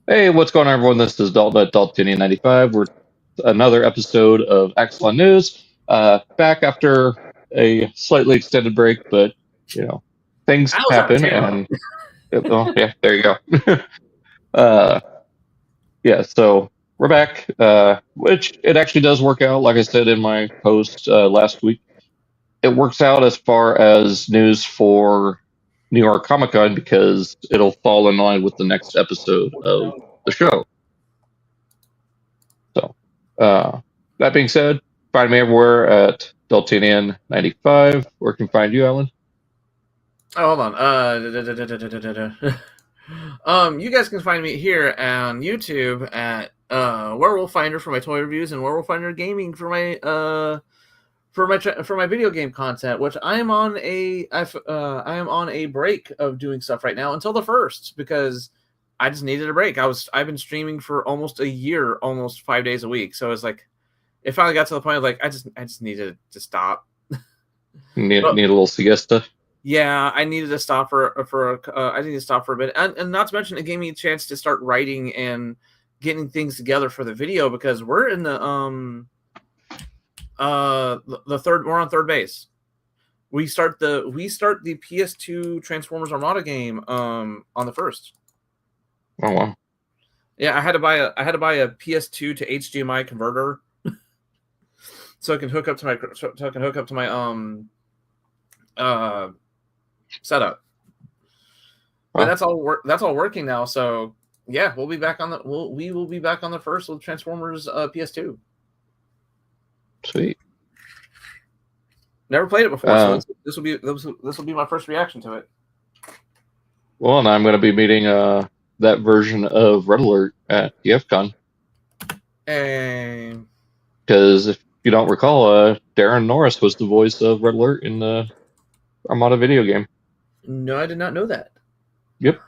Hey, what's going on, everyone? This is Dalton at Daltonian95. We're another episode of Axalon News. Back after a slightly extended break, but you know, things I was out of happen, town. and well, yeah, there you go. uh, yeah, so we're back, which it actually does work out. Like I said in my post last week, it works out as far as news for New York Comic Con because it'll fall in line with the next episode of the show. So, that being said, find me everywhere at Daltonian95. Where can I find you, Alan? Oh, hold on. You guys can find me here on YouTube at Werewolf Finder for my toy reviews and Werewolf Finder Gaming for my video game content, which I am on a break of doing stuff right now until the 1st because I just needed a break. I've been streaming for almost a year, almost 5 days a week. So it's like it finally got to the point of like I just needed to stop. Need But a little siesta? yeah, I needed to stop I needed to stop for a bit, and not to mention it gave me a chance to start writing and getting things together for the video because we're in the third. We're on third base. We start the PS2 Transformers Armada game on the 1st. Oh wow! Yeah, I had to buy a PS2 to HDMI converter so I can hook up to my setup. But Wow. that's all working now. So yeah, we will be back on the 1st with Transformers PS2. Sweet. Never played it before, so Uh, this will be my first reaction to it. well, and I'm going to be meeting that version of Red Alert at TFCON And because if you don't recall, Darren Norris was the voice of Red Alert in the Armada video game. no, I did not know that. Yep.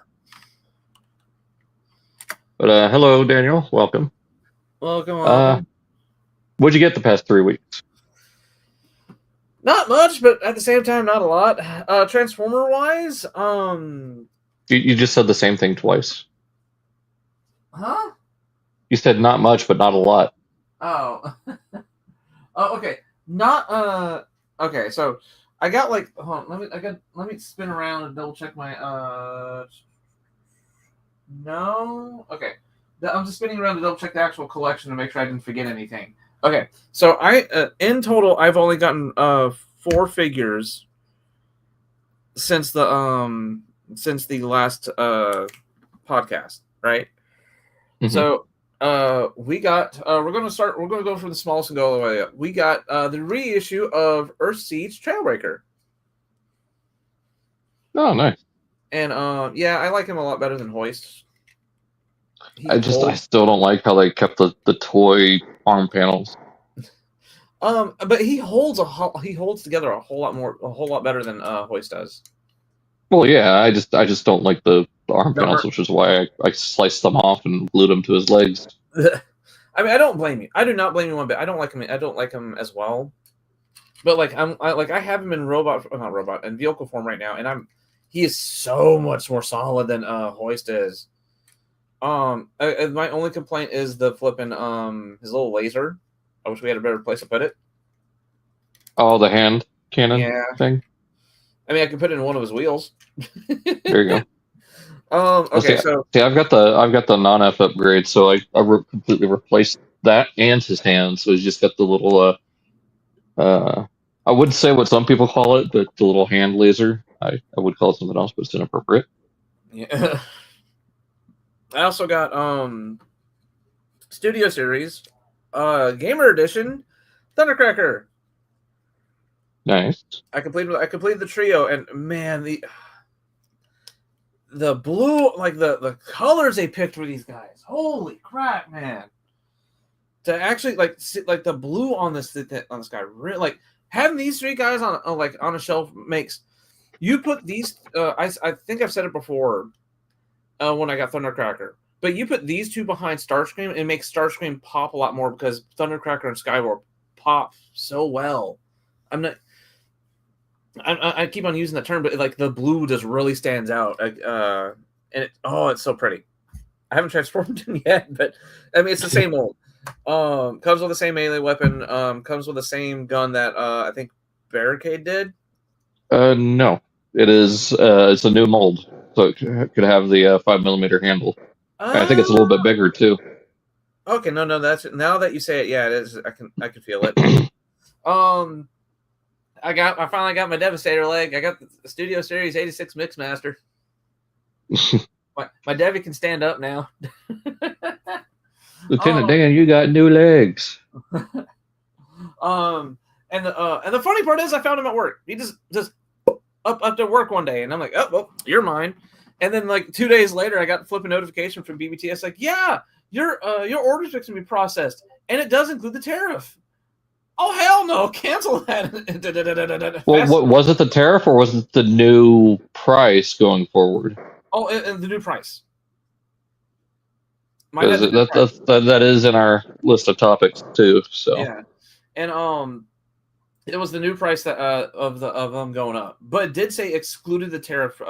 But hello, Daniel. Welcome. Welcome. What'd you get the past 3 weeks? Not much, but at the same time, not a lot. Transformer wise, You just said the same thing twice. huh? You said not much, but not a lot. Oh, oh, okay. Not okay. So I got like, hold on, let me spin around and double check my No. Okay. I'm just spinning around to double check the actual collection to make sure I didn't forget anything. Okay. So in total I've only gotten 4 figures since the last podcast, right? Mm-hmm. So we got we're going to go from the smallest and go all the way up. We got the reissue of Earthseed's Trailbreaker. Oh, nice. And yeah, I like him a lot better than Hoist. I still don't like how they kept the toy arm panels. But he holds together a whole lot better than Hoist does. Well, yeah, I just don't like the arm panels, which is why I sliced them off and glued them to his legs. I mean, I don't blame you. I do not blame you one bit. I don't like him as well. But like I have him in in vehicle form right now, and he is so much more solid than Hoist is. My only complaint is the flipping his little laser. I wish we had a better place to put it. Oh, the hand cannon thing. I mean, I could put it in one of his wheels. There you go. Okay, so I've got the non-F upgrade, so I completely replaced that and his hand. So he's just got the little I wouldn't say what some people call it, but the little hand laser. I would call it something else, but it's inappropriate. Yeah. I also got Studio Series, Gamer Edition, Thundercracker. Nice. I completed the trio, and man, the blue, like the colors they picked for these guys. Holy crap, man! To actually like the blue on this guy, really, like having these 3 guys on a shelf makes you put these. I think I've said it before when I got Thundercracker. But you put these 2 behind Starscream, it makes Starscream pop a lot more because Thundercracker and Skywarp pop so well. I keep on using that term, but like the blue just really stands out. And it's so pretty. I haven't transformed him yet, but I mean it's the same old. Comes with the same melee weapon. Comes with the same gun that I think Barricade did. No, it is. It's a new mold, so it could have the 5mm handle. I think it's a little bit bigger too. Okay, no, that's now that you say it, yeah, it is. I can feel it. I finally got my Devastator leg. I got the Studio Series 86 Mixmaster. my Devi can stand up now. Lieutenant Dan, you got new legs. And the funny part is, I found him at work. He just up to work one day, and I'm like, oh, well, you're mine. And then like 2 days later, I got a flipping notification from BBTS like, yeah, your order's fixing to be processed, and it does include the tariff. Oh hell no! Cancel that. Well, what was it? The tariff, or was it the new price going forward? Oh, and the new price. That is in our list of topics too. So yeah, and it was the new price that of them going up, but it did say excluded the tariff.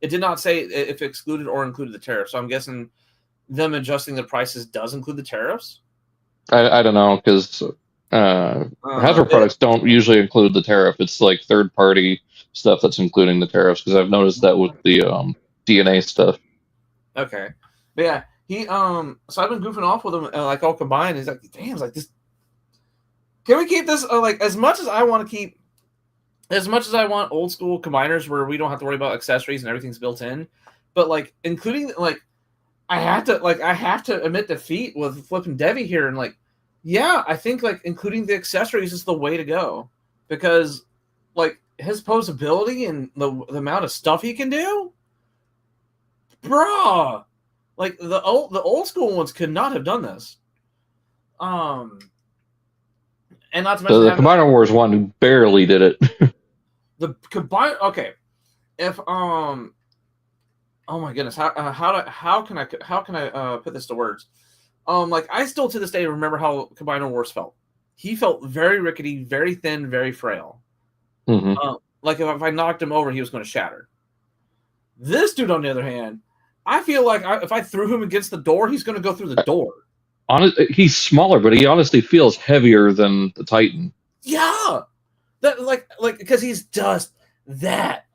It did not say if excluded or included the tariff. So I'm guessing them adjusting the prices does include the tariffs. I don't know, because Hasbro products don't usually include the tariff. It's like third-party stuff that's including the tariffs, because I've noticed that with the DNA stuff. Okay, but yeah, he so I've been goofing off with him like all combined. He's like, damn, like this. Can we keep this like as much as I want to keep, as much as I want old school combiners where we don't have to worry about accessories and everything's built in, but like including like I have to admit defeat with flipping Devi here, and like, yeah, I think like including the accessories is the way to go, because like his posability and the amount of stuff he can do, bruh, like the old school ones could not have done this. And not to mention the Combiner Wars one barely did it. the combine. Okay, if oh my goodness, how can I put this to words? Like I still to this day remember how Combiner Wars felt. He felt very rickety, very thin, very frail. Mm-hmm. Like if I knocked him over, he was going to shatter. This dude, on the other hand, I feel like if I threw him against the door, he's going to go through the door. He's smaller, but he honestly feels heavier than the Titan. Yeah, that like because he's just that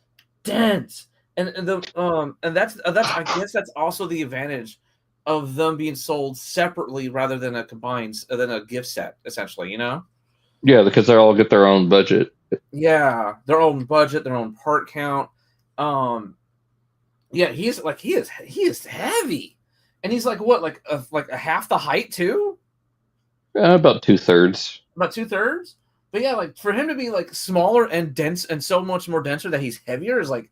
dense, and that's I guess that's also the advantage of them being sold separately rather than a combined than a gift set, essentially. You know? Yeah, because they all get their own budget. Yeah, their own budget, their own part count. Yeah, he is heavy, and he's like what, like a half the height too? About 2/3. About 2/3. But yeah, like for him to be like smaller and dense and so much more denser that he's heavier is like,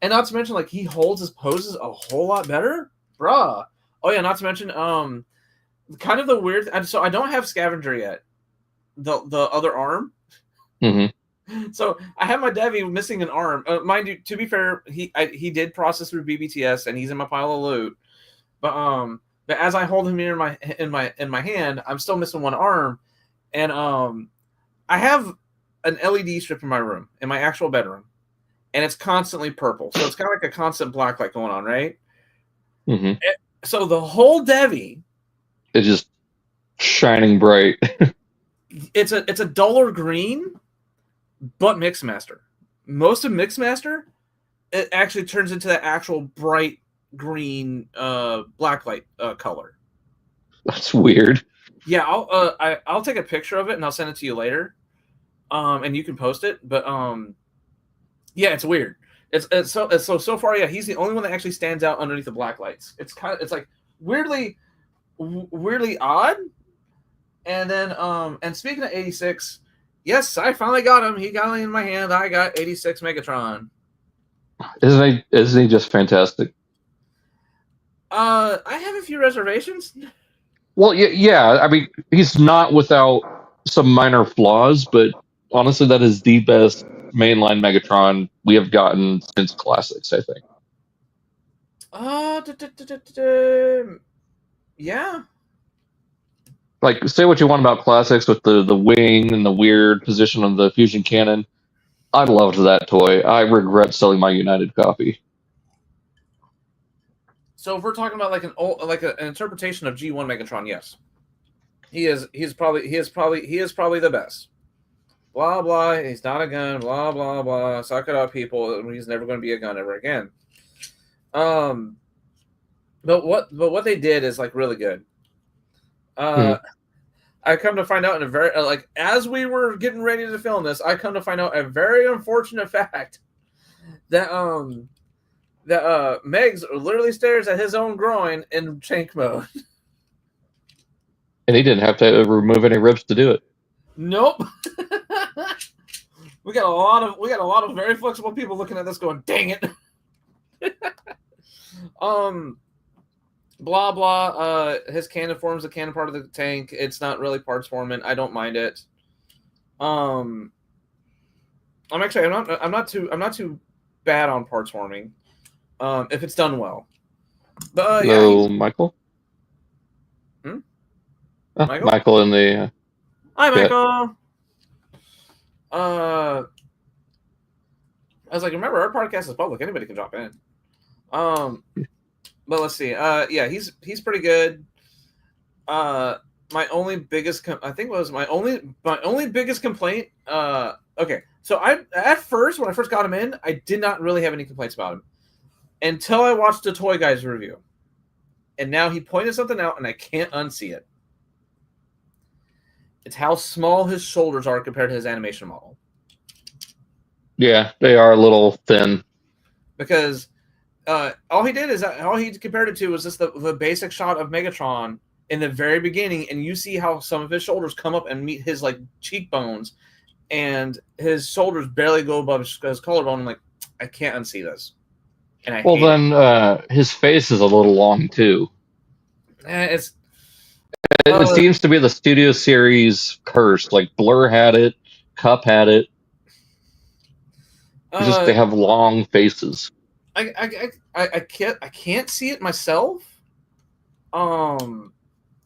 and not to mention like he holds his poses a whole lot better, bruh. Oh yeah, not to mention kind of the weird. So I don't have Scavenger yet, the other arm. Mm-hmm. So I have my Devi missing an arm. Mind you, to be fair, he did process through BBTS and he's in my pile of loot. But as I hold him here in my hand, I'm still missing one arm, and I have an LED strip in my room, in my actual bedroom, and it's constantly purple. So it's kind of like a constant black light going on, right? Mm-hmm. So the whole Devi is just shining bright. it's a duller green, but Mixmaster. Most of Mixmaster, it actually turns into that actual bright green blacklight color. That's weird. Yeah, I'll take a picture of it and I'll send it to you later, and you can post it. But yeah, it's weird. It's so far. Yeah, he's the only one that actually stands out underneath the black lights. It's like weirdly odd. And then and speaking of 86, yes, I finally got him. He got in my hand. I got 86 Megatron. Isn't he just fantastic? I have a few reservations. Well, yeah. I mean, he's not without some minor flaws, but honestly, that is the best mainline Megatron we have gotten since Classics, I think. Yeah. Like, say what you want about Classics with the wing and the weird position of the fusion cannon. I loved that toy. I regret selling my United copy. So if we're talking about like an interpretation of G1 Megatron, yes, he is probably the best. Blah blah. He's not a gun. Blah blah blah. Suck it up, people. He's never going to be a gun ever again. But what they did is like really good. I come to find out in a very as we were getting ready to film this, I come to find out a very unfortunate fact that Megs literally stares at his own groin in tank mode. And he didn't have to remove any ribs to do it. Nope. we got a lot of very flexible people looking at this going, dang it. Blah blah. His cannon forms the cannon part of the tank. It's not really parts forming. I don't mind it. I'm not too bad on parts forming. If it's done well. But Hello, Michael. Michael? Michael in the. Hi, Michael. I was like, remember, our podcast is public. Anybody can drop in. But let's see. He's pretty good. My only biggest my only biggest complaint. Okay, so when I first got him in, I did not really have any complaints about him until I watched the Toy Guys review, and now he pointed something out, and I can't unsee it. It's how small his shoulders are compared to his animation model. Yeah, they are a little thin. Because all he compared it to was just the basic shot of Megatron in the very beginning, and you see how some of his shoulders come up and meet his like cheekbones, and his shoulders barely go above his collarbone. I'm like, I can't unsee this. And his face is a little long too. It seems to be the Studio Series curse. Like Blur had it, Cup had it. Just they have long faces. I can't see it myself. I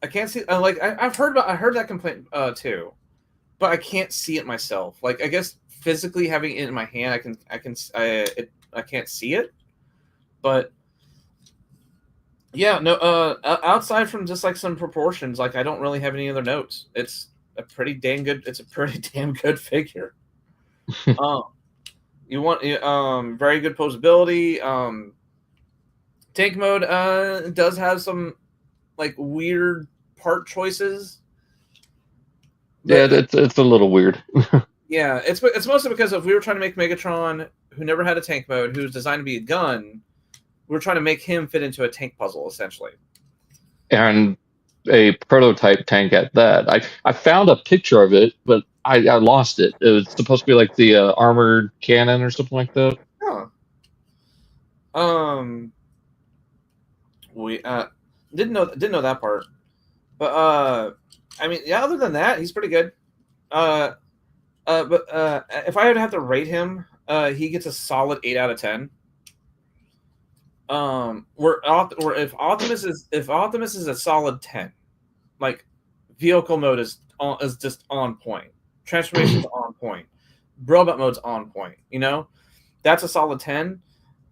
can't see. I've heard that complaint too, but I can't see it myself. Like I guess physically having it in my hand, I can't see it, but yeah, no. Outside from just like some proportions, like I don't really have any other notes. It's a pretty damn good figure. You want very good posability. Tank mode does have some like weird part choices. Yeah, it's a little weird. Yeah, it's mostly because if we were trying to make Megatron, who never had a tank mode, who's designed to be a gun, we're trying to make him fit into a tank puzzle essentially. And a prototype tank at that. I found a picture of it, but I lost it. It was supposed to be like the armored cannon or something like that. Huh. We didn't know that part, but I mean, yeah. Other than that, he's pretty good. But if I would have to rate him, he gets a solid 8 out of 10. If Optimus is a solid 10, like vehicle mode is just on point, transformation's on point, robot mode's on point. You know, that's a solid 10.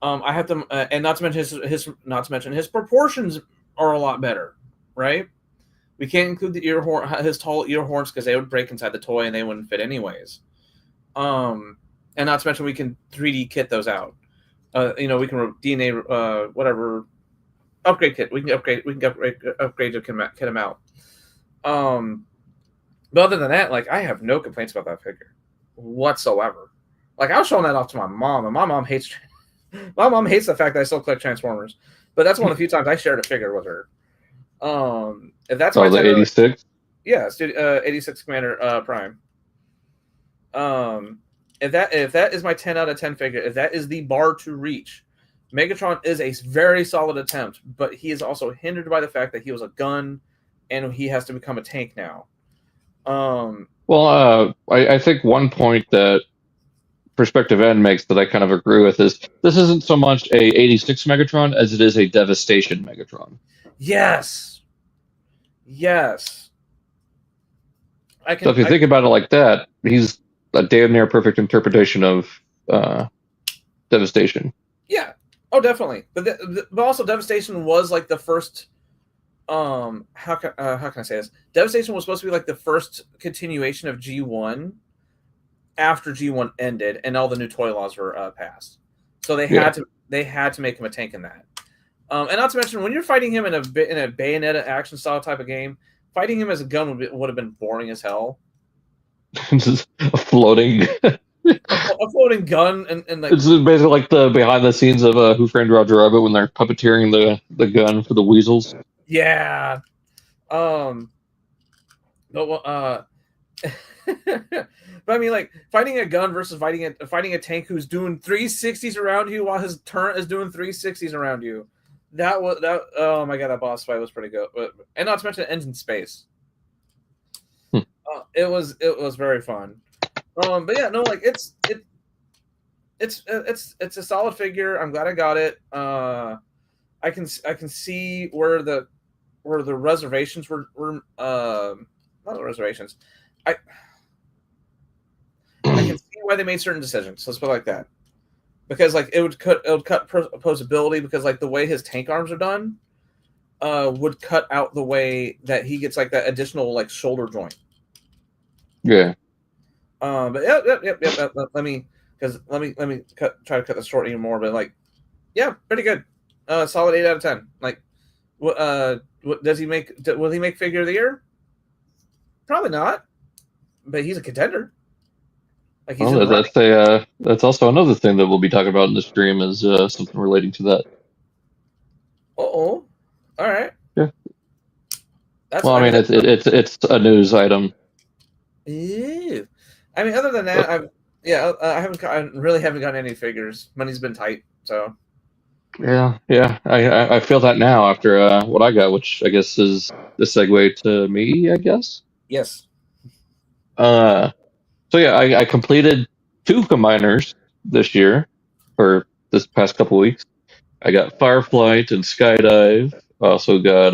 I have to, and not to mention his proportions are a lot better, right? We can't include his tall ear horns because they would break inside the toy and they wouldn't fit anyways. And not to mention we can 3D kit those out. We can DNA whatever upgrade kit. We can upgrade to kit them out. But other than that, like I have no complaints about that figure whatsoever. Like I was showing that off to my mom, and my mom hates the fact that I still collect Transformers. But that's one of the few times I shared a figure with her. If that's the 86, yeah, 86 Commander Prime. If that is my 10 out of 10 figure, if that is the bar to reach, Megatron is a very solid attempt, but he is also hindered by the fact that he was a gun and he has to become a tank now. I think one point that Perspective N makes that I kind of agree with is this isn't so much a 86 Megatron as it is a Devastation Megatron. Yes. So if you think about it like that, he's a damn near perfect interpretation of Devastation. Yeah. Oh, definitely. But also Devastation was like the first. How can I say this? Devastation was supposed to be like the first continuation of G1 after G1 ended and all the new toy laws were passed. So they had to make him a tank in that. And not to mention, when you're fighting him in a Bayonetta action style type of game, fighting him as a gun would have been boring as hell. Just a floating. A floating gun and like It's basically like the behind the scenes of Who Framed Roger Rabbit when they're puppeteering the gun for the weasels. yeah. But but I mean, like fighting a gun versus fighting a tank who's doing 360s around you while his turret is doing 360s around you. That. Oh my god, that boss fight was pretty good. And not to mention, it ends in space. It was very fun. But yeah, no, like it's a solid figure. I'm glad I got it. I can see where the reservations were not the reservations. I can see why they made certain decisions. Let's put it like that. Because like it would cut opposability, because like the way his tank arms are done would cut out the way that he gets like that additional like shoulder joint. Yeah. But yep. Let me try to cut this short even more. But like, yeah, pretty good. Solid 8 out of 10. Like, what does he make? Will he make figure of the year? Probably not. But he's a contender. Like that's also another thing that we'll be talking about in the stream is something relating to that. All right. Yeah. I mean, it's a news item. Ew. I mean, other than that, I really haven't gotten any figures. Money's been tight, so. Yeah. I feel that now after what I got, which I guess is the segue to me, I guess. Yes. So yeah, I completed 2 combiners this year, or this past couple weeks. I got Fireflight and Skydive. Also got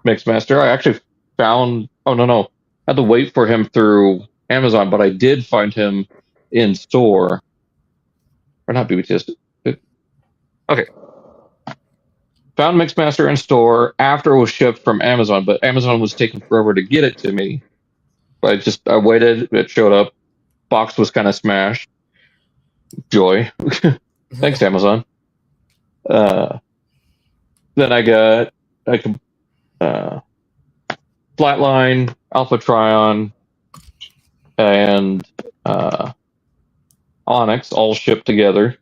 Mixmaster. I actually found. Oh no, I had to wait for him through Amazon, but I did find him in store, or not BBTS. Okay, found Mixmaster in store after it was shipped from Amazon, but Amazon was taking forever to get it to me. But I waited. It showed up. Box was kind of smashed. Joy. Thanks, Amazon. Then I got Flatline, Alpha Trion, and Onyx all shipped together.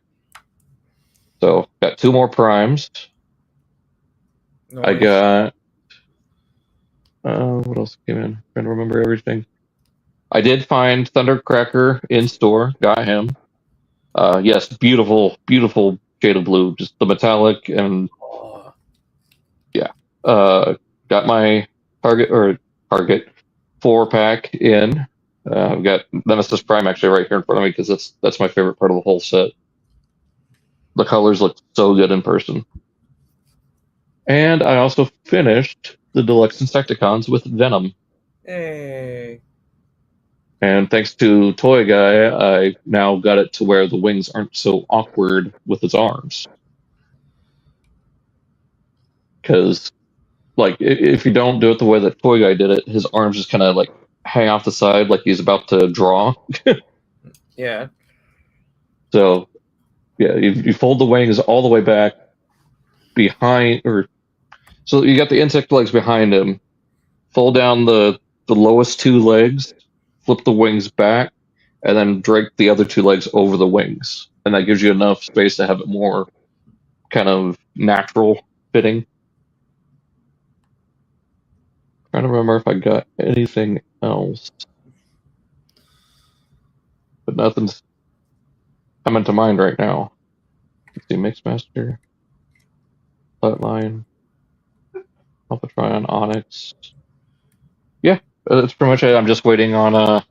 So got 2 more primes. Nice. I got what else came in? I'm trying to remember everything. I did find Thundercracker in store. Got him. Yes, beautiful shade of blue. Just the metallic and yeah. Got my Target 4-pack in. I've got Nemesis Prime actually right here in front of me because that's my favorite part of the whole set. The colors look so good in person. And I also finished the Deluxe Insecticons with Venom. Hey. And thanks to Toy Guy, I now got it to where the wings aren't so awkward with its arms. Because, like, if you don't do it the way that Toy Guy did it, his arms just kind of, like, hang off the side like he's about to draw. Yeah. So, yeah, you fold the wings all the way back behind, so you got the insect legs behind him, fold down the lowest 2 legs, flip the wings back, and then drag the other 2 legs over the wings. And that gives you enough space to have it more kind of natural fitting. Trying to remember if I got anything else. But nothing's coming to mind right now. Let's see, Mixmaster, Flatline, Alpha Trion, Onyx. Yeah, that's pretty much it. I'm just waiting on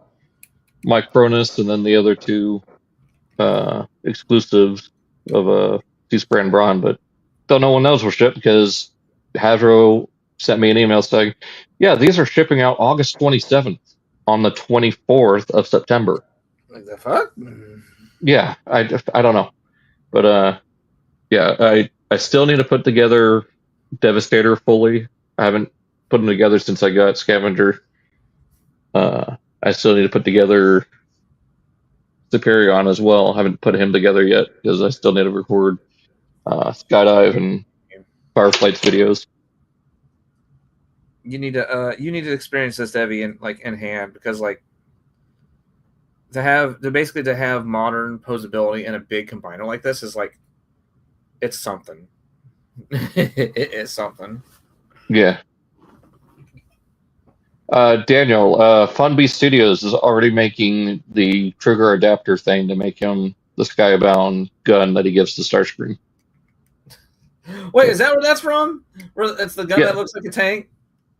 my Cronus and then the other 2 exclusives of Sea-Spray and Brawn, but don't know when those will ship because Hasbro sent me an email saying, yeah, these are shipping out August 27th on the 24th of September. Like the fuck? Yeah, I don't know. But Yeah, I still need to put together Devastator fully. I haven't put them together since I got Scavenger. I still need to put together Superion as well. I haven't put him together yet because I still need to record Skydive and Fireflight's videos. You need to experience this Devi in hand, because like to have modern posability in a big combiner like this is like, it's something. It is something. Yeah. Daniel, Funbeast Studios is already making the trigger adapter thing to make him the Skybound gun that he gives to Starscream. Wait, is that where that's from? Where it's the gun that looks like a tank?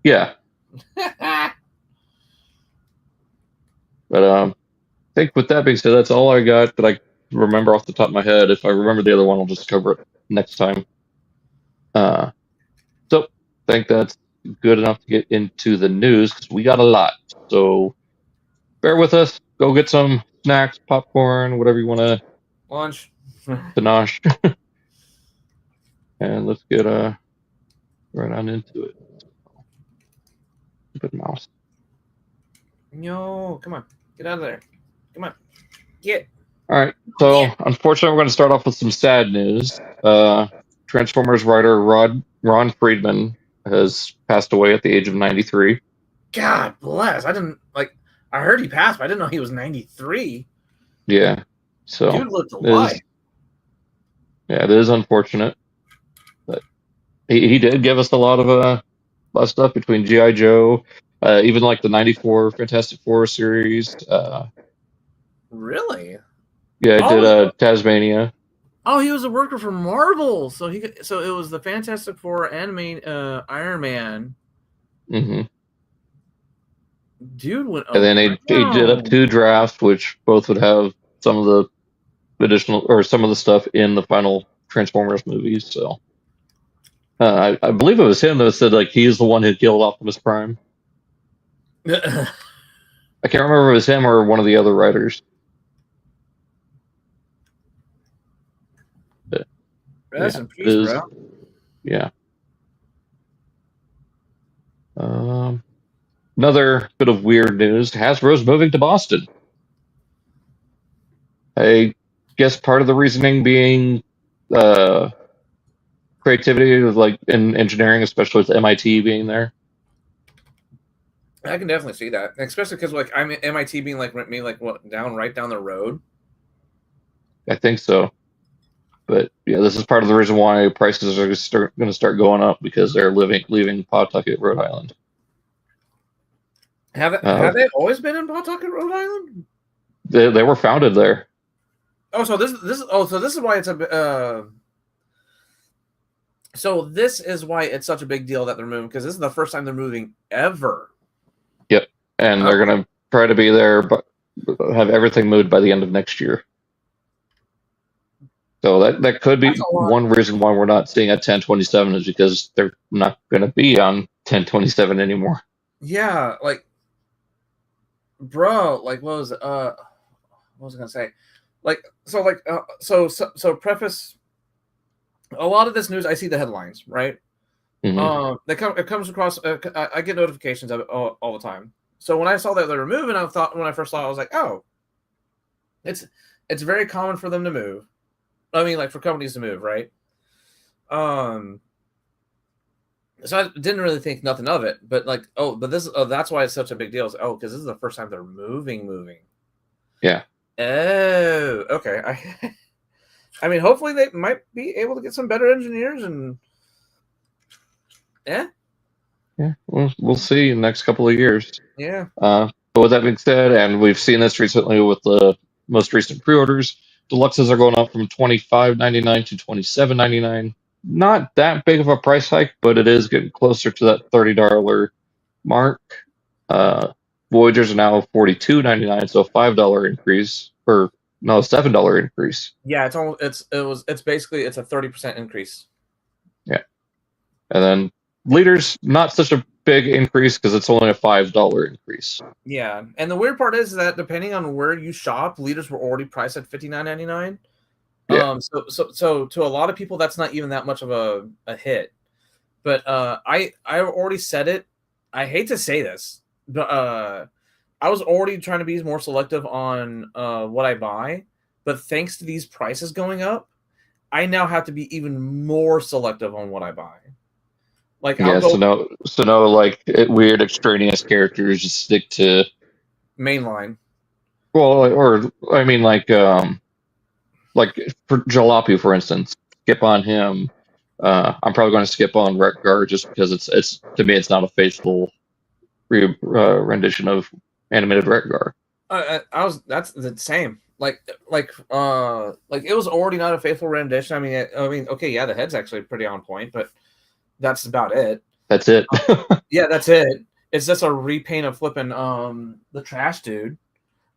Yeah. But I think with that being said, that's all I got that I remember off the top of my head. If I remember the other one, I'll just cover it next time. So I think that's good enough to get into the news because we got a lot. So bear with us. Go get some snacks, popcorn, whatever you want to Lunch. nosh. And let's get right on into it. Stupid mouse. No, come on. Get out of there. Come on. Get. All right. So unfortunately, we're going to start off with some sad news. Transformers writer Ron Friedman has passed away at the age of 93. God bless. I heard he passed, but I didn't know he was 93. Yeah. So dude looked alive. It is unfortunate. But he did give us a lot of stuff between G.I. Joe, even like the 94 Fantastic Four series. Really? Yeah, I did Tasmania. Oh, he was a worker for Marvel, so it was the Fantastic Four anime, Iron Man. Mm-hmm. Dude went. And then he did up 2 drafts, which both would have some of the additional or some of the stuff in the final Transformers movies. So I believe it was him that said like he's the one who killed Optimus Prime. I can't remember if it was him or one of the other writers. But, Rest in peace, bro. Yeah. Another bit of weird news: Hasbro's moving to Boston. I guess part of the reasoning being creativity, like in engineering, especially with MIT being there. I can definitely see that, especially because like I'm MIT being like right down the road. I think so, but yeah, this is part of the reason why prices are going to start going up because they're leaving Pawtucket, Rhode Island. Have they always been in Pawtucket, Rhode Island? They were founded there. Oh, so this is why it's a. So this is why it's such a big deal that they're moving, because this is the first time they're moving ever. Yep, and they're going to try to be there, but have everything moved by the end of next year. So that could be one reason why we're not seeing a 1027 is because they're not going to be on 1027 anymore. Yeah, like, bro, like what was I gonna say? So preface. A lot of this news, I see the headlines, right? Mm-hmm. It comes across. I get notifications of it all the time. So when I saw that they were moving, when I first saw it, I was like, oh, it's very common for them to move. I mean, like for companies to move, right? So I didn't really think nothing of it, but like, that's why it's such a big deal. Because this is the first time they're moving. Yeah. Oh, okay. I mean, hopefully they might be able to get some better engineers and. Yeah. Yeah, we'll see in the next couple of years. Yeah. But with that being said, and we've seen this recently with the most recent pre-orders, deluxes are going up from $25.99 to $27.99. Not that big of a price hike, but it is getting closer to that $30 mark. Voyagers are now $42.99, so a $5 increase, or no, $7 increase. Yeah, it's basically a 30% increase. Yeah, and then leaders, not such a big increase because it's only a $5 increase. Yeah, and the weird part is that depending on where you shop, leaders were already priced at $59.99. Yeah. So to a lot of people, that's not even that much of a hit. But I already said it. I hate to say this, but I was already trying to be more selective on what I buy. But thanks to these prices going up, I now have to be even more selective on what I buy. Like I'll Yeah, go so no like weird extraneous characters. Just stick to mainline. well, or I mean like for Jalopy, for instance, skip on him. I'm probably going to skip on Retgar just because it's to me it's not a faithful rendition of animated Retgar. I was that's the same. Like it was already not a faithful rendition. I mean, okay, yeah, the head's actually pretty on point, but that's about it. That's it. Yeah, that's it. It's just a repaint of flipping the trash dude.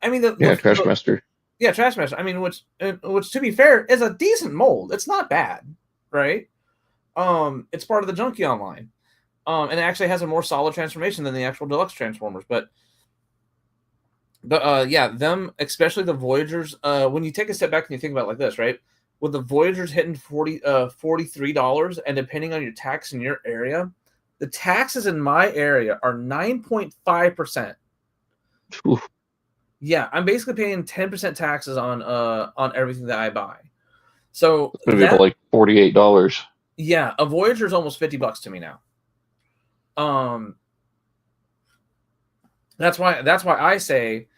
I mean Yeah, Trash Master. yeah, trash master. I mean, which to be fair is a decent mold. It's not bad, right? It's part of the Junkie Online. And it actually has a more solid transformation than the actual deluxe transformers. But yeah, them, especially the Voyagers. When you take a step back and you think about it like this, right? With the Voyagers hitting $43, and depending on your tax in your area, the taxes in my area are 9.5%. Yeah, I'm basically paying 10% taxes on everything that I buy. So It's gonna be like $48. yeah, a Voyager is almost $50 to me now. That's why I say,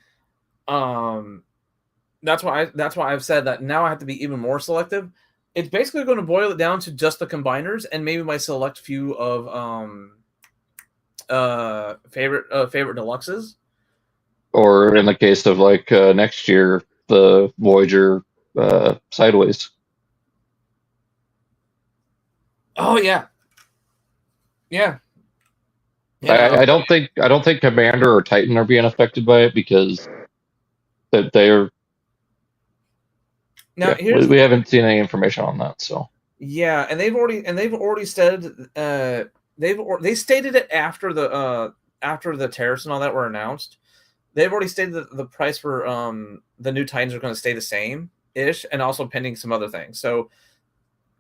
that's why I've said that now I have to be even more selective. It's basically going to boil it down to just the combiners and maybe my select few of favorite deluxes. Or in the case of like next year, the Voyager Sideways. Oh yeah, yeah. I don't think Commander or Titan are being affected by it because they're Now we haven't seen any information on that. So yeah, and they've already said they stated it after the tariffs and all that were announced. They've already stated that the price for the new Titans are going to stay the same ish, and also pending some other things. So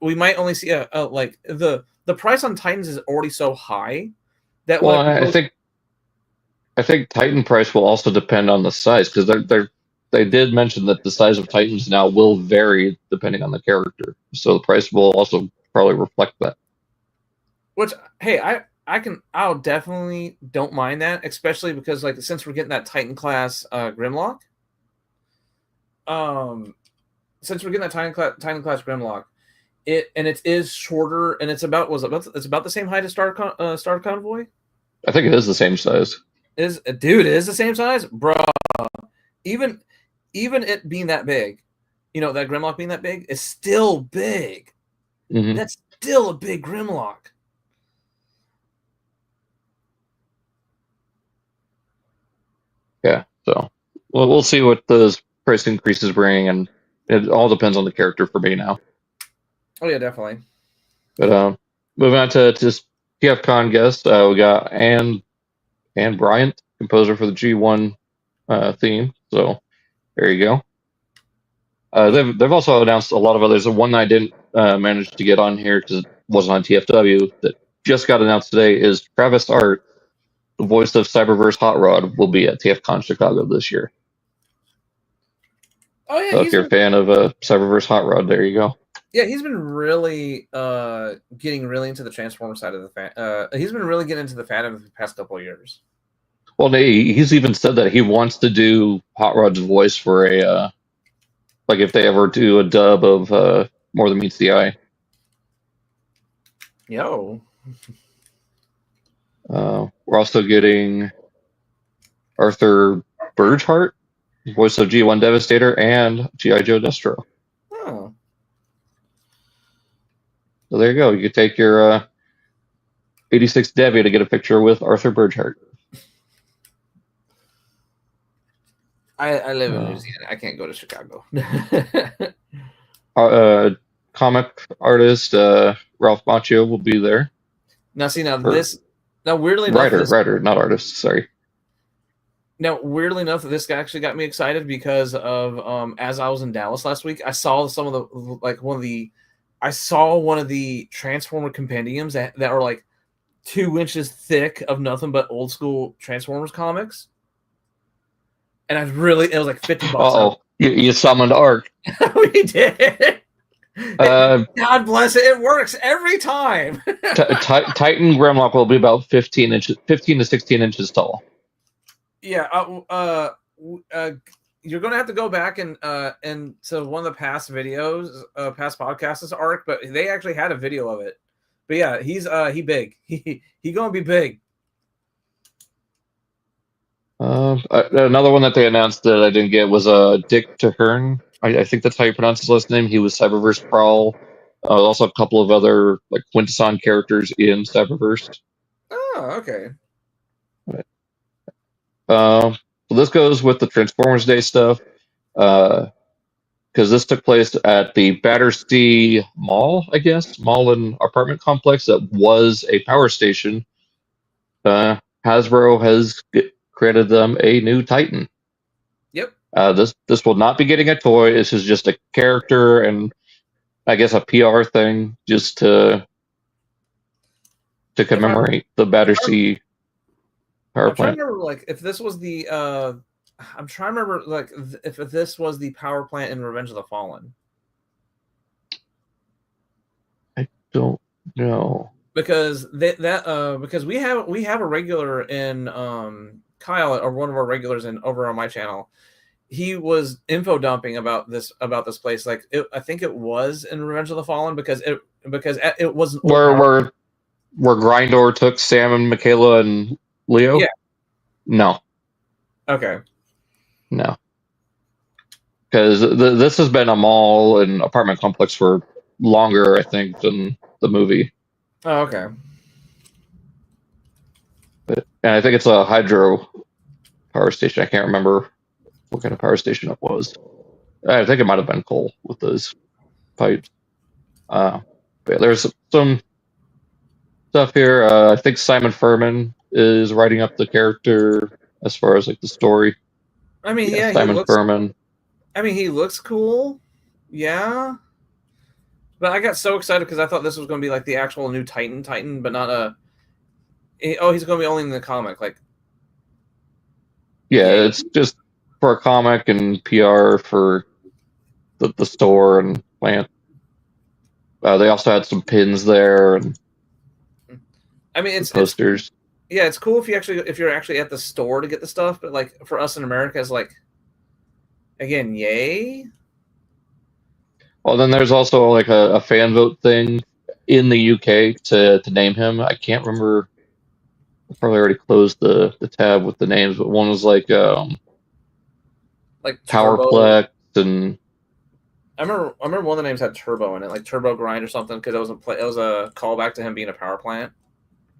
we might only see like the price on Titans is already so high that well, I think Titan price will also depend on the size because they did mention that the size of Titans now will vary depending on the character. So the price will also probably reflect that. which hey, I'll definitely don't mind that, especially because like since we're getting that Titan class Grimlock, since we're getting that Titan class Grimlock, it is shorter and it's about the same height as Star Convoy. I think it is the same size. It is the same size, bro. Even it being that big, that Grimlock being that big is still big. Mm-hmm. That's still a big Grimlock. Yeah, so we'll see what those price increases bring, and it all depends on the character for me now. Oh yeah, definitely. But moving on to just TFCON Guest, we got and Bryant, composer for the G1 theme. So there you go. They've also announced a lot of others. The one I didn't manage to get on here because it wasn't on TFW that just got announced today is Travis Art, the voice of Cyberverse Hot Rod, will be at TFCon Chicago this year. Oh yeah, So if you're a fan of Cyberverse Hot Rod, there you go. Yeah, he's been really getting really into the Transformer side of the fan. He's been really getting into the fandom the past couple of years. Well, he's even said that he wants to do Hot Rod's voice for a like if they ever do a dub of More Than Meets the Eye. Yo. We're also getting Arthur Burghardt, voice of G1 Devastator and G.I. Joe Destro. Oh. So there you go. You could take your 86 Devi to get a picture with Arthur Burghardt. I live in New Zealand. I can't go to Chicago. Comic artist Ralph Macchio will be there. Now, see, weirdly enough, writer, not artist. Sorry. Now, weirdly enough, this guy actually got me excited because of as I was in Dallas last week, I saw some of the I saw one of the Transformer compendiums that are like 2 inches thick of nothing but old school Transformers comics, and it was like $50. Uh-oh. You summoned Ark. We did. Uh, God bless it. It works every time. Titan Grimlock will be about 15 to 16 inches tall. Yeah. You're gonna have to go back and to one of the past videos, past podcasts, Arc, but they actually had a video of it. But yeah, he's he big. He gonna be big. Another one that they announced that I didn't get was Dick Tahern. I think that's how you pronounce his last name. He was Cyberverse Prowl. Also a couple of other like Quintesson characters in Cyberverse. Oh, okay. So this goes with the Transformers Day stuff, because this took place at the Battersea Mall, I guess, mall and apartment complex that was a power station. Hasbro has created them a new Titan. Yep. This will not be getting a toy. This is just a character and I guess a PR thing just to commemorate the Battersea power I'm trying plant. to remember, like, if this was the I'm trying to remember, like, if this was the power plant in Revenge of the Fallen. I don't know. Because because we have a regular in Kyle, or one of our regulars in over on my channel. He was info dumping about this place. Like, I think it was in Revenge of the Fallen because it wasn't Where Grindor took Sam and Michaela and Leo? Yeah. No. Okay. No. Because this has been a mall and apartment complex for longer, I think, than the movie. Oh, okay. And I think it's a hydro power station. I can't remember what kind of power station it was. I think it might have been coal with those pipes. But yeah, there's some stuff here. I think Simon Furman is writing up the character as far as like the story. I mean, yeah, Simon Furman. I mean, he looks cool. Yeah. But I got so excited because I thought this was going to be like the actual new Titan, but not a. Oh, he's going to be only in the comic. Like, yeah, it's just for a comic and PR for the store and plant. They also had some pins there and I mean, it's posters. It's cool if you're actually at the store to get the stuff, but like for us in America, it's like, again, yay. Well, then there's also like a fan vote thing in the UK to name him. I can't remember. I probably already closed the tab with the names, but one was like Powerplex, and I remember one of the names had Turbo in it, like Turbo Grind or something, because it was a callback to him being a power plant.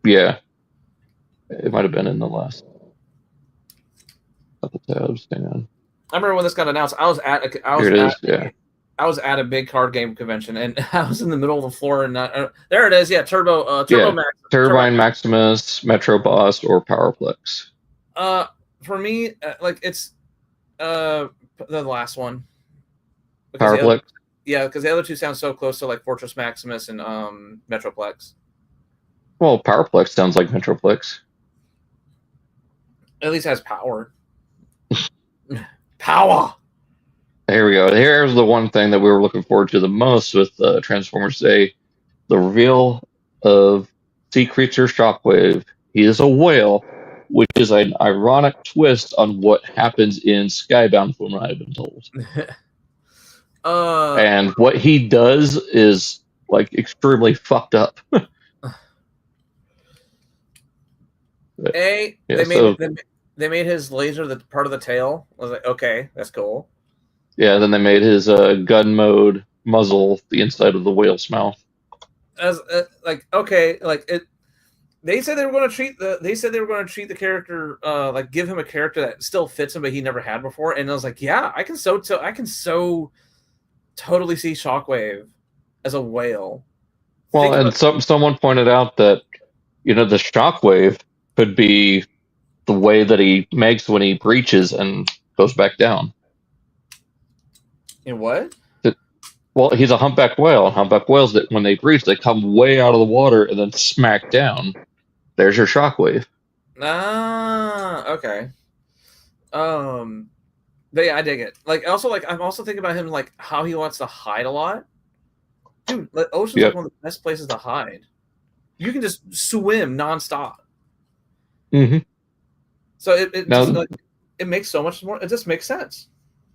Yeah, it might have been in the last couple tabs. Hang on. I remember when this got announced. I was at a big card game convention, and I was in the middle of the floor, and there it is. Yeah, Turbo Max, Turbine Maximus, Metro Boss, or Powerplex. For me, like it's the last one. Powerplex. Because the other two sound so close to like Fortress Maximus and Metroplex. Well, Powerplex sounds like Metroplex. At least has power. Power. Here we go. Here's the one thing that we were looking forward to the most with Transformers Day: the reveal of sea creature Shockwave. He is a whale, which is an ironic twist on what happens in Skybound, from what I've been told. And what he does is like extremely fucked up. They made his laser the part of the tail. I was like, okay, that's cool. Yeah, then they made his gun mode muzzle the inside of the whale's mouth. As okay, like it. They said they were going to treat the character like give him a character that still fits him, but he never had before. And I was like, yeah, I can totally see Shockwave as a whale. Well, and someone pointed out that the Shockwave could be the way that he makes when he breaches and goes back down. In what? Well, he's a humpback whale, and humpback whales, that when they breach, they come way out of the water and then smack down. There's your shockwave. Ah, okay. But yeah, I dig it. Like, also, like, I'm also thinking about him, like, how he wants to hide a lot. Dude, the ocean's like one of the best places to hide. You can just swim nonstop. Mm-hmm. So it just, like, it makes so much more. It just makes sense.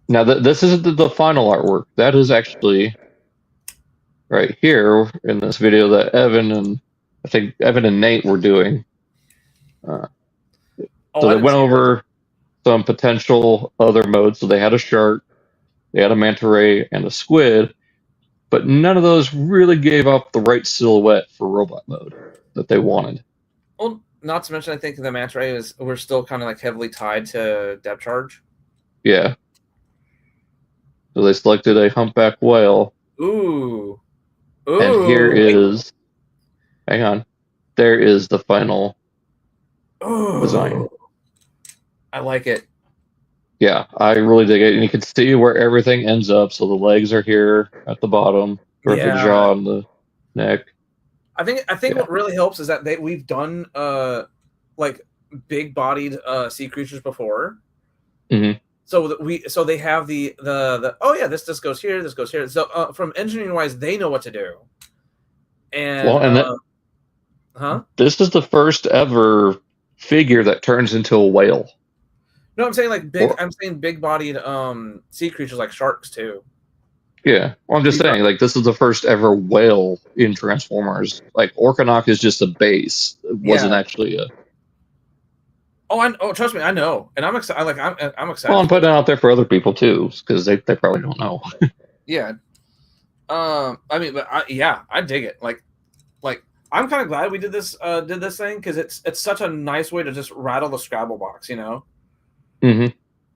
Now, this isn't the final artwork. That is actually right here in this video that I think Evan and Nate were doing. So they went over some potential other modes. So they had a shark, they had a manta ray, and a squid, but none of those really gave up the right silhouette for robot mode that they wanted. Well, not to mention, I think the manta ray we're still kind of like heavily tied to depth charge. Yeah. So they selected a humpback whale. Ooh. And here is, hang on, there is the final design. I like it. Yeah, I really dig it. And you can see where everything ends up. So the legs are here at the bottom, or the jaw and the neck. I think what really helps is that we've done like big bodied sea creatures before. Mm-hmm. So they have the oh yeah, this goes here, this goes here. So from engineering wise, they know what to do. And this is the first ever figure that turns into a whale. No, I'm saying like big. I'm saying big-bodied sea creatures like sharks too. Yeah, well, I'm just saying like this is the first ever whale in Transformers. Like Orkanok is just a base. It wasn't actually a. Oh, trust me, I know, and I'm excited. Like I'm excited. Well, I'm putting it out there for other people too, because they probably don't know. Yeah. I mean, but I dig it. Like I'm kind of glad we did this thing because it's such a nice way to just rattle the Scrabble box, you know. Mm-hmm.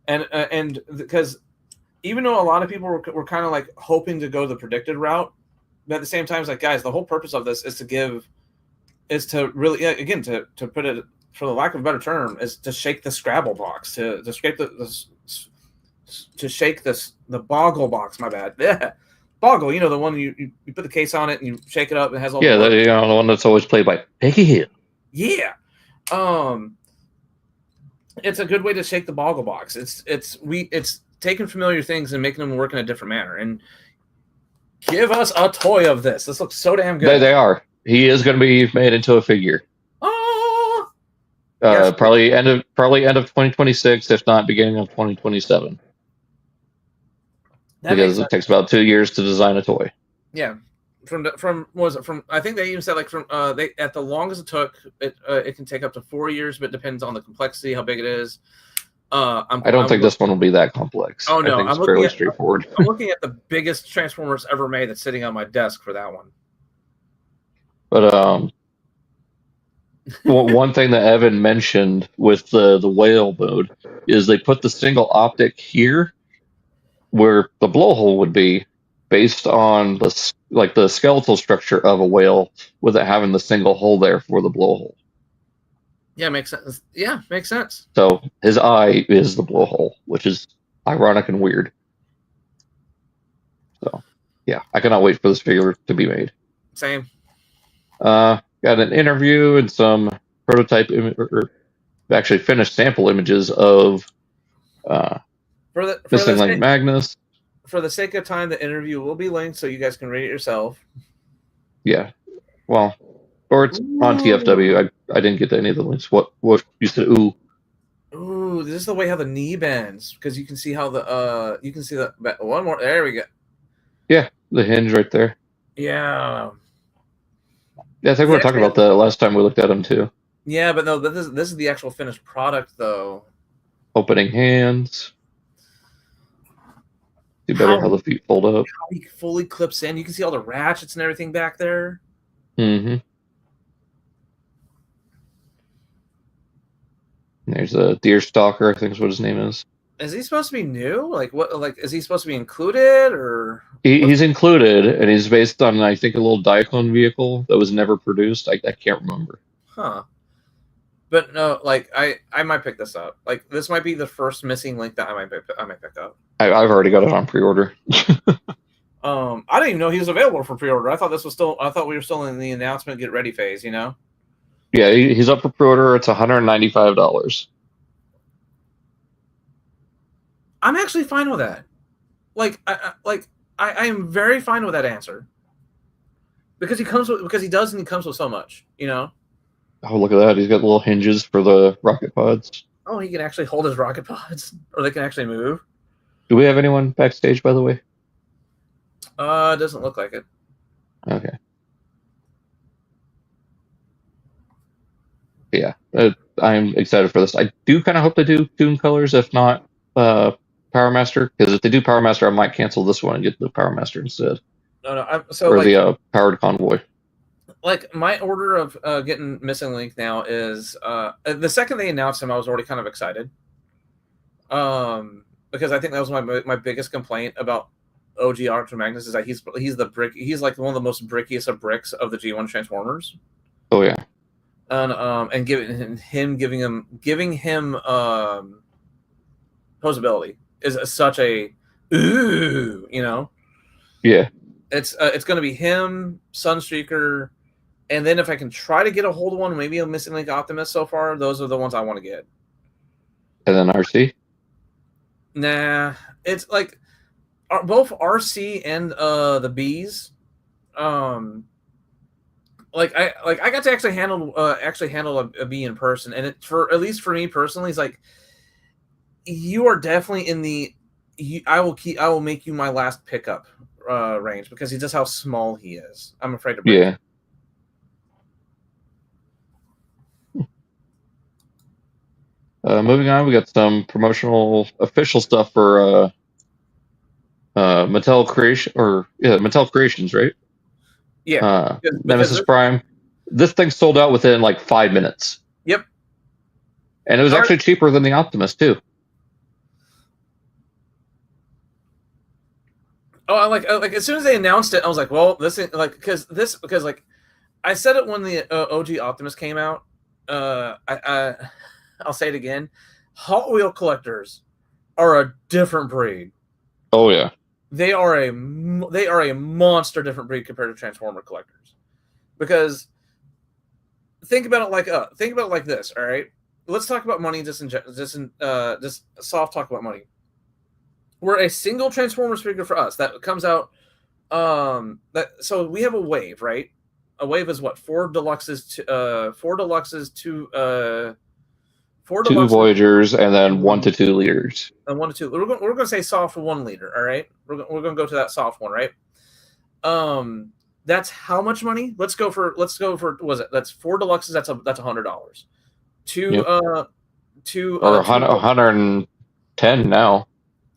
And because even though a lot of people were kind of like hoping to go the predicted route, but at the same time, it's like, guys, the whole purpose of this is to really, again, to put it, for the lack of a better term, is to shake the Scrabble box, to scrape to shake the boggle box. My bad. Yeah. Boggle, you know, the one you put the case on it and you shake it up and it has all the one that's always played by Peggy Hill. Yeah. It's a good way to shake the boggle box. It's taking familiar things and making them work in a different manner. And give us a toy of this. This looks so damn good. They are. He is going to be made into a figure. Oh. Yes. Probably end of 2026, if not beginning of 2027. Because it takes about 2 years to design a toy. Yeah. From was it from? I think they even said like from they at the longest it took it can take up to 4 years, but it depends on the complexity, how big it is. I don't think this one will be that complex. Oh no, I think it's fairly straightforward. I'm looking at the biggest Transformers ever made that's sitting on my desk for that one. But one thing that Evan mentioned with the whale mode is they put the single optic here where the blowhole would be, based on the skeletal structure of a whale, with it having the single hole there for the blowhole. Yeah, makes sense. Yeah, makes sense. So his eye is the blowhole, which is ironic and weird. So yeah, I cannot wait for this figure to be made. Same. Got an interview and some prototype or actually finished sample images of Missing Link Magnus. For the sake of time, the interview will be linked so you guys can read it yourself. Yeah. Well, or it's on TFW. I didn't get to any of the links. What you said? Ooh, this is the way how the knee bends, because you can see how the one more. There we go. Yeah, the hinge right there. Yeah. Yeah, I think we were talking about that last time we looked at them too. Yeah, but no, this is the actual finished product though. Opening hands. See better how the feet fold up. How he fully clips in. You can see all the ratchets and everything back there. Mm-hmm. There's a deer stalker, I think is what his name is. Is he supposed to be new? Like what? Like is he supposed to be included or? He's included, and he's based on, I think, a little TFCON vehicle that was never produced. I can't remember. Huh. But no, like I might pick this up. Like this might be the first missing link that I might pick up. I've already got it on pre-order. I didn't even know he was available for pre-order. I thought we were still in the announcement get ready phase. You know. Yeah, he's up for pre-order. It's $195. I'm actually fine with that. I am very fine with that answer. Because he comes with so much, you know. Oh, look at that! He's got little hinges for the rocket pods. Oh, he can actually hold his rocket pods, or they can actually move. Do we have anyone backstage, by the way? It doesn't look like it. Okay. Yeah, I'm excited for this. I do kind of hope they do Toon Colors, if not Power Master, because if they do Power Master, I might cancel this one and get the Power Master instead. No. The Powered Convoy. Like my order of getting Missing Link now is the second they announced him, I was already kind of excited. Because I think that was my biggest complaint about OG Archer Magnus is that he's the brick. He's like one of the most brickiest of bricks of the G1 Transformers. Oh yeah. And giving him posability is such a ooh, you know. Yeah. It's going to be him, Sunstreaker, and then if I can try to get a hold of one, maybe a Missing Link Optimus. So far, those are the ones I want to get. And then RC. Nah, it's like both RC and the Bees. I got to actually handle a bee in person, and it for at least for me personally, it's like you are definitely in the I will make you my last pickup range because he's just how small he is. I'm afraid to break Yeah. Moving on, we got some promotional official stuff for Mattel Creations, right? Yeah. Nemesis Prime. This thing sold out within like 5 minutes. Yep. And it was actually cheaper than the Optimus too. Oh, like as soon as they announced it, I was like, well, this is like because I said it when the OG Optimus came out. I'll say it again. Hot Wheel collectors are a different breed. Oh yeah. They are a monster different breed compared to Transformer collectors. Because think about it like this, all right? Let's talk about money just soft talk about money. We're a single Transformers figure for us that comes out so we have a wave, right? A wave is what? Four Deluxes, two Voyagers, and then 1 to 2 liters. And 1 to 2. We're going to say soft 1 liter. All right, we're going to go to that soft one, right? That's how much money? Let's go for that's 4 Deluxes. That's $100. Two 110 now.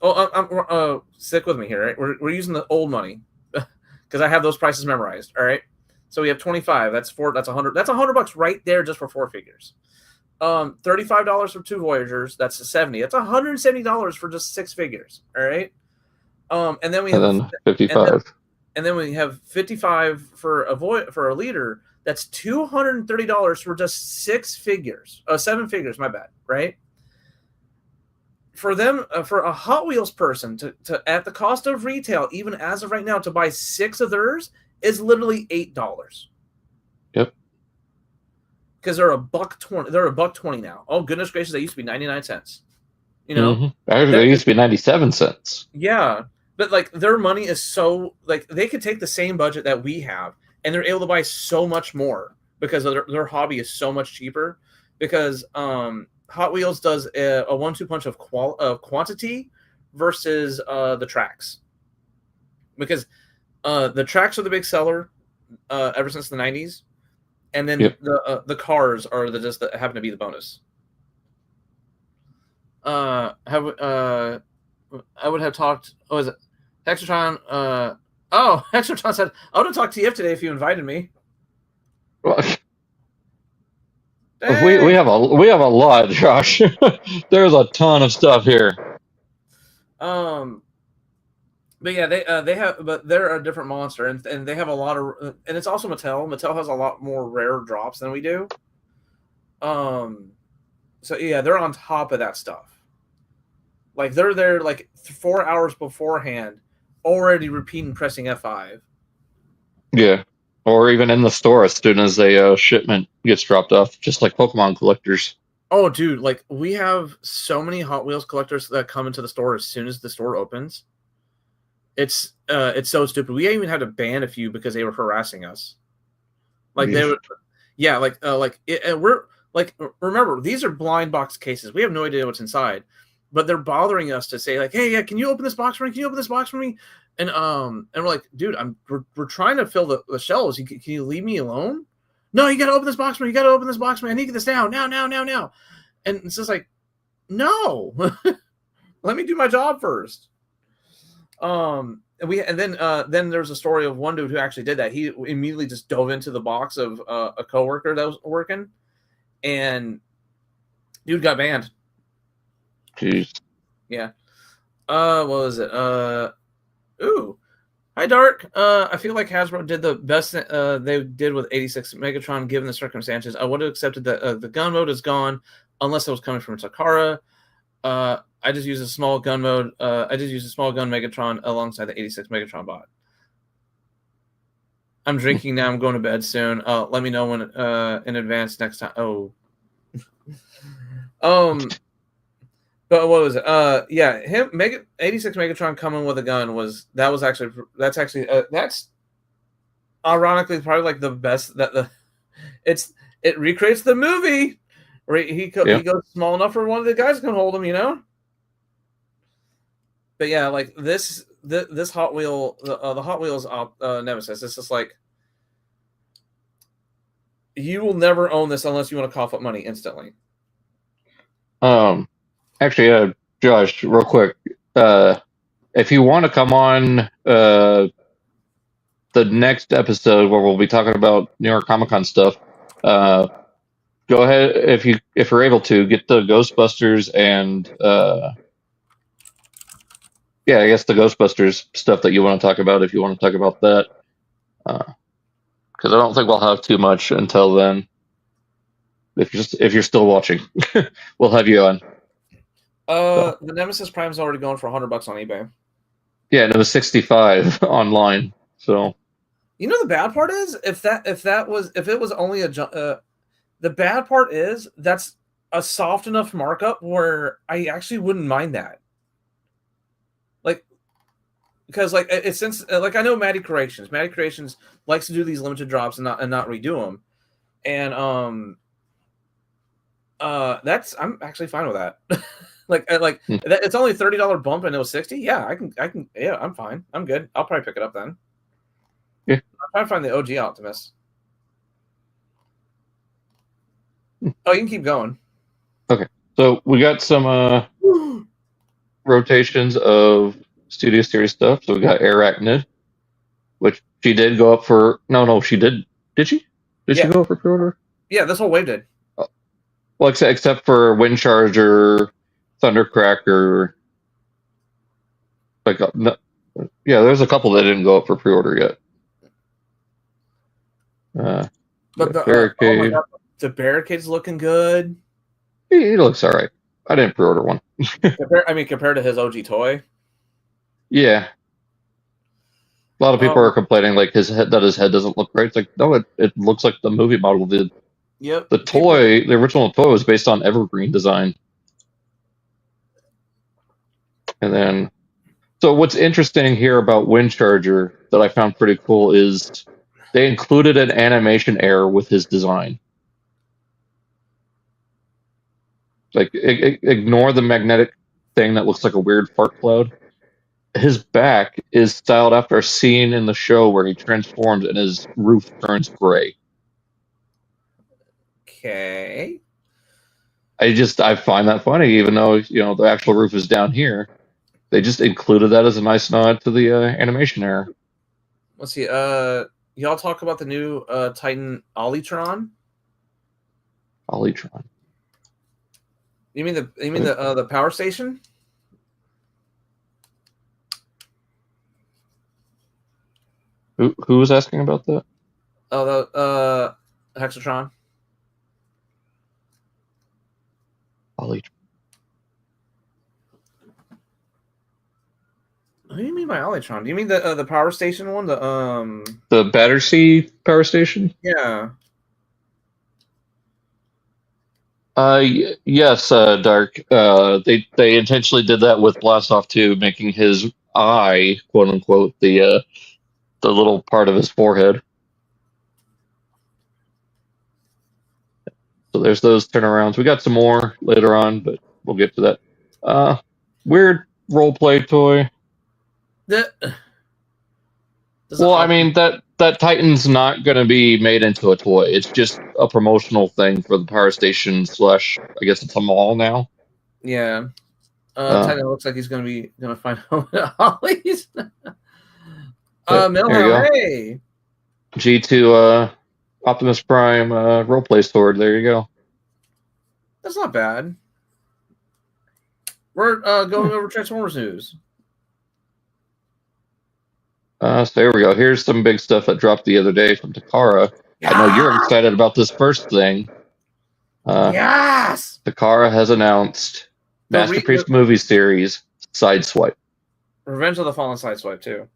Oh, stick with me here, right? We're using the old money because I have those prices memorized. All right, so we have 25. That's 4. That's 100. That's $100 right there just for 4 figures. $35 for 2 Voyagers. That's $70. That's $170 for just 6 figures. All right. And then we have 55. And then we have 55 for a liter. That's $230 for just 6 figures. 7 figures. My bad. Right. For them, for a Hot Wheels person to at the cost of retail, even as of right now, to buy 6 of theirs is literally $8. Yep. Because they're $1.20. They're $1.20 now. Oh goodness gracious! They used to be 99 cents. You know, Actually, they used to be 97 cents. Yeah, but like their money is so like they could take the same budget that we have, and they're able to buy so much more because their hobby is so much cheaper. Because Hot Wheels does a 1-2 punch of quantity versus the tracks. Because the tracks are the big seller ever since the 90s. And then the cars are just that happen to be the bonus. I would have talked. Oh, is it Hexatron? Hexatron said I would have talked TF today if you invited me. Well, we have a lot, Josh. There's a ton of stuff here. But yeah, they're a different monster, and they have a lot of, and it's also Mattel. Mattel has a lot more rare drops than we do. So yeah, they're on top of that stuff. Like they're there like 4 hours beforehand, already repeating pressing F5. Yeah. Or even in the store as soon as a shipment gets dropped off, just like Pokemon collectors. Oh, dude, like we have so many Hot Wheels collectors that come into the store as soon as the store opens. It's so stupid. We even had to ban a few because they were harassing us. Like they would, yeah, and we're like, remember, these are blind box cases. We have no idea what's inside, but they're bothering us to say like, hey, yeah, can you open this box for me? Can you open this box for me? And we're like, dude, we're trying to fill the shelves. Can you leave me alone? No, you got to open this box for me. You got to open this box for me. I need to get this down now. And it's just like, no, let me do my job first. And then there's a story of one dude who actually did that. He immediately just dove into the box of a coworker that was working, and dude got banned. Jeez. Yeah. What was it? Ooh. Hi, Dark. I feel like Hasbro did the best they did with 86 Megatron given the circumstances. I would have accepted that the gun mode is gone unless it was coming from Takara. I just use a small gun mode. I just use a small gun Megatron alongside the 86 Megatron bot. I'm drinking now. I'm going to bed soon. Let me know when in advance next time. Oh. But what was it? Yeah, 86 Megatron coming with a gun that's ironically probably like the best it recreates the movie. Right, he goes small enough for one of the guys can hold him, you know. But yeah, like this Hot Wheel, the Hot Wheels Nemesis. It's just like you will never own this unless you want to cough up money instantly. Actually, Josh, real quick, if you want to come on the next episode where we'll be talking about New York Comic Con stuff, go ahead if you're able to get the Ghostbusters and yeah, I guess the Ghostbusters stuff that you want to talk about if you want to talk about that, because I don't think we'll have too much until then. If you're still watching, we'll have you on. The Nemesis Prime's already going for $100 on eBay. Yeah, and it was 65 online. So you know the bad part is if it was only the bad part is that's a soft enough markup where I actually wouldn't mind that. Like, because like it's since like I know Matty Creations likes to do these limited drops and not redo them, and I'm actually fine with that. It's only $30 bump and it was 60. Yeah, I can. Yeah, I'm fine. I'm good. I'll probably pick it up then. Yeah, I'll try to find the OG Optimus. Oh, you can keep going. Okay, so we got some rotations of Studio Series stuff. So we got Arachnid, which she did go up for. No, she did. Did she? Did she go up for pre-order? Yeah, this whole wave did. Well, except for Wind Charger, Thundercracker. Yeah, there's a couple that didn't go up for pre-order yet. But the Barricade. Oh my God, the Barricade's looking good. He looks all right. I didn't pre-order one. Compared to his OG toy. Yeah. A lot of people are complaining like his head doesn't look right. It's like, no, it looks like the movie model did. Yep. The original toy was based on Evergreen design. And then, so what's interesting here about Wind Charger that I found pretty cool is they included an animation error with his design. Like, ignore the magnetic thing that looks like a weird fart cloud. His back is styled after a scene in the show where he transforms and his roof turns gray. Okay. I find that funny, even though the actual roof is down here. They just included that as a nice nod to the animation error. Let's see. Y'all talk about the new Titan Olitron. Olitron. You mean the power station? Who was asking about that? Oh, the Hexatron. Ollie. What do you mean by Olytron? Do you mean the power station one? The Battersea power station? Yeah. Yes, Dark. They intentionally did that with Blastoff too, making his eye, quote unquote, the little part of his forehead. So there's those turnarounds. We got some more later on, but we'll get to that. Weird role play toy. Well, I mean that Titan's not going to be made into a toy. It's just a promotional thing for the power station slash. I guess it's a mall now. Yeah. Titan looks like he's gonna find home at Ollie's. There you go. Hey. G2 Optimus Prime roleplay sword. There you go. That's not bad. We're going over Transformers news. So here we go. Here's some big stuff that dropped the other day from Takara. Yeah! I know you're excited about this first thing. Yes! Takara has announced Masterpiece movie series Sideswipe. Revenge of the Fallen Sideswipe too.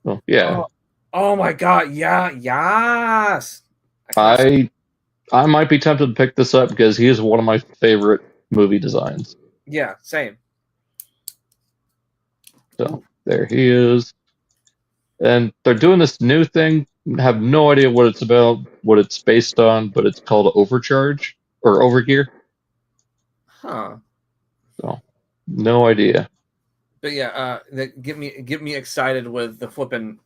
Oh, yeah. Oh my god, yeah, yes. I might be tempted to pick this up because he is one of my favorite movie designs. Yeah, same. So there he is. And they're doing this new thing. Have no idea what it's about, what it's based on, but it's called Overcharge or Overgear. Huh. So no idea. But yeah, get me excited with the flipping.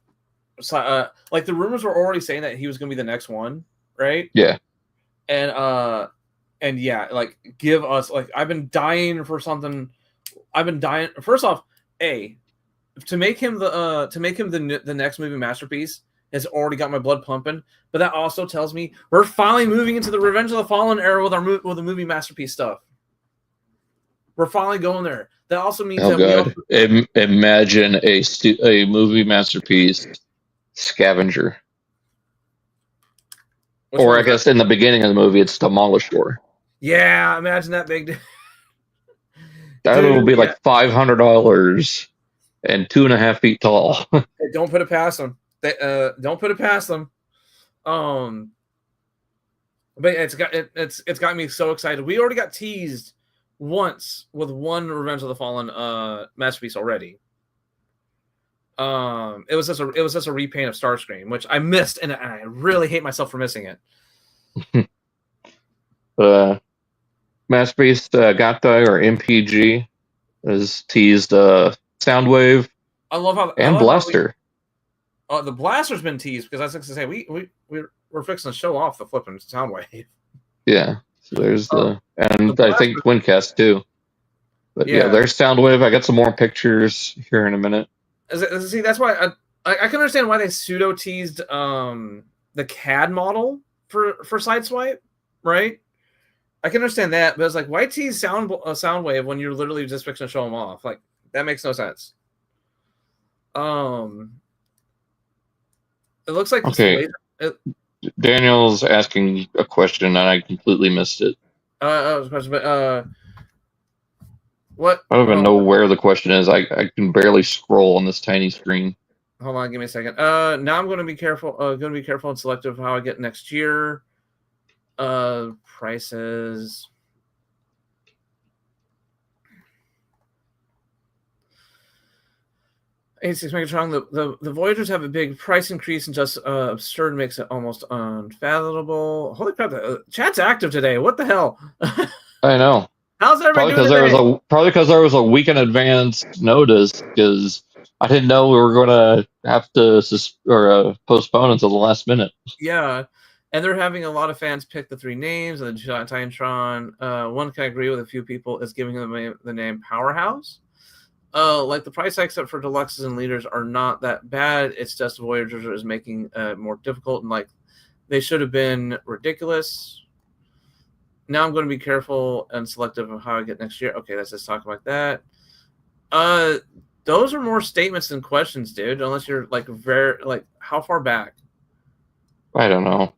Like the rumors were already saying that he was going to be the next one, right? Yeah. And yeah, like give us like I've been dying for something. I've been dying. First off, to make him the next movie masterpiece has already got my blood pumping. But that also tells me we're finally moving into the Revenge of the Fallen era with the movie masterpiece stuff. We're finally going there. That also means imagine a movie masterpiece scavenger. Or I guess in the beginning of the movie, it's Demolisher. Yeah, imagine that big. That will be like $500 and 2.5 feet tall. Hey, don't put it past them. Don't put it past them. But it's got me so excited. We already got teased once with one Revenge of the Fallen masterpiece already. It was just a repaint of Starscream, which I missed, and I really hate myself for missing it. Masterpiece Gatai or MPG is teased Soundwave. I love how Blaster. The Blaster's been teased because I was going to say we're fixing to show off the flipping Soundwave. Yeah, so there's and I think Twincast too. But yeah, there's Soundwave. I got some more pictures here in a minute. See, that's why I can understand why they pseudo teased the CAD model for Sideswipe, right? I can understand that, but it's like, why tease Soundwave when you're literally just fixing to show them off? Like, that makes no sense. It looks like Daniel's asking a question and I completely missed it. Was a question, but what? I don't even know where the question is. I can barely scroll on this tiny screen. Hold on, give me a second. Now I'm going to be careful. And selective of how I get next year. Prices. Megatron. The Voyagers have a big price increase and just absurd makes it almost unfathomable. Holy crap! Chat's active today. What the hell? I know. How's everybody doing today? Probably because there was a week in advance notice because I didn't know we were going to have to postpone until the last minute. Yeah, and they're having a lot of fans pick the 3 names and the Titantron. One can agree with a few people is giving them the name Powerhouse. Like the price hikes up for Deluxes and Leaders are not that bad. It's just Voyager is making more difficult and like they should have been ridiculous. Now I'm going to be careful and selective of how I get next year. Okay, let's just talk about that. Those are more statements than questions, dude. Unless you're like very like how far back? I don't know.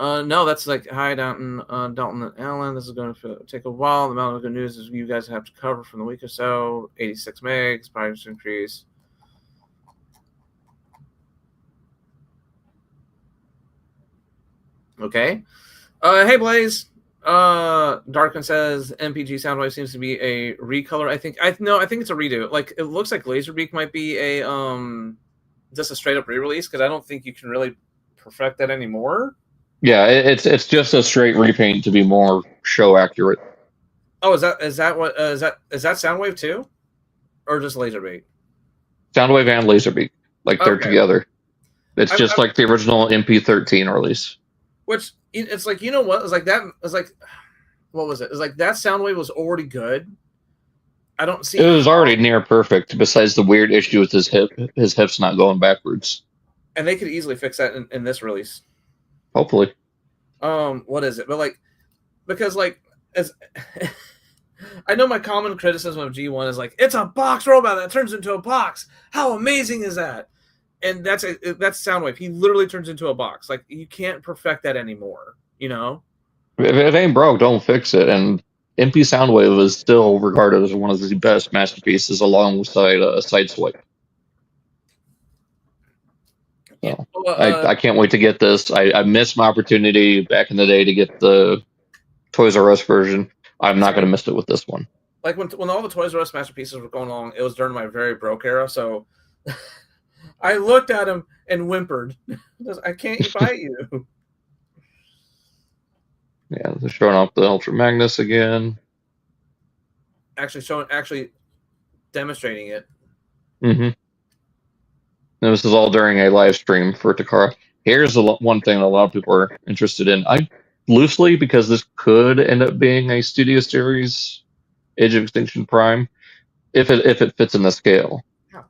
No, that's like, hi, Dalton, Dalton and Alan. This is going to take a while. The amount of good news is you guys have to cover from the week or so. 86 megs, price increase. Okay. Hey, Blaze. Darkin says MPG Soundwave seems to be a recolor. I think it's a redo. Like, it looks like Laserbeak might be a just a straight up re-release, because I don't think you can really perfect that anymore. Yeah, it's just a straight repaint to be more show accurate. Oh, is that Soundwave too, or just Laserbeak? Soundwave and Laserbeak, like they're Okay. together. It's just like the original MP13 release. Which, it's like, you know what? It's like that. It's like, what was it? It's like that Soundwave was already good. I don't see. It was already near perfect. Besides the weird issue with his hip's not going backwards. And they could easily fix that in this release. Hopefully. What is it? But like, because like, as I know my common criticism of G1 is like, it's a box robot that turns into a box. How amazing is that? And that's Soundwave. He literally turns into a box. Like, you can't perfect that anymore. You know. If it ain't broke, don't fix it. And MP Soundwave is still regarded as one of the best masterpieces alongside Sideswipe. Yeah. So, I can't wait to get this. I missed my opportunity back in the day to get the Toys R Us version. I'm not going to miss it with this one. Like, when all the Toys R Us masterpieces were going along, it was during my very broke era. So I looked at him and whimpered. I can't buy you. Yeah, they're showing off the Ultra Magnus again. Actually demonstrating it. Mm-hmm. This is all during a live stream for Takara. Here's one thing that a lot of people are interested in. I loosely, because this could end up being a Studio Series Age of Extinction Prime, if it fits in the scale. Yeah.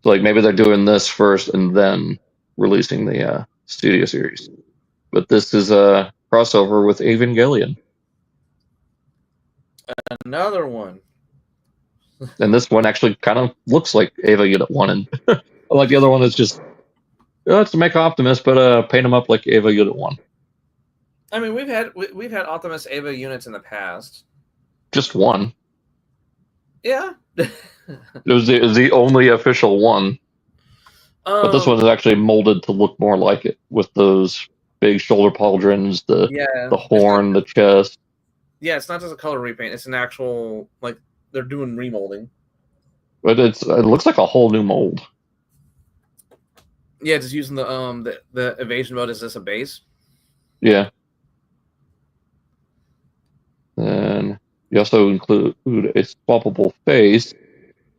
So like maybe they're doing this first and then releasing the Studio Series. But this is a crossover with Evangelion. Another one. And this one actually kind of looks like Eva Unit 1. And like the other one is just, it's to make Optimus, but paint him up like Eva Unit 1. I mean, we've had Optimus Eva units in the past. Just one. Yeah. It was the only official one. But this one is actually molded to look more like it, with those big shoulder pauldrons, the horn, the chest. Yeah, it's not just a color repaint. It's an actual, like, they're doing remolding. But it looks like a whole new mold. Yeah, just using the evasion mode as just a base. Yeah. And you also include a swappable face,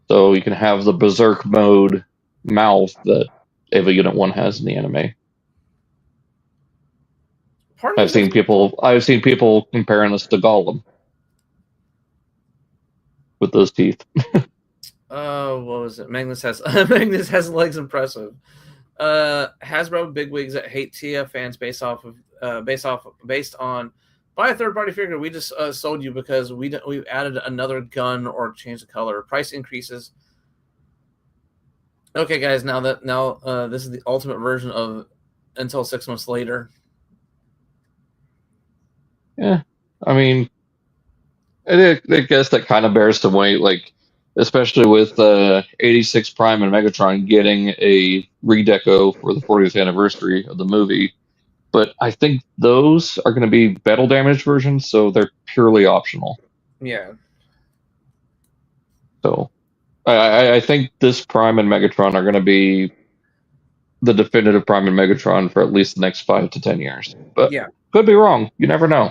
so you can have the Berserk mode mouth that Eva Unit 1 has in the anime. I've seen people comparing this to Gollum with those teeth. What was it? Magnus has legs impressive. Hasbro bigwigs that hate TF fans based on buy a third party figure. We just sold you because we added another gun or changed the color. Price increases. Okay, guys. Now this is the ultimate version of Until 6 Months Later. Yeah, I mean, I guess that kind of bears some weight, like especially with 86 Prime and Megatron getting a redeco for the 40th anniversary of the movie. But I think those are going to be battle damage versions, so they're purely optional. Yeah. So I think this Prime and Megatron are going to be the definitive Prime and Megatron for at least the next 5 to 10 years. But yeah, could be wrong. You never know.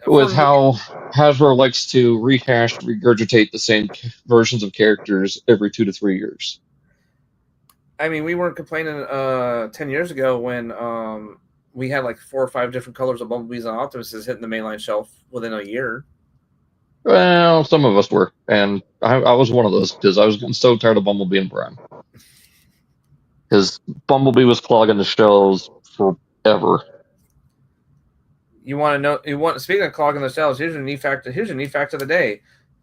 With how Hasbro likes to regurgitate the same versions of characters every 2 to 3 years. I mean, we weren't complaining 10 years ago when we had like 4 or 5 different colors of Bumblebees and Optimuses hitting the mainline shelf within a year. Well, some of us were, and I was one of those because I was getting so tired of Bumblebee and Prime. Because Bumblebee was clogging the shelves forever. You want to know? Speaking of clogging the shelves, here's your neat fact. Here's your neat fact of the day.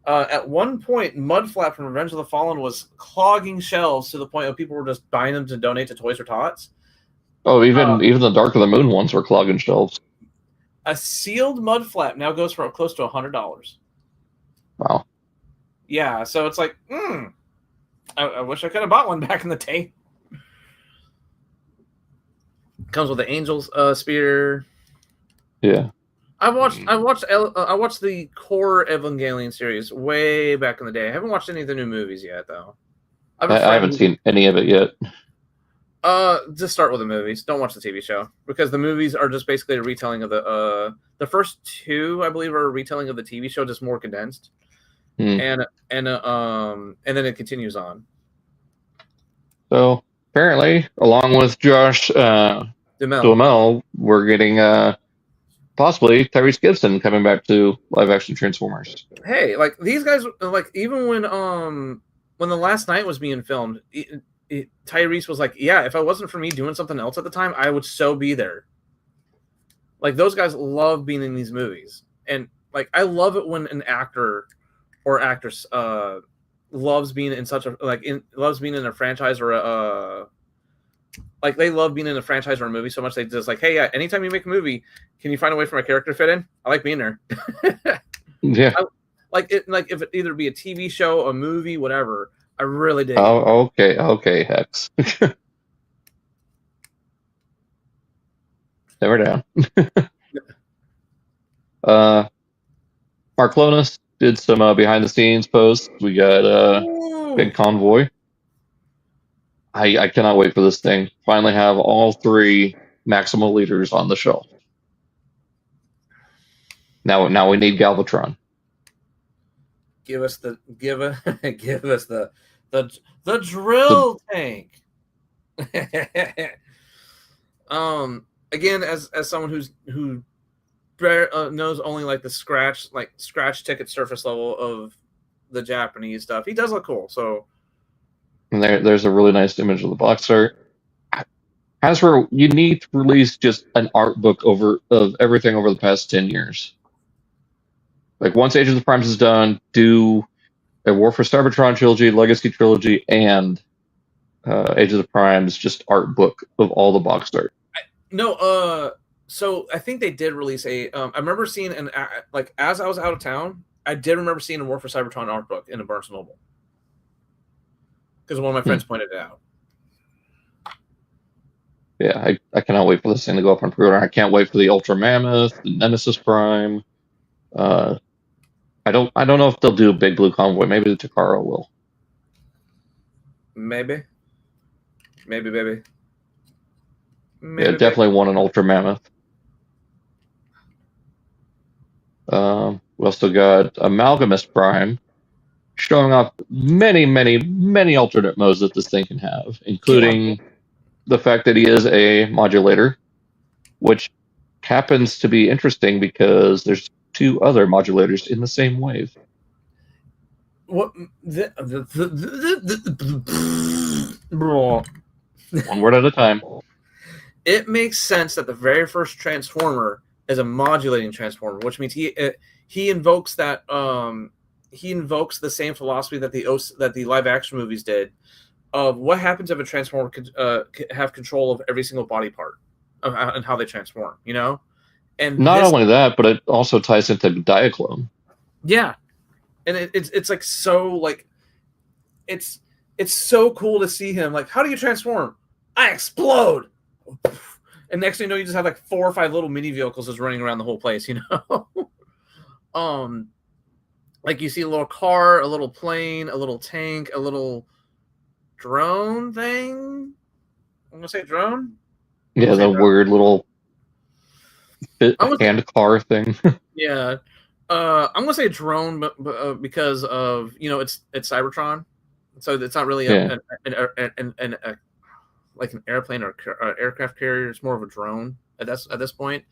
At one point, Mudflap from Revenge of the Fallen was clogging shelves to the point of people were just buying them to donate to Toys for Tots. Oh, Uh, even the Dark of the Moon ones were clogging shelves. a sealed mud flap now goes for close to $100. Wow. Yeah, so it's like, I wish I could have bought one back in the day. Comes with the Angel's spear. Yeah. I watched the core Evangelion series way back in the day. I haven't watched any of the new movies yet, though. I have a I friend haven't seen any of it yet. just start with the movies. Don't watch the TV show because the movies are just basically a retelling of the first two, I believe, are a retelling of the TV show, just more condensed. Hmm. And then it continues on. So apparently, along with Josh Duhamel, we're getting possibly Tyrese Gibson coming back to live action Transformers. Hey, like these guys, like even when the Last Night was being filmed, Tyrese was like, "Yeah, if it wasn't for me doing something else at the time, I would so be there." Like those guys love being in these movies, and like I love it when an actor or actress loves being in such a loves being in a franchise or like they love being in a franchise or a movie so much they just like, hey, yeah, anytime you make a movie, can you find a way for my character to fit in? I like being there. Yeah. Like if it either be a TV show, a movie, whatever. I really dig it. Oh, okay, Hex. Never down. Mark Lonis did some behind the scenes posts. We got Big Convoy. I cannot wait for this thing. Finally have all three Maximal leaders on the shelf. Now we need Galvatron. Give us the drill tank. Again, as someone who knows only like the scratch ticket surface level of the Japanese stuff, he does look cool. So, and there's a really nice image of the box art. Hasbro, you need to release just an art book of everything over the past 10 years. Like once Age of the Primes is done, do a War for Cybertron trilogy, Legacy trilogy, and Age of the Primes just art book of all the box art. So I think they did release a. I remember seeing like as I was out of town, I did remember seeing a War for Cybertron art book in a Barnes Noble because one of my friends pointed it out. Yeah, I cannot wait for this thing to go up on pre-order. I can't wait for the Ultra Mammoth, the Nemesis Prime. I don't know if they'll do a Big Blue Convoy. Maybe the Takara will. Maybe. Yeah, definitely want an Ultra Mammoth. We also got Amalgamous Prime, showing off many alternate modes that this thing can have, including the fact that he is a modulator, which happens to be interesting because there's two other modulators in the same wave. What? One word at a time. It makes sense that the very first Transformer is a modulating Transformer, which means he invokes that he invokes the same philosophy that the live action movies did of what happens if a Transformer could have control of every single body part and how they transform, you know? And not only that, but it also ties into Diaclone. Yeah, and it's like so like it's so cool to see him. Like, how do you transform? I explode. And next thing you know, you just have like 4 or 5 little mini vehicles just running around the whole place, you know? Like you see a little car, a little plane, a little tank, a little drone thing. I'm gonna say drone. Yeah, the weird little hand car thing. Yeah, I'm gonna say drone, but because of it's Cybertron, so it's not really like an airplane or aircraft carrier. It's more of a drone at this point.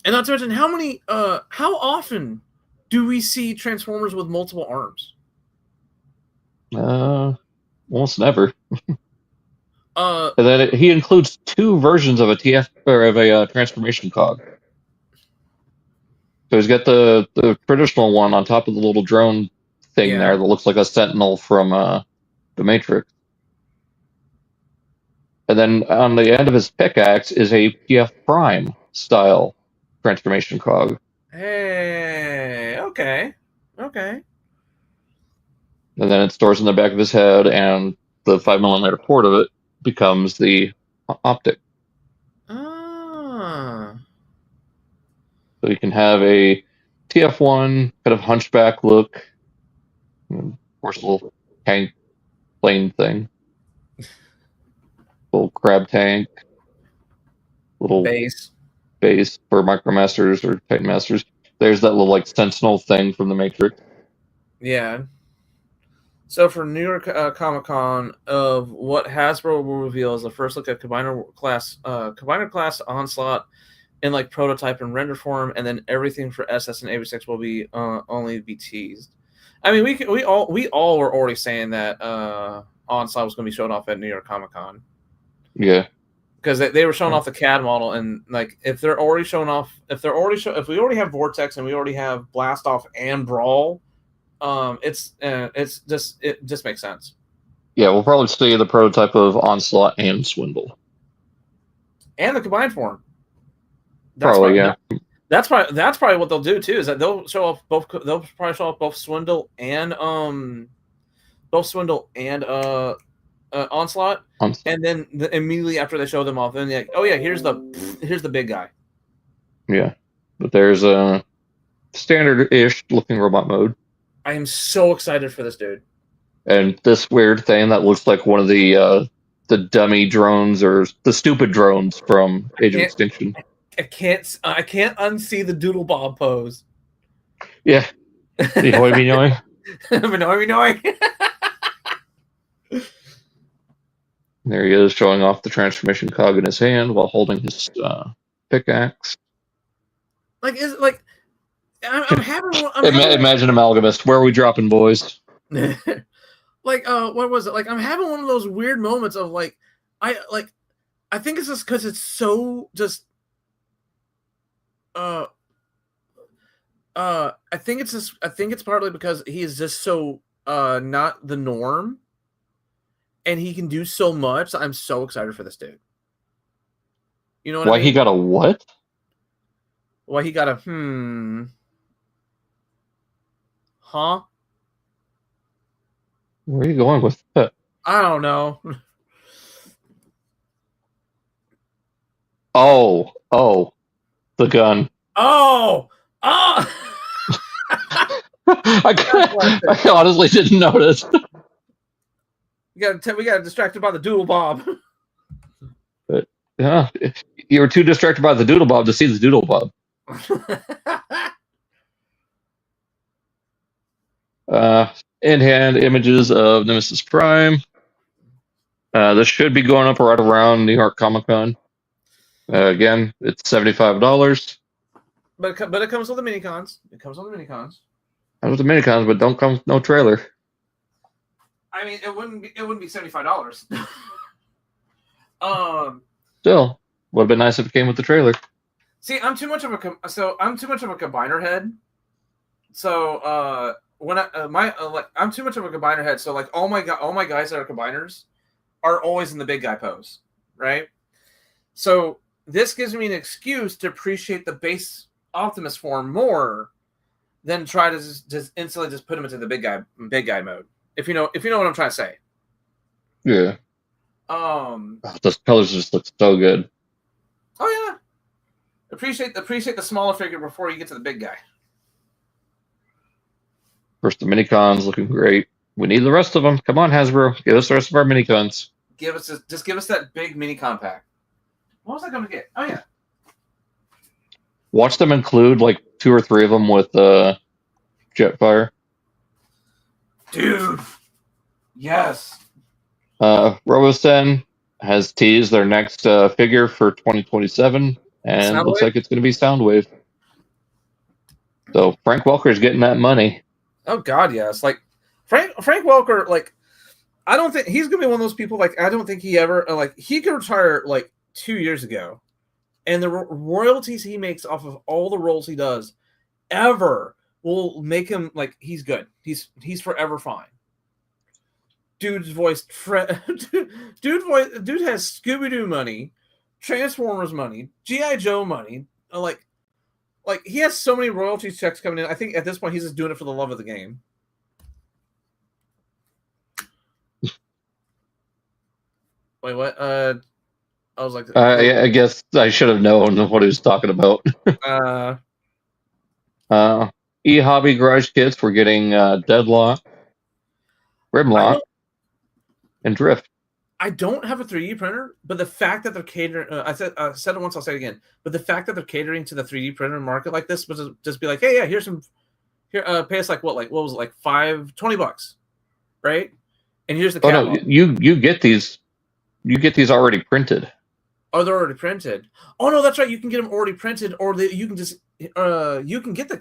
And not to mention how often do we see Transformers with multiple arms? Almost never. And then he includes 2 versions of a transformation cog. So he's got the traditional one on top of the little drone thing there that looks like a Sentinel from the Matrix. And then on the end of his pickaxe is a PF Prime style transformation cog. Hey, okay. Okay. And then it stores in the back of his head, and the 5mm port of it becomes the optic. Ah. So you can have a TF1 kind of hunchback look, and of course, a little tank plane thing, little crab tank, little Base. base for Micromasters or Titan Masters. There's that little like Sentinel thing from the Matrix. Yeah. So for New York Comic Con, of what Hasbro will reveal is the first look at Combiner class Onslaught in like prototype and render form, and then everything for SS and AB6 will be only be teased. I mean, we all were already saying that Onslaught was going to be shown off at New York Comic Con. Yeah, because they were showing off the CAD model, and like if they're already showing off, if we already have Vortex and we already have Blast Off and Brawl, it just makes sense. Yeah, we'll probably see the prototype of Onslaught and Swindle. And the combined form. Probably, yeah. That's probably what they'll do too. Is that they'll show off both. They'll probably show off both Swindle and Onslaught, and then immediately after they show them off, then like, oh yeah, here's the big guy. Yeah, but there's a standard-ish looking robot mode. I am so excited for this dude. And this weird thing that looks like one of the dummy drones or the stupid drones from Age of Extinction. I can't unsee the Doodle Bob pose. Yeah. Binoy. There he is, showing off the transformation cog in his hand while holding his pickaxe. I'm having. Imagine Amalgamist. Where are we dropping, boys? What was it? Like, I'm having one of those weird moments of I think it's just because it's so just. I think it's partly because he is just so not the norm, and he can do so much. I'm so excited for this dude. You know what I mean? Why he got a what? Why he got a Huh? Where are you going with that? I don't know. Oh, the gun. Oh! I honestly didn't notice. We got distracted by the Doodle Bob. But, yeah, you were too distracted by the Doodle Bob to see the Doodle Bob. In-hand images of Nemesis Prime. This should be going up right around New York Comic Con. Again, it's $75. But it comes with the mini cons. Comes with the mini cons, but don't come with no trailer. I mean, it wouldn't be $75. Still, would have been nice if it came with the trailer. See, I'm too much of a combiner head. So I'm too much of a combiner head. So like all my guys that are combiners are always in the big guy pose, right? So this gives me an excuse to appreciate the base Optimus form more than try to just instantly just put him into the big guy mode. If you know what I'm trying to say. Yeah. Those colors just look so good. Oh yeah. Appreciate the smaller figure before you get to the big guy. First, the mini-cons looking great. We need the rest of them. Come on, Hasbro. Give us the rest of our mini-cons. Give us that big mini-con pack. What was I going to get? Oh yeah. Watch them include like 2 or 3 of them with Jetfire. Dude. Yes. Robosen has teased their next figure for 2027, and Soundwave? Looks like it's going to be Soundwave. So Frank Welker's getting that money. Oh God, yes. Like Frank Welker, like I don't think he's going to be one of those people. Like I don't think he ever he could retire like 2 years ago, and the royalties he makes off of all the roles he does ever will make him like he's good. He's forever fine. dude has Scooby-Doo money, Transformers money, G.I. Joe money. Like he has so many royalty checks coming in. I think at this point he's just doing it for the love of the game. Wait, what? I was like, I guess I should have known what he was talking about. E-Hobby Garage Kits, we're getting Deadlock, Grimlock, and Drift. I don't have a 3D printer, but the fact that they're catering, I said it once, I'll say it again, but the fact that they're catering to the 3D printer market like this was just be like, hey, yeah, here's some, pay us what was it, like $20, right? And here's the catalog. No, you get these already printed. Oh, they're already printed. Oh no, that's right. You can get them already printed, or you can just you can get the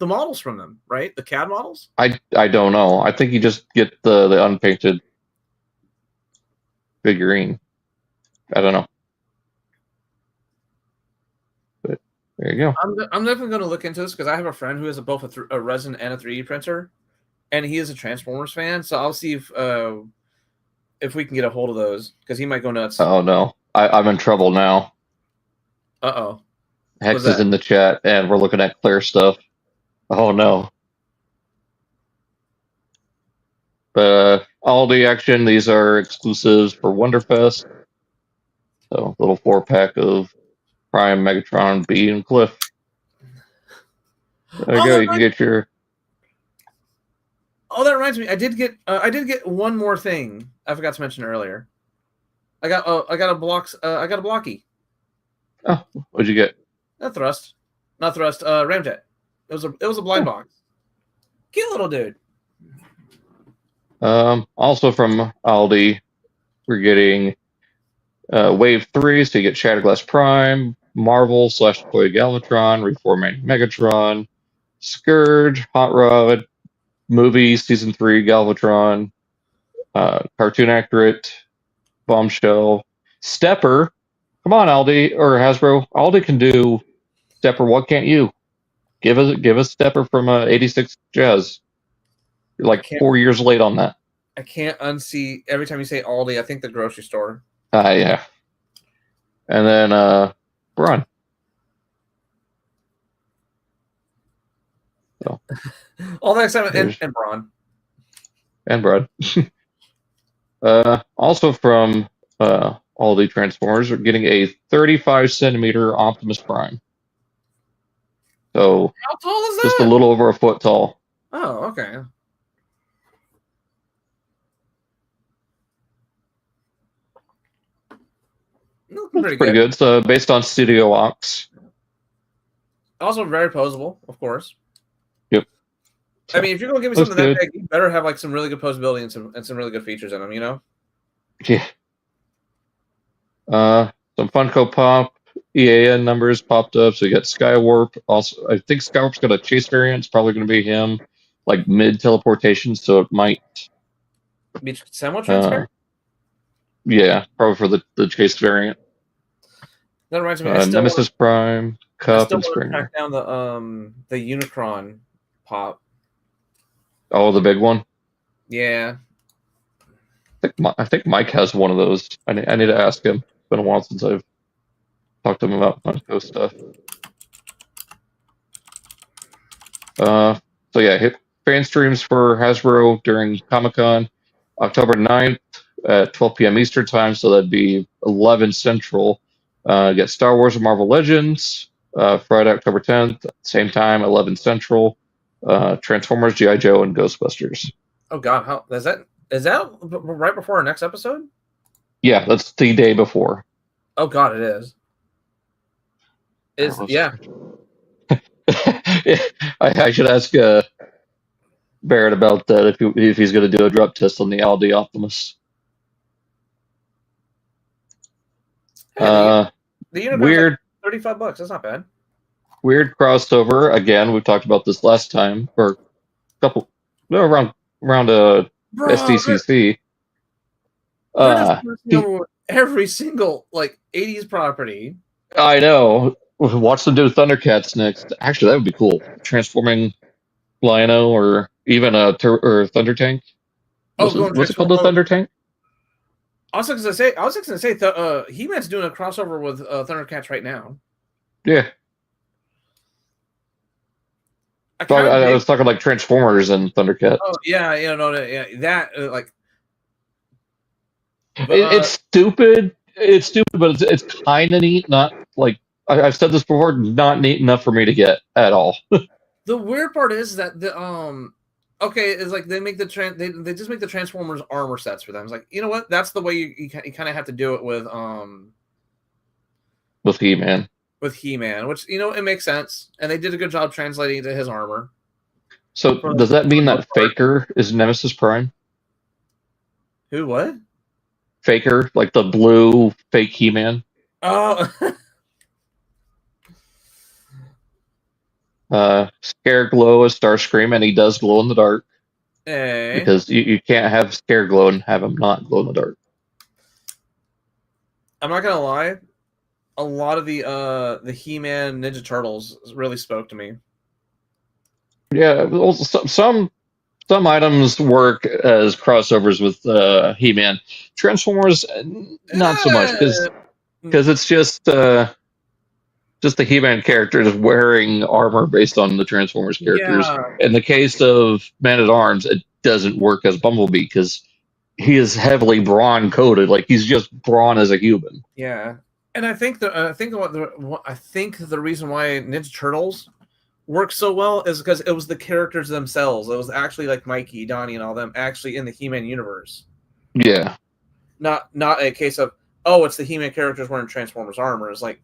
models from them, right? The CAD models. I don't know. I think you just get the unpainted figurine. I don't know. But there you go. I'm definitely going to look into this because I have a friend who has both a resin and a 3D printer, and he is a Transformers fan. So I'll see if we can get a hold of those because he might go nuts. Oh no, I'm in trouble now. Uh-oh. Hex is in the chat, and we're looking at Claire stuff. Oh no. But all the action, these are exclusives for Wonderfest. So little 4-pack of Prime, Megatron, B, and Cliff. There you go. You can get your. Oh, that reminds me. I did get one more thing I forgot to mention earlier. I got a blocky. Oh, what'd you get? Not thrust. Ramjet. It was a blind box. Cute little dude. Also from Aldi, we're getting Wave 3, so you get Shatterglass Prime, Marvel / Toy Galvatron, Reformatting Megatron, Scourge, Hot Rod, Movie Season 3 Galvatron, Cartoon Accurate, Bombshell, Stepper. Come on, Aldi or Hasbro. Aldi can do Stepper. What can't you? Give us Stepper from 86 Jazz. You're like 4 years late on that. I can't unsee every time you say Aldi. I think the grocery store. Yeah. And then Braun. So. All that excitement and Braun. And Brad. Also from Aldi Transformers, we're getting a 35 centimeter Optimus Prime. So how tall is that? Just a little over a foot tall. Oh, okay. Pretty good. So based on Studio Ox. Also very posable, of course. Yep. I mean, if you're gonna give me something that big, you better have like some really good posability and some really good features in them, you know? Yeah. Some Funko Pop EAN numbers popped up. So you got Skywarp. Also, I think Skywarp's got a chase variant. It's probably going to be him, like mid teleportation. So it might be somewhat transparent. Yeah, probably for the chase variant. That reminds me. Nemesis Prime, Cup, and Springer. Track down the Unicron pop. Oh, the big one. Yeah. I think Mike has one of those. I need to ask him. It's been a while since I've talked to him about Funko stuff. So yeah, hit fan streams for Hasbro during Comic-Con, October 9th at 12 p.m. Eastern time, so that'd be 11 Central. Get Star Wars and Marvel Legends, Friday, October 10th, same time, 11 Central. Transformers, G.I. Joe, and Ghostbusters. Oh God, how is that right before our next episode? Yeah, that's the day before. Oh God, it is. Yeah. I should ask Barrett about that if he's going to do a drop test on the Aldi Optimus. The weird. Like $35. That's not bad. Weird crossover again. We talked about this last time, or around SDCC. Every single like 80s property. I know. Watch them do Thundercats next. Actually, that would be cool. Transforming Lion-O or even or Thunder Tank. Oh, going What's it called? The Thunder Tank? I was gonna say, He-Man's doing a crossover with Thundercats right now. Yeah. I was talking like Transformers and Thundercats. Oh yeah, that like. It's stupid. It's stupid, but it's kind of neat. Not like I've said this before. Not neat enough for me to get at all. The weird part is that okay, it's like they make they just make the Transformers armor sets for them. It's like, you know what? That's the way you kind of have to do it with He-Man. With He-Man, which it makes sense, and they did a good job translating to his armor. So does that mean that Faker is Nemesis Prime? Who? What? Faker, like the blue fake He-Man. Oh. Scareglow is Starscream, and he does glow in the dark. Hey. Because you can't have Scareglow and have him not glow in the dark. I'm not gonna lie, a lot of the He-Man Ninja Turtles really spoke to me. Yeah, well, some items work as crossovers with He-Man. Transformers, not so much, because it's just the He-Man character is wearing armor based on the Transformers characters. Yeah. In the case of Man-at-Arms, it doesn't work as Bumblebee because he is heavily brawn coated, like he's just brawn as a human. Yeah, and I think the reason why Ninja Turtles works so well is because it was the characters themselves. It was actually like Mikey, Donnie, and all them actually in the He-Man universe. Yeah, not a case of it's the He-Man characters wearing Transformers armor. It's like,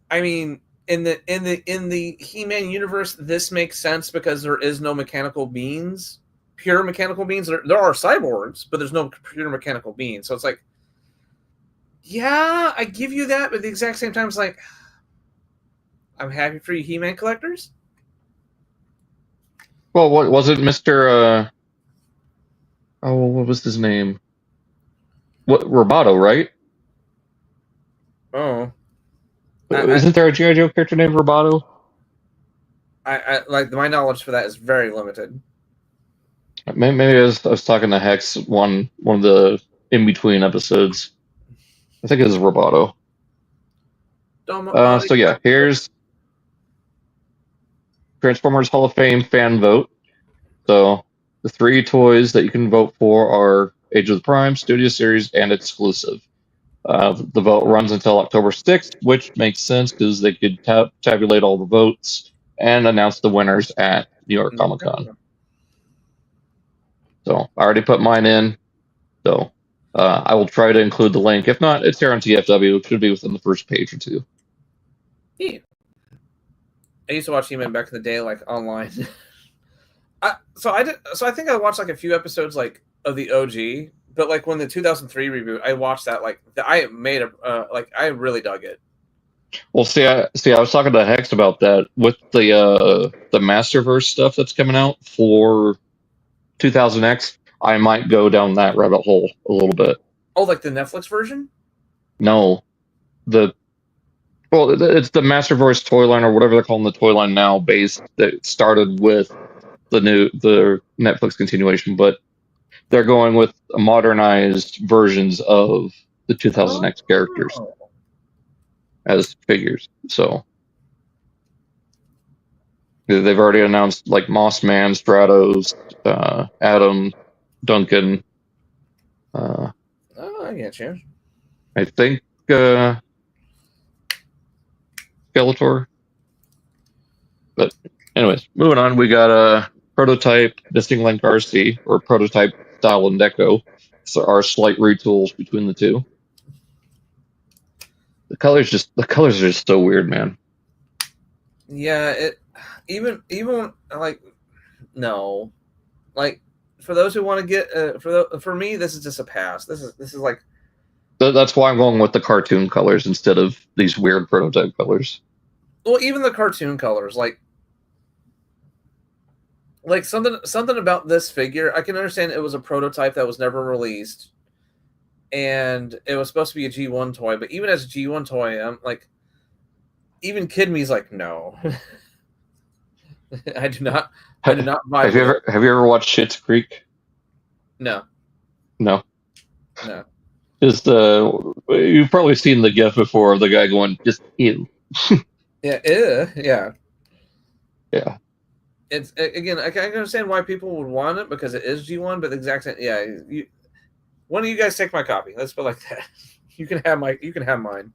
I mean, in the He-Man universe, this makes sense because there is no mechanical beings. Pure mechanical beings. There are cyborgs, but there's no pure mechanical beings. So it's like, yeah, I give you that, but at the exact same time, it's like, I'm happy for you He-Man collectors. Well, what was it, Mr. What was his name? What, Roboto, right? Oh, Isn't there a G.I. Joe character named Roboto? I like, my knowledge for that is very limited. Maybe I was talking to Hex one of the in between episodes. I think it was Roboto. So yeah, here's Transformers Hall of Fame fan vote. So the 3 toys that you can vote for are Age of the Prime, Studio Series, and Exclusive. The vote runs until October 6th, which makes sense because they could tabulate all the votes and announce the winners at New York Comic Con. So I already put mine in. So I will try to include the link. If not, it's here on TFW. It should be within the first page or two. Yeah. I used to watch He-Man back in the day, like online. So I think I watched like a few episodes like of the OG, but like when the 2003 reboot, I watched that. Like I made I really dug it. Well, I was talking to Hex about that with the Masterverse stuff that's coming out for 2000X. I might go down that rabbit hole a little bit. Oh, like the Netflix version? No, it's the Masterverse toy line or whatever they're calling the toy line now, based that started with the Netflix continuation, but they're going with modernized versions of the 2000X characters as figures. So they've already announced like Moss Man, Stratos, Adam, Duncan. I get you. I think Skeletor. But anyways, moving on, we got a prototype Distinct Link RC or prototype Style and Deco. So our slight retools between the two. The colors are just so weird, man. Yeah, even like, no, like, for those who want to get for me, this is just a pass. This is like, that's why I'm going with the cartoon colors instead of these weird prototype colors. Well, even the cartoon colors, like something about this figure, I can understand it was a prototype that was never released, and it was supposed to be a G1 toy. But even as a G1 toy, I'm like, even Kid Me's like, no. I do not. I do not vibe Have you with ever have you ever watched Schitt's Creek? No, No. no. Just you've probably seen the GIF before of the guy going, just ew. Yeah, yeah. Yeah. It's again. I can understand why people would want it because it is G1, but the exact same. Yeah, one of you guys take my copy. Let's put it like that. You can have my. You can have mine.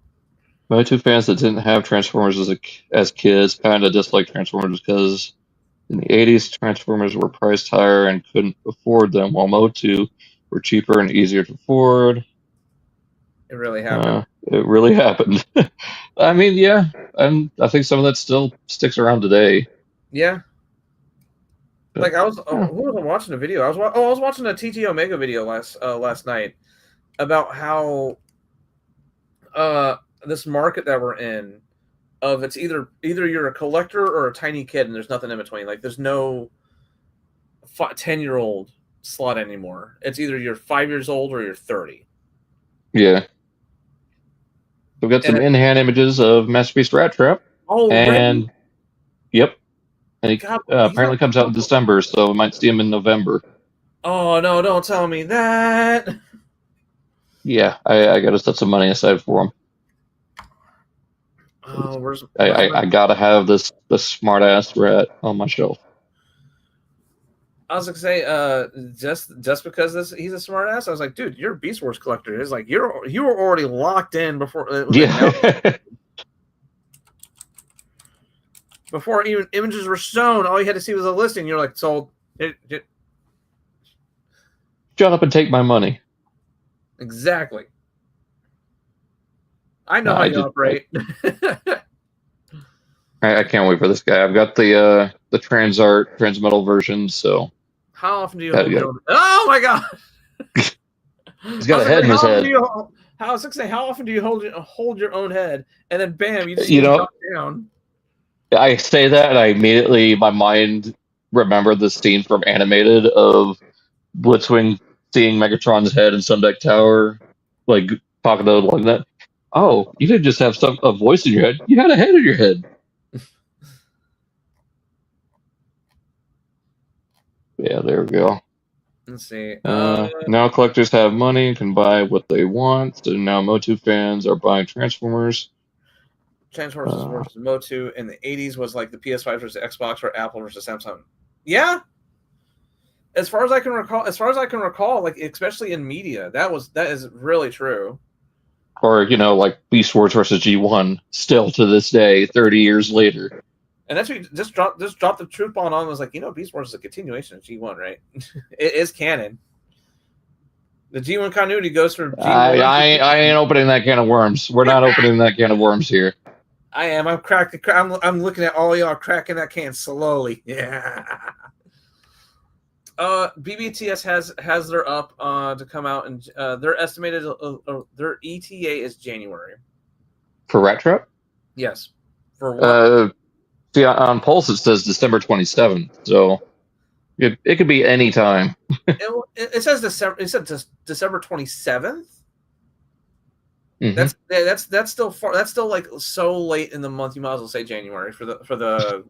My two fans that didn't have Transformers as kids kind of disliked Transformers because in the 80s, Transformers were priced higher and couldn't afford them, while Motu were cheaper and easier to afford. It really happened. It really happened. I mean, yeah, and I think some of that still sticks around today. Yeah. But, Like I was, yeah. who was I watching a video? I was watching a TT Omega video last night about how this market that we're in of it's either you're a collector or a tiny kid and there's nothing in between. Like there's no 10-year-old slot anymore. It's either you're 5 years old or you're 30. Yeah. We've got some in-hand images of Masterpiece Rat Trap. Already? Yep. And he God, apparently comes out in December, so we might see him in November. Oh, no, don't tell me that. Yeah, I got to set some money aside for him. Oh, where's I got to have this smart-ass rat on my shelf. I was gonna say, just because he's a smart ass, I was like, dude, you're a Beast Wars collector. It's like you were already locked in before. Yeah. Before even images were shown, all you had to see was a listing. You're like, sold. Shut up and take my money. Exactly. I know how you operate. I can't wait for this guy. I've got the Transmetal version, so. How often do you hold your own? Oh my god! He's got a head in his head. How often do you hold your own head, and then bam, you just drop down? I say that, and I immediately, my mind remembered the scene from Animated of Blitzwing seeing Megatron's head in Sundeck Tower, like talking to like that. Oh, you didn't just have a voice in your head; you had a head in your head. Yeah, there we go. Let's see. Now collectors have money and can buy what they want. So now Motu fans are buying Transformers. Transformers versus Motu in the 80s was like the PS5 versus Xbox or Apple versus Samsung. Yeah. As far as I can recall, like especially in media, that is really true. Or, like Beast Wars versus G1, still to this day, 30 years later. And that's what you just dropped the truth bomb on. Was like, Beast Wars is a continuation of G1, right? It is canon. The G1 continuity goes from G1. I ain't opening that can of worms. We're not opening that can of worms here. I am. I'm looking at all y'all cracking that can slowly. Yeah. BBTS has their up to come out, and their estimated their ETA is January. For Rat Trap? Yes. For what? See, on Pulse it says December 27th, so it could be any time. It says December. It said December 27th. Mm-hmm. That's still far. That's still like so late in the month. You might as well say January for the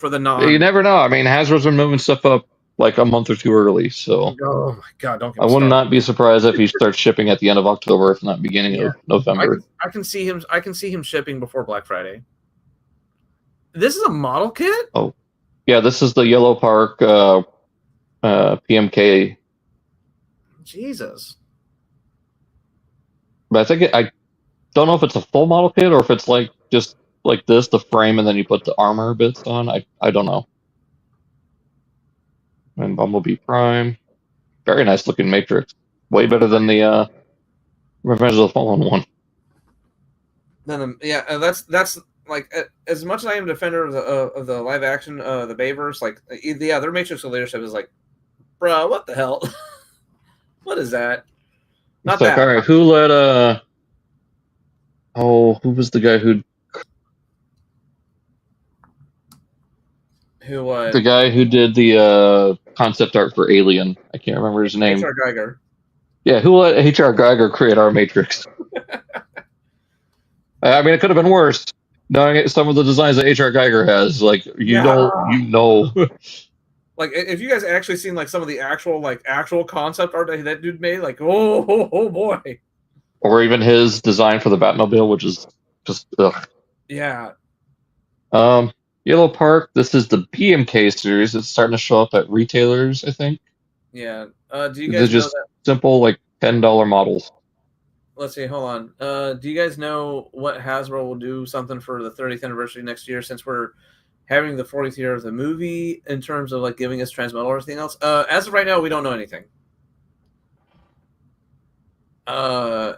non. You never know. I mean, Hasbro's been moving stuff up like a month or two early, so. Oh my god! Don't. I would not be surprised if he starts shipping at the end of October, if not beginning of November. I can see him shipping before Black Friday. This is a model kit? Oh, yeah. This is the Yellow Park PMK. Jesus. But I don't know if it's a full model kit or if it's like just like this, the frame, and then you put the armor bits on. I don't know. And Bumblebee Prime. Very nice looking Matrix. Way better than the Revenge of the Fallen one. Then that's like as much as I am a defender of the live action the Bayverse, like their Matrix of leadership is like, bro, what the hell? What is that? Not that. All right, who let who was the guy who the guy who did the concept art for Alien? I can't remember his name. H.R. Geiger. Yeah, who let H.R. Geiger create our Matrix? I mean, it could have been worse. knowing some of the designs that H.R. Geiger has, like Yeah. you know, Like if you guys actually seen like some of the actual concept art that dude made, like oh boy. or even his design for the Batmobile, which is just ugh. Yeah. Um, Yellow Park. This is the BMK series. It's starting to show up at retailers, I think. Yeah. Do you They're guys know just that? simple, like $10 models. Let's see. Hold on. Do you guys know what Hasbro will do something for the 30th anniversary next year? Since we're having the 40th year of the movie, in terms of like giving us Transmetal or anything else. As of right now, we don't know anything. G1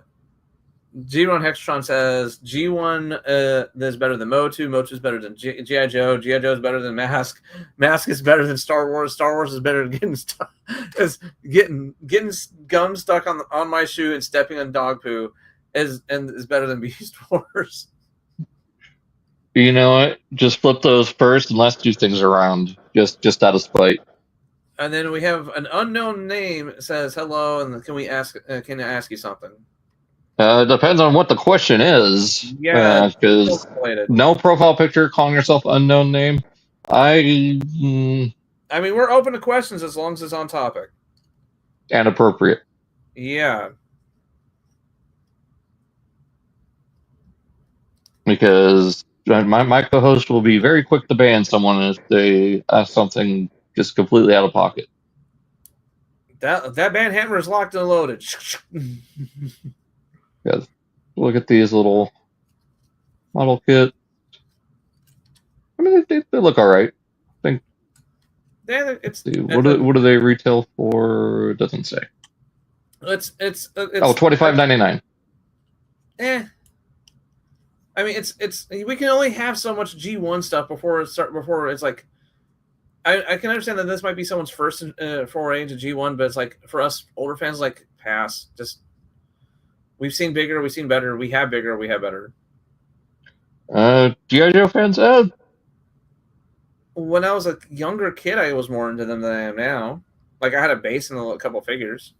Hextron says G1 is better than Motu. Motu is better than G.I. Joe. G.I. Joe is better than Mask. Mask is better than Star Wars. Star Wars is better than getting gum stuck on my shoe and stepping on dog poo is better than Beast Wars. You know what? Just flip those first and last two things around, just out of spite. And then we have an unknown name says hello, and can I ask you something? Depends on what the question is. Yeah, Because no profile picture, calling yourself unknown name. I mean, we're open to questions as long as it's on topic. And appropriate. Yeah. Because my co-host will be very quick to ban someone if they ask something just completely out of pocket. That band hammer is locked and loaded. Yeah, look at these little model kits. I mean, they look all right. I think. What do they retail for? It doesn't say. It's $25.99. I mean, it's we can only have so much G1 stuff before it's like. I can understand that this might be someone's first foray into G1, but it's like for us older fans, like pass. Just we've seen bigger, we've seen better, we have bigger, we have better. G.I. Joe fans? When I was a younger kid, I was more into them than I am now. Like I had a base and a couple figures.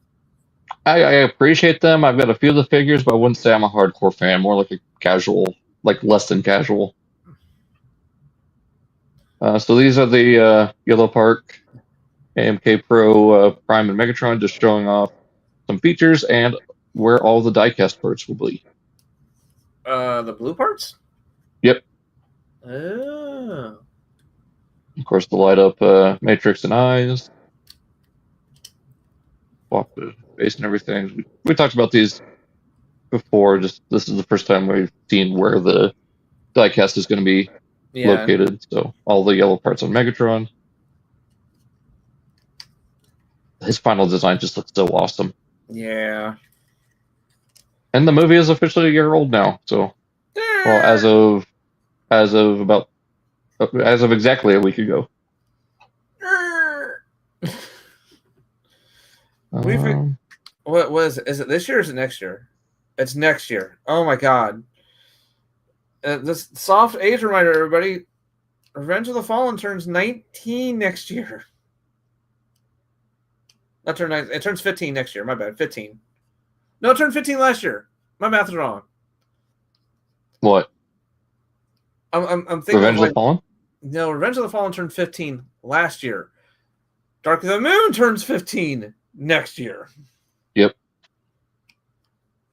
I appreciate them. I've got a few of the figures, but I wouldn't say I'm a hardcore fan. More like a casual, like less than casual. So these are the Yellow Park AMK Pro Prime and Megatron, just showing off some features and where all the diecast parts will be. The blue parts? Yep. Oh. Of course, the light up matrix and eyes. Swap the base and everything. We talked about these before. Just this is the first time we've seen where the diecast is going to be located. So all the yellow parts on Megatron. His final design just looks so awesome. Yeah. And the movie is officially a year old now. So, well, as of exactly a week ago. What was it? Is it this year or is it next year? It's next year. Oh my god. This soft age reminder, everybody. Revenge of the Fallen turns 19 next year. Not turn 19. It turns 15 next year. My bad. 15. No, it turned 15 last year. My math is wrong. What? I'm thinking Revenge of the Fallen? No, Revenge of the Fallen turned 15 last year. Dark of the Moon turns 15 next year. Yep.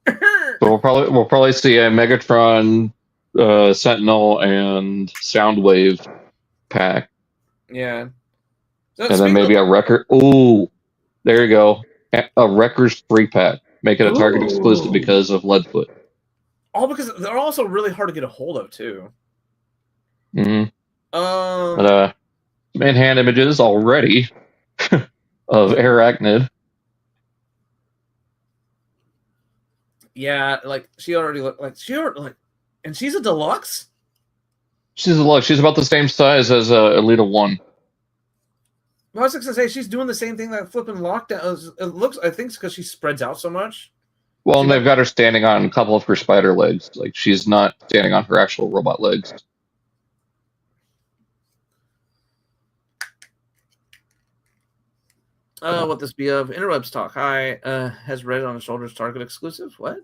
So we'll probably see a Megatron, Sentinel, and Soundwave pack. Yeah. So and then maybe a record. Ooh, there you go. A Wreckers 3-pack. Make it a Target exclusive because of Leadfoot. All because they're also really hard to get a hold of too. Mm-hmm. But some in-hand images already of Arachnid. Yeah, like she already looked like and she's a deluxe. She's a deluxe. She's about the same size as Alita 1. I was going to say she's doing the same thing that flipping Lockdown. It looks, I think, it's because she spreads out so much. Well, and they've got her standing on a couple of her spider legs. Like she's not standing on her actual robot legs. What this be of? Interwebs talk. Hi, has Red on the shoulders Target exclusive? What?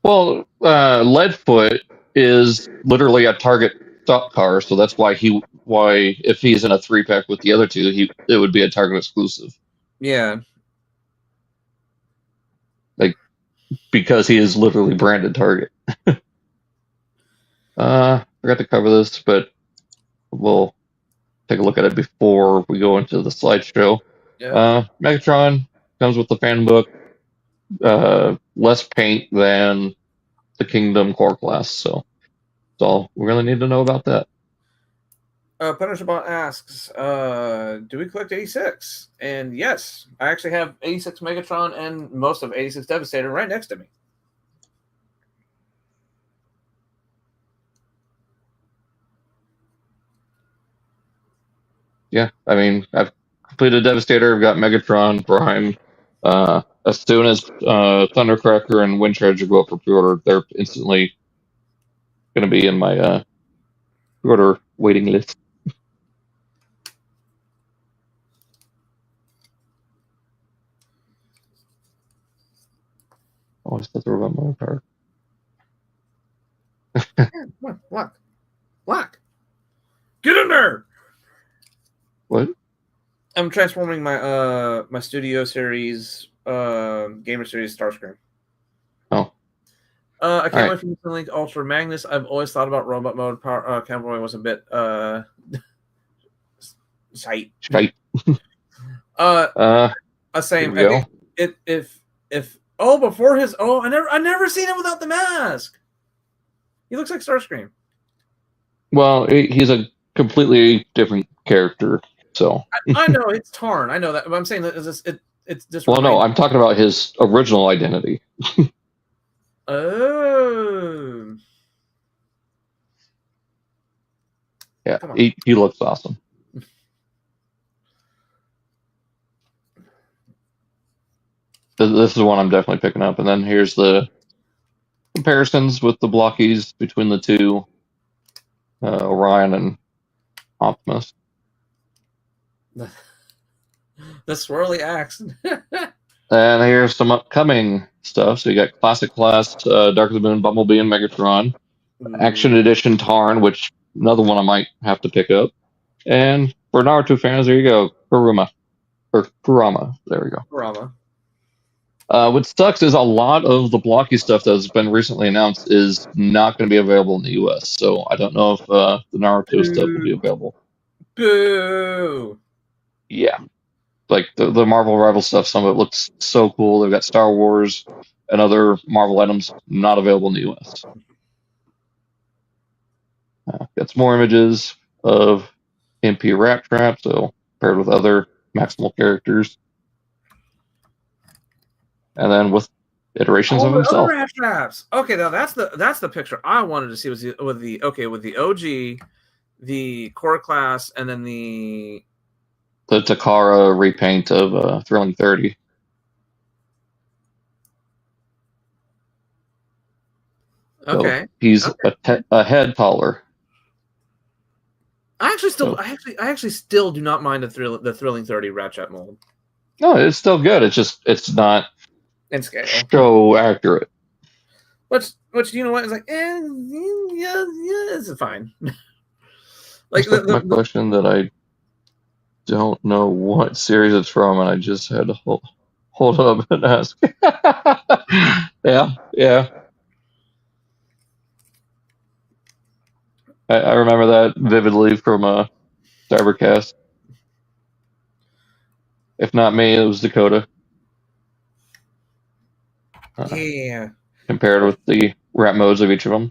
Well, Leadfoot is literally a target stock car, so that's why if he's in a 3-pack with the other two, it would be a Target exclusive. Yeah. Like, because he is literally branded Target. Forgot to cover this, but we'll take a look at it before we go into the slideshow. Yeah. Megatron comes with the fan book, less paint than the Kingdom core class, so that's all we really need to know about that. Punishable asks, do we collect 86? And yes, I actually have 86 Megatron and most of 86 Devastator right next to me. Yeah, I mean, I've completed Devastator, I've got Megatron, Prime. As soon as Thundercracker and Windcharger go up for pre-order, they're instantly going to be in my pre-order waiting list. Oh, it's the robot motor car. Lock. Get in there! What? I'm transforming my my Studio Series Gamer Series Starscream. Oh. I can't wait for you to link Ultra Magnus. I've always thought about robot mode. Cowboy was a bit shite. Same. I think if before his I never seen him without the mask. He looks like Starscream. Well, he's a completely different character, so I know it's Tarn. I know that, but I'm saying that it's just. Well, no, I'm talking about his original identity. Oh. Yeah, he looks awesome. This is one I'm definitely picking up. And then here's the comparisons with the blockies between the two, Orion and Optimus. The swirly axe. And here's some upcoming stuff. So you got Classic Class, Dark of the Moon, Bumblebee, and Megatron. Action Edition Tarn, which another one I might have to pick up. And for Naruto fans, there you go, Kurama. There we go. Kurama. What sucks is a lot of the blocky stuff that has been recently announced is not going to be available in the US. So I don't know if the Naruto stuff will be available. Boo! Yeah. Like the Marvel Rival stuff, some of it looks so cool. They've got Star Wars and other Marvel items not available in the US. Got some more images of MP Rat Trap, so paired with other Maximal characters. And then with iterations of himself. Rat Traps. Okay, now that's the picture I wanted to see with the OG, the core class, and then the Takara repaint of Thrilling 30. Okay. So he's a head taller. I actually still do not mind the Thrilling 30 Rat Trap mold. No, it's still good. It's not in scale so accurate. Which you know what? It's like, yeah, this is fine. Like my question that I don't know what series it's from, and I just had to hold up and ask. Yeah. I remember that vividly from Cybercast. If not me, it was Dakota. Yeah. Compared with the rat modes of each of them.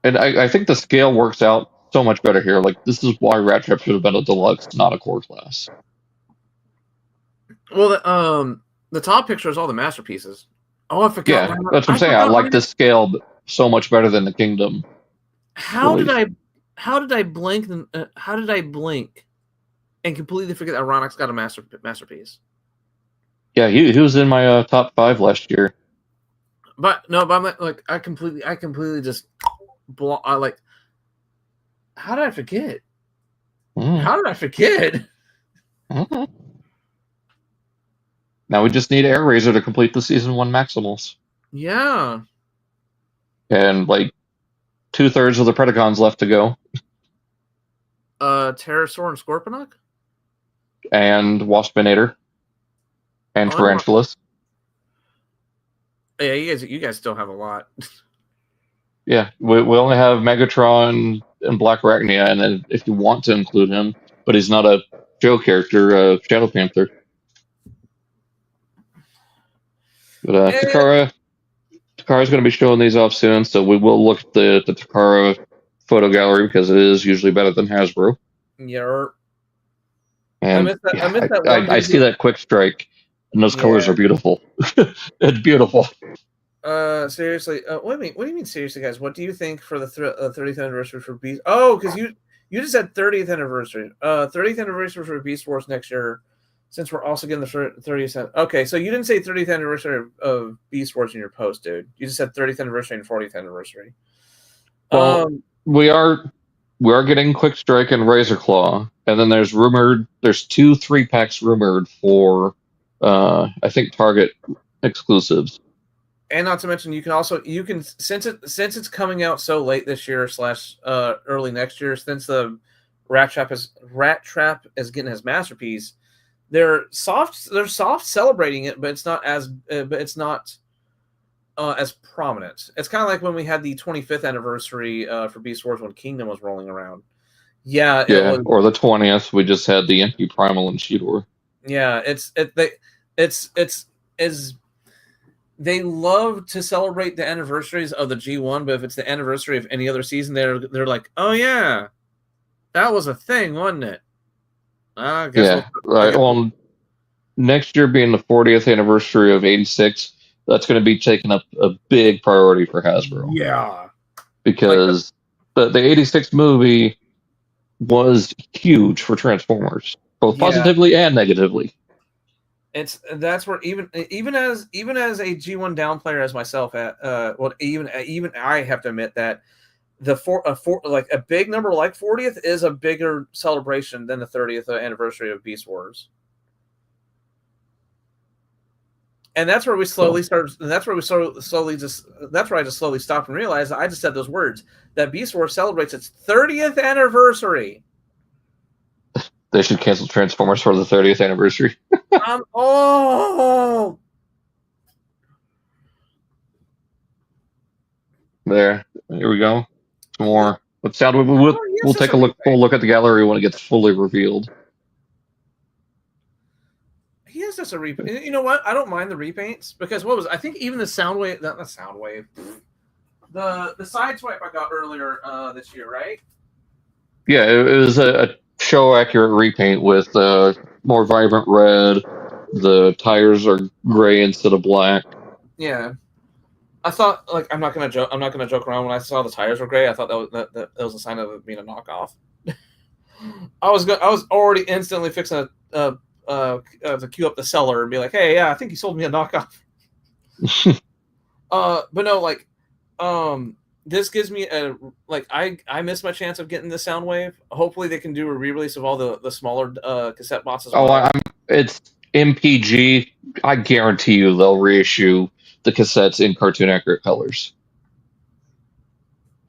And I think the scale works out so much better here. Like, this is why Rat Trap should have been a deluxe, not a core class. Well, the top picture is all the masterpieces. Oh, I forgot. Yeah, that's what I'm saying. I like this scale so much better than the Kingdom. How did I blink and completely forget that Ronix got a masterpiece? Yeah, he was in my top 5 last year. But I'm like I completely just like. How did I forget? How did I forget? Now we just need Air Razor to complete the Season 1 Maximals. Yeah. And like 2/3 of the Predacons left to go, Pterosaur and Scorponok? and Waspinator and Oh, I don't know. Tarantulas. Yeah, you guys still have a lot. Yeah, we only have Megatron and Black Arachnia, and then if you want to include him, but he's not a show character, Shadow Panther. But Eh, Takara's going to be showing these off soon, so we will look at the Takara photo gallery because it is usually better than Hasbro. yeah. And I yeah, miss that one I dude see who. that quick strike, and those colors Yeah. are beautiful. It's beautiful. Seriously. What do you mean seriously, guys? What do you think for the 30th anniversary for Beast? Oh, because you just said 30th anniversary. 30th anniversary for Beast Wars next year. Since we're also getting the 30th. Okay, so you didn't say 30th anniversary of Beast Wars in your post, dude. You just said 30th anniversary and 40th anniversary. Well, Um, we are getting Quick Strike and Razor Claw, and then there's 2 3-packs rumored for I think Target exclusives. and not to mention, you can since it's coming out so late this year / early next year, since the Rat Trap is getting his masterpiece. They're soft celebrating it, but it's not as prominent. It's kind of like when we had the 25th anniversary for Beast Wars when Kingdom was rolling around. Yeah, it Yeah, was. or the 20th. We just had the MP Primal and Cheetor. Yeah, it's is they love to celebrate the anniversaries of the G1, but if it's the anniversary of any other season, they're like, oh yeah, that was a thing, wasn't it? I guess Yeah, right. Well, next year being the 40th anniversary of '86, that's going to be taking up a big priority for Hasbro yeah, like because the '86 movie was huge for Transformers, both yeah, positively and negatively. that's where even as a G1 down player as myself even I have to admit that like a big number like 40th is a bigger celebration than the 30th anniversary of Beast Wars. And that's where we slowly started. And that's where we slowly just. That's where I just slowly stopped and realized I just said those words that Beast Wars celebrates its 30th anniversary. They should cancel Transformers for the 30th anniversary. Oh, There we go. Some he, more. Let's sound. he has We'll such take a a repaint. full look at the gallery when it gets fully revealed. He has just a repaint. You know what? I don't mind the repaints because I think even the Soundwave, not the Soundwave, the Sideswipe I got earlier this year, right? Yeah, it was a show accurate repaint with more vibrant red. The tires are gray instead of black. Yeah. I thought like I'm not gonna joke. I'm not gonna joke around. When I saw the tires were gray, I thought that was a sign of it being a knockoff. I was already instantly fixing to queue up the seller and be like, hey, yeah, I think he sold me a knockoff. But no, like, this gives me I missed my chance of getting the Soundwave. Hopefully, they can do a re-release of all the smaller cassette bots as well. It's MPG. I guarantee you they'll reissue the cassettes in cartoon accurate colors.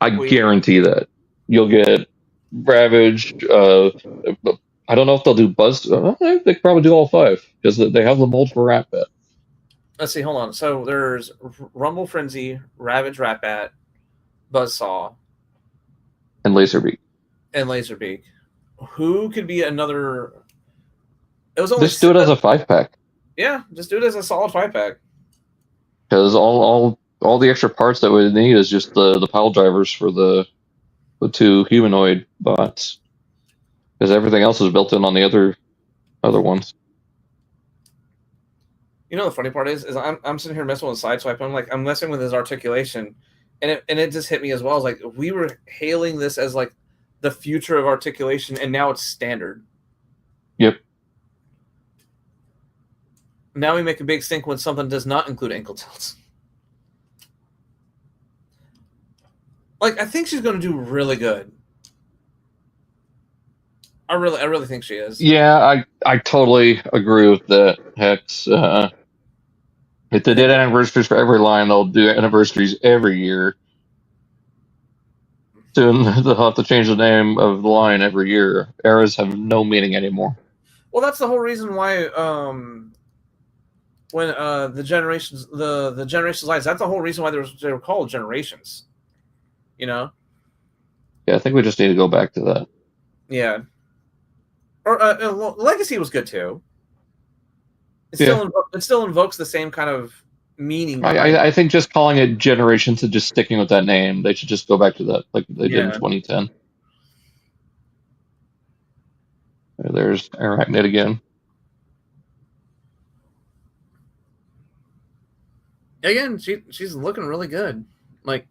I We guarantee that you'll get Ravage. I don't know if they'll do Buzz. They could probably do all 5 because they have the mold for Ratbat let's see. Hold on. So there's Rumble Frenzy, Ravage Ratbat, Buzzsaw, and Laserbeak. and Laserbeak. Who could be another? It was only Just do it as a 5-pack yeah. Just do it as a solid 5-pack. because all the extra parts that we need is just the pile drivers for the 2 humanoid bots because everything else is built in on the other ones. You know the funny part is I'm sitting here messing with Sideswipe. I'm messing with his articulation, and it just hit me as well. It's like we were hailing this as like the future of articulation, and now it's standard. Yep. Now we make a big stink when something does not include ankle tilts. Like I think she's going to do really good. I really think she is. Yeah, I totally agree with that, Hex. If they did anniversaries for every line, they'll do anniversaries every year. Soon they'll have to change the name of the line every year. Eras have no meaning anymore. Well, that's the whole reason why when the generations lines, that's the whole reason why they were called generations. You know? Yeah, I think we just need to go back to that. Yeah. Or Legacy was good too. It still invokes the same kind of meaning. I think just calling it Generations and just sticking with that name, they should just go back to that like they did in 2010. There's Arachnid again. Again, she's looking really good. Like,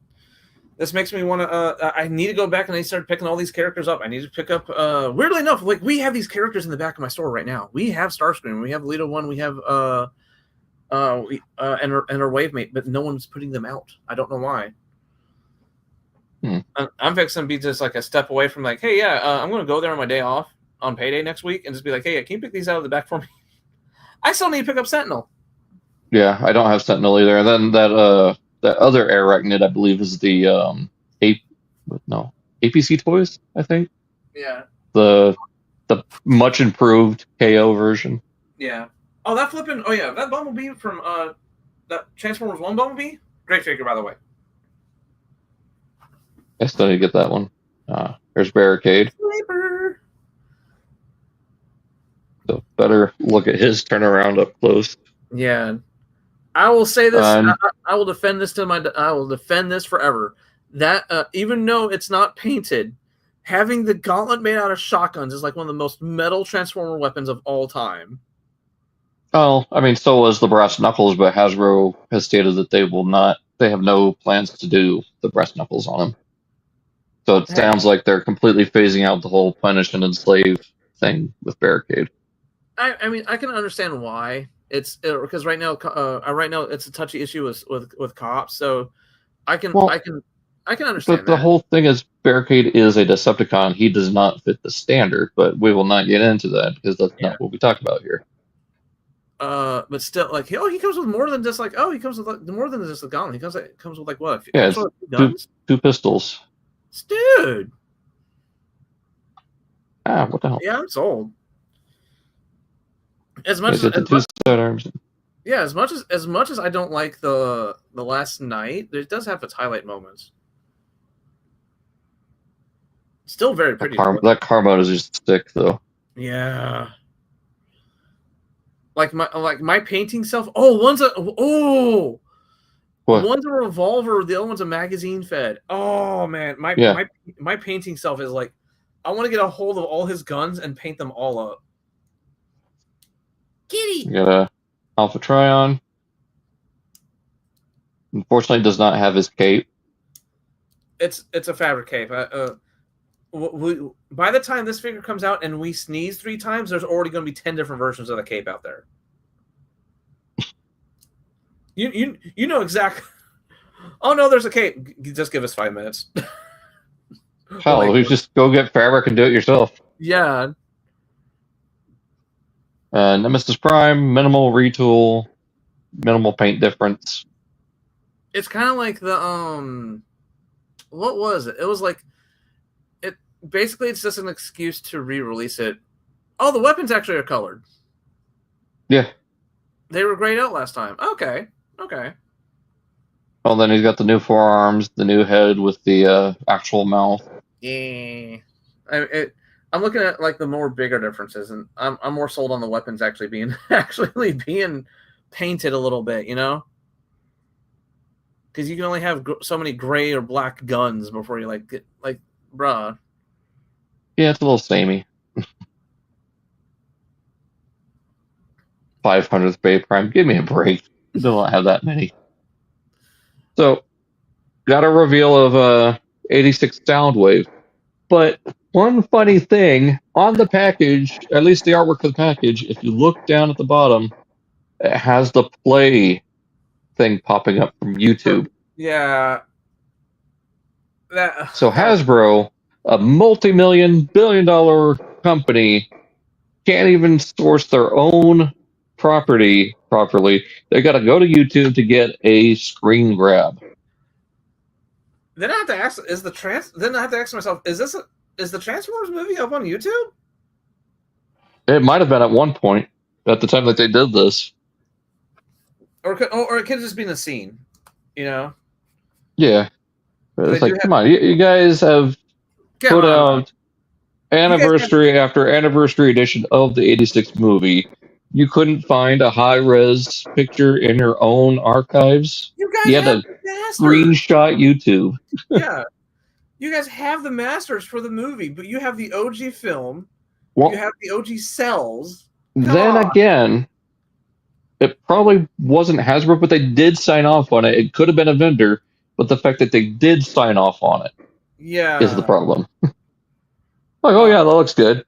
this makes me want to. I need to go back and I start picking all these characters up. I need to pick up. Weirdly enough, like we have these characters in the back of my store right now. We have Starscream, we have Lita One, we have and her wave mate, but no one's putting them out. I don't know why. I'm fixing to be just like a step away from like, hey, I'm going to go there on my day off on payday next week and just be like, hey, can you pick these out of the back for me? I still need to pick up Sentinel. Yeah, I don't have Sentinel either. And then that other Arachnid, I believe, is the APC Toys, I think. Yeah. The much improved KO version. Yeah. Oh, that Bumblebee from that Transformers 1 Bumblebee? Great figure, by the way. I still need to get that one. There's Barricade. Sniper. So better look at his turnaround up close. Yeah. I will say this. I will defend this I will defend this forever. That even though it's not painted, having the gauntlet made out of shotguns is like one of the most metal Transformer weapons of all time. Well, I mean, so was the brass knuckles, but Hasbro has stated that they have no plans to do the brass knuckles on them. So it sounds like they're completely phasing out the whole punish and enslave thing with Barricade. I mean, I can understand why. It's because right now it's a touchy issue with cops, so I can understand. But the whole thing is Barricade is a Decepticon. He does not fit the standard, but we will not get into that because that's not what we talk about here. But still, like, he comes with more than just like, he comes with more than just a gun. He comes with like what? Yeah, it's two pistols. Dude. What the hell? Yeah, I'm sold. As much as I don't like the last night, it does have its highlight moments. Still very pretty. That car mode is just sick, though. Yeah. Like my painting self. One's a revolver. The other one's a magazine fed. Oh man, my painting self is like, I want to get a hold of all his guns and paint them all up. Kitty. You got a Alpha Trion. Unfortunately, does not have his cape. It's a fabric cape. By the time this figure comes out and we sneeze 3 times, there's already going to be 10 different versions of the cape out there. You know exactly. Oh no, there's a cape. Just give us 5 minutes. Hell, we just go get fabric and do it yourself. Yeah. Nemesis Prime, minimal retool, minimal paint difference. It's kind of like the what was it? It was like basically it's just an excuse to re-release it. Oh, the weapons actually are colored. Yeah. They were grayed out last time. Okay. Well, then he's got the new forearms, the new head with the actual mouth. Yeah. I'm looking at like the more bigger differences, and I'm more sold on the weapons actually being painted a little bit, you know? Because you can only have so many gray or black guns before you get bruh. Yeah, it's a little samey. 500th Bay Prime. Give me a break. You don't have that many. So, got a reveal of 86 Soundwave. But one funny thing, on the package, at least the artwork for the package, if you look down at the bottom, it has the play thing popping up from YouTube. Yeah. So Hasbro, a multi-billion-dollar company, can't even source their own property properly, they got to go to YouTube to get a screen grab. Then I have to ask: Then I have to ask myself: is the Transformers movie up on YouTube? It might have been at one point at the time that they did this. Or it could just be in the scene, you know? Yeah, it's like, come on, you guys have put out anniversary after anniversary edition of the '86 movie. You couldn't find a high-res picture in your own archives. You guys You had have to the masters. screenshot YouTube. Yeah, you guys have the masters for the movie, but you have the OG film. Well, you have the OG cells. Then again, it probably wasn't Hasbro, but they did sign off on it. It could have been a vendor, but the fact that they did sign off on it is the problem. Like, oh yeah, that looks good.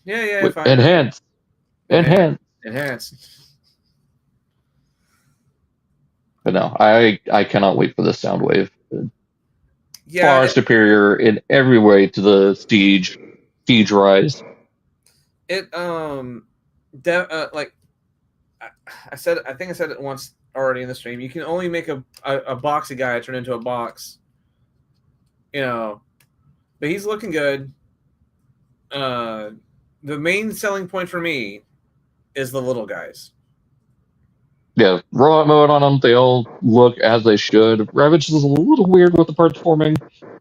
Yeah. Enhance. But no, I cannot wait for the Soundwave. Far superior in every way to the Siege Rise. It like I think I said it once already in the stream. You can only make a boxy guy turn into a box, you know. But he's looking good. The main selling point for me is the little guys. Yeah, robot mode on them, they all look as they should. Ravage is a little weird with the parts forming,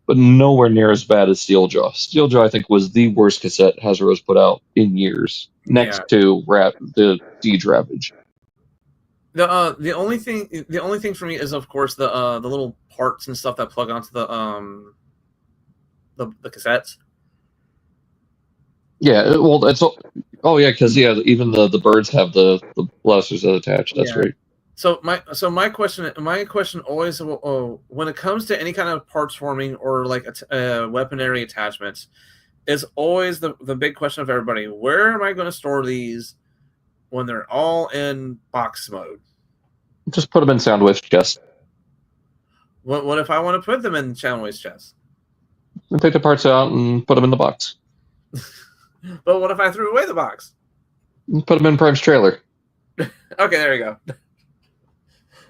but nowhere near as bad as Steeljaw. Steeljaw, I think, was the worst cassette Hasbro's put out in years, next to the Siege Ravage. The only thing for me is, of course, the little parts and stuff that plug onto the cassettes. Yeah, well, because even the birds have the blasters that attach. That's right. So my question always, when it comes to any kind of parts forming or like weaponry attachments, is always the big question of everybody: where am I going to store these when they're all in box mode? Just put them in Soundwave's chest. What if I want to put them in Soundwave's chest? And take the parts out and put them in the box. But what if I threw away the box? And put them in Prime's trailer. Okay, there you go.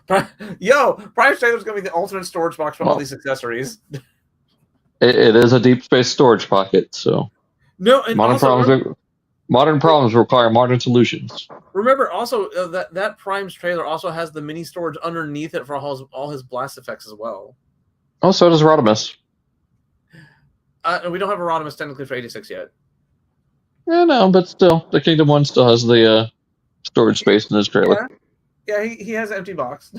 Prime's trailer is going to be the ultimate storage box for all these accessories. It is a deep space storage pocket, so no. And modern problems require modern solutions. Remember, also that Prime's trailer also has the mini storage underneath it for all his blast effects as well. Oh, so does Rodimus. We don't have a Rodimus technically for '86 yet. Yeah, no, but still, the Kingdom one still has the storage space in his trailer. Yeah, he has an empty box.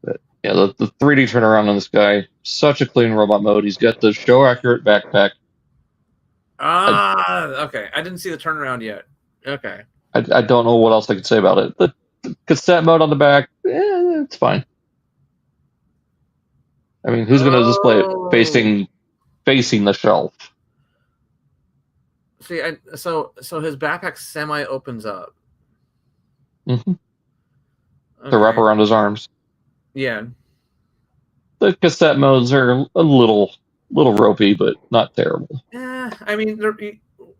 But, yeah, the 3D turnaround on this guy, such a clean robot mode. He's got the show accurate backpack. Okay. I didn't see the turnaround yet. Okay. I don't know what else I could say about it. The cassette mode on the back, it's fine. I mean, who's going to display it facing the shelf? See, so his backpack semi opens up. Mm-hmm. Okay. To wrap around his arms. Yeah. The cassette modes are a little ropey, but not terrible. I mean,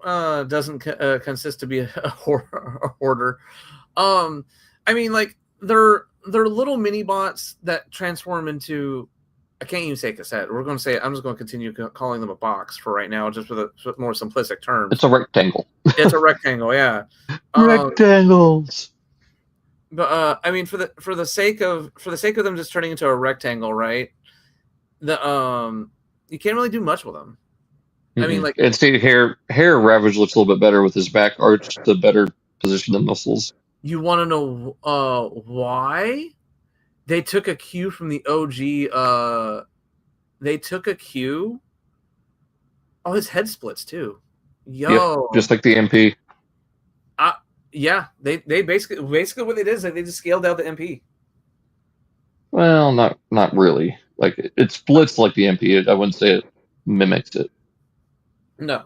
doesn't consist to be a hoarder. I mean, like they're little mini bots that transform into. I can't even say cassette. I'm just going to continue calling them a box for right now, just with more simplistic terms. It's a rectangle. It's a rectangle, yeah. Rectangles. But I mean, for the sake of them just turning into a rectangle, right? You can't really do much with them. Mm-hmm. I mean, like, and see, hair Ravage looks a little bit better with his back arched to better position the muscles. You want to know why? They took a cue from the OG. They took a cue. Oh, his head splits too. Yeah, just like the MP. Yeah, they basically what they did is they just scaled out the MP. Well, not really. Like it splits like the MP. I wouldn't say it mimics it. No.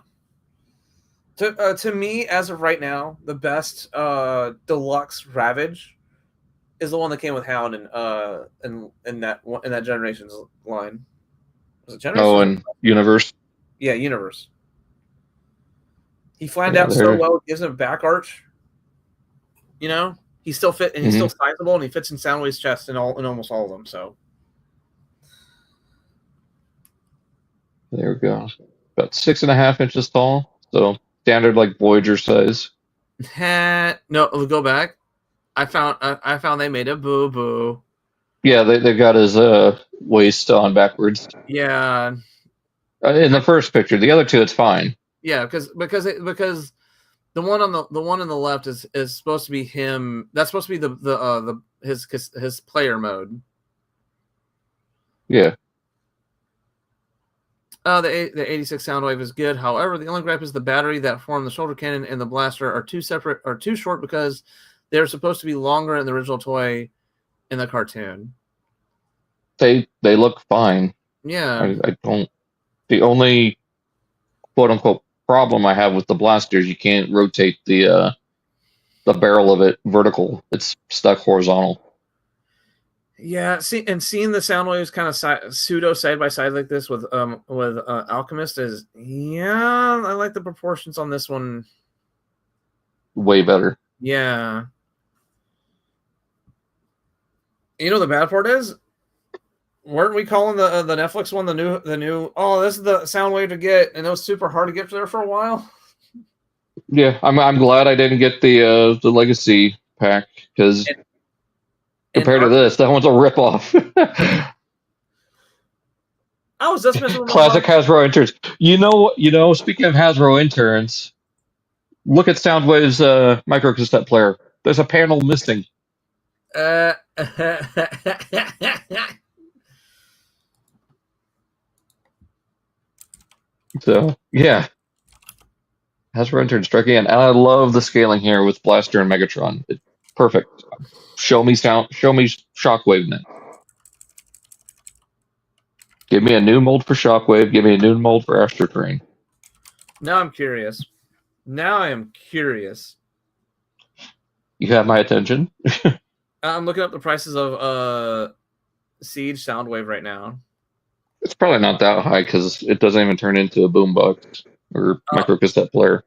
To me, as of right now, the best deluxe Ravage is the one that came with Hound in that Generations line. Was it Generations? Oh, and Universe. Yeah, Universe. He flattened Yeah, out so well, gives him a back arch. You know, he's still fit and he's still sizable, and he fits in Soundwave's chest in almost all of them. So there we go. About 6.5 inches tall, so standard like Voyager size. no, go back. I found they made a boo boo. Yeah, they've got his waist on backwards. Yeah. In the first picture, the other two, it's fine. Yeah, because the one on the left is supposed to be him. That's supposed to be his player mode. Yeah. The 86 Soundwave is good. However, the only gripe is the battery that form the shoulder cannon and the blaster are too short because they're supposed to be longer in the original toy in the cartoon. They look fine. Yeah. I don't. The only quote unquote problem I have with the blaster is you can't rotate the barrel of it vertical. It's stuck horizontal. Yeah, seeing the Soundwaves kind of pseudo side by side like this with Alchemist is, yeah, I like the proportions on this one. Way better. Yeah. You know the bad part is, weren't we calling the Netflix one the new? Oh, this is the Soundwave to get, and it was super hard to get there for a while. Yeah, I'm glad I didn't get the Legacy pack because compared to this, that one's a ripoff. I was just messing with Classic Hasbro interns. You know. Speaking of Hasbro interns, look at Soundwave's micro cassette player. There's a panel missing. So yeah, Hasbro interns strike again, and I love the scaling here with Blaster and Megatron. It's perfect. Show me Shockwave now. Give me a new mold for Shockwave. Give me a new mold for Astro Train. Now I'm curious. Now I am curious. You have my attention. I'm looking up the prices of Siege Soundwave right now. It's probably not that high because it doesn't even turn into a boombox or micro cassette player.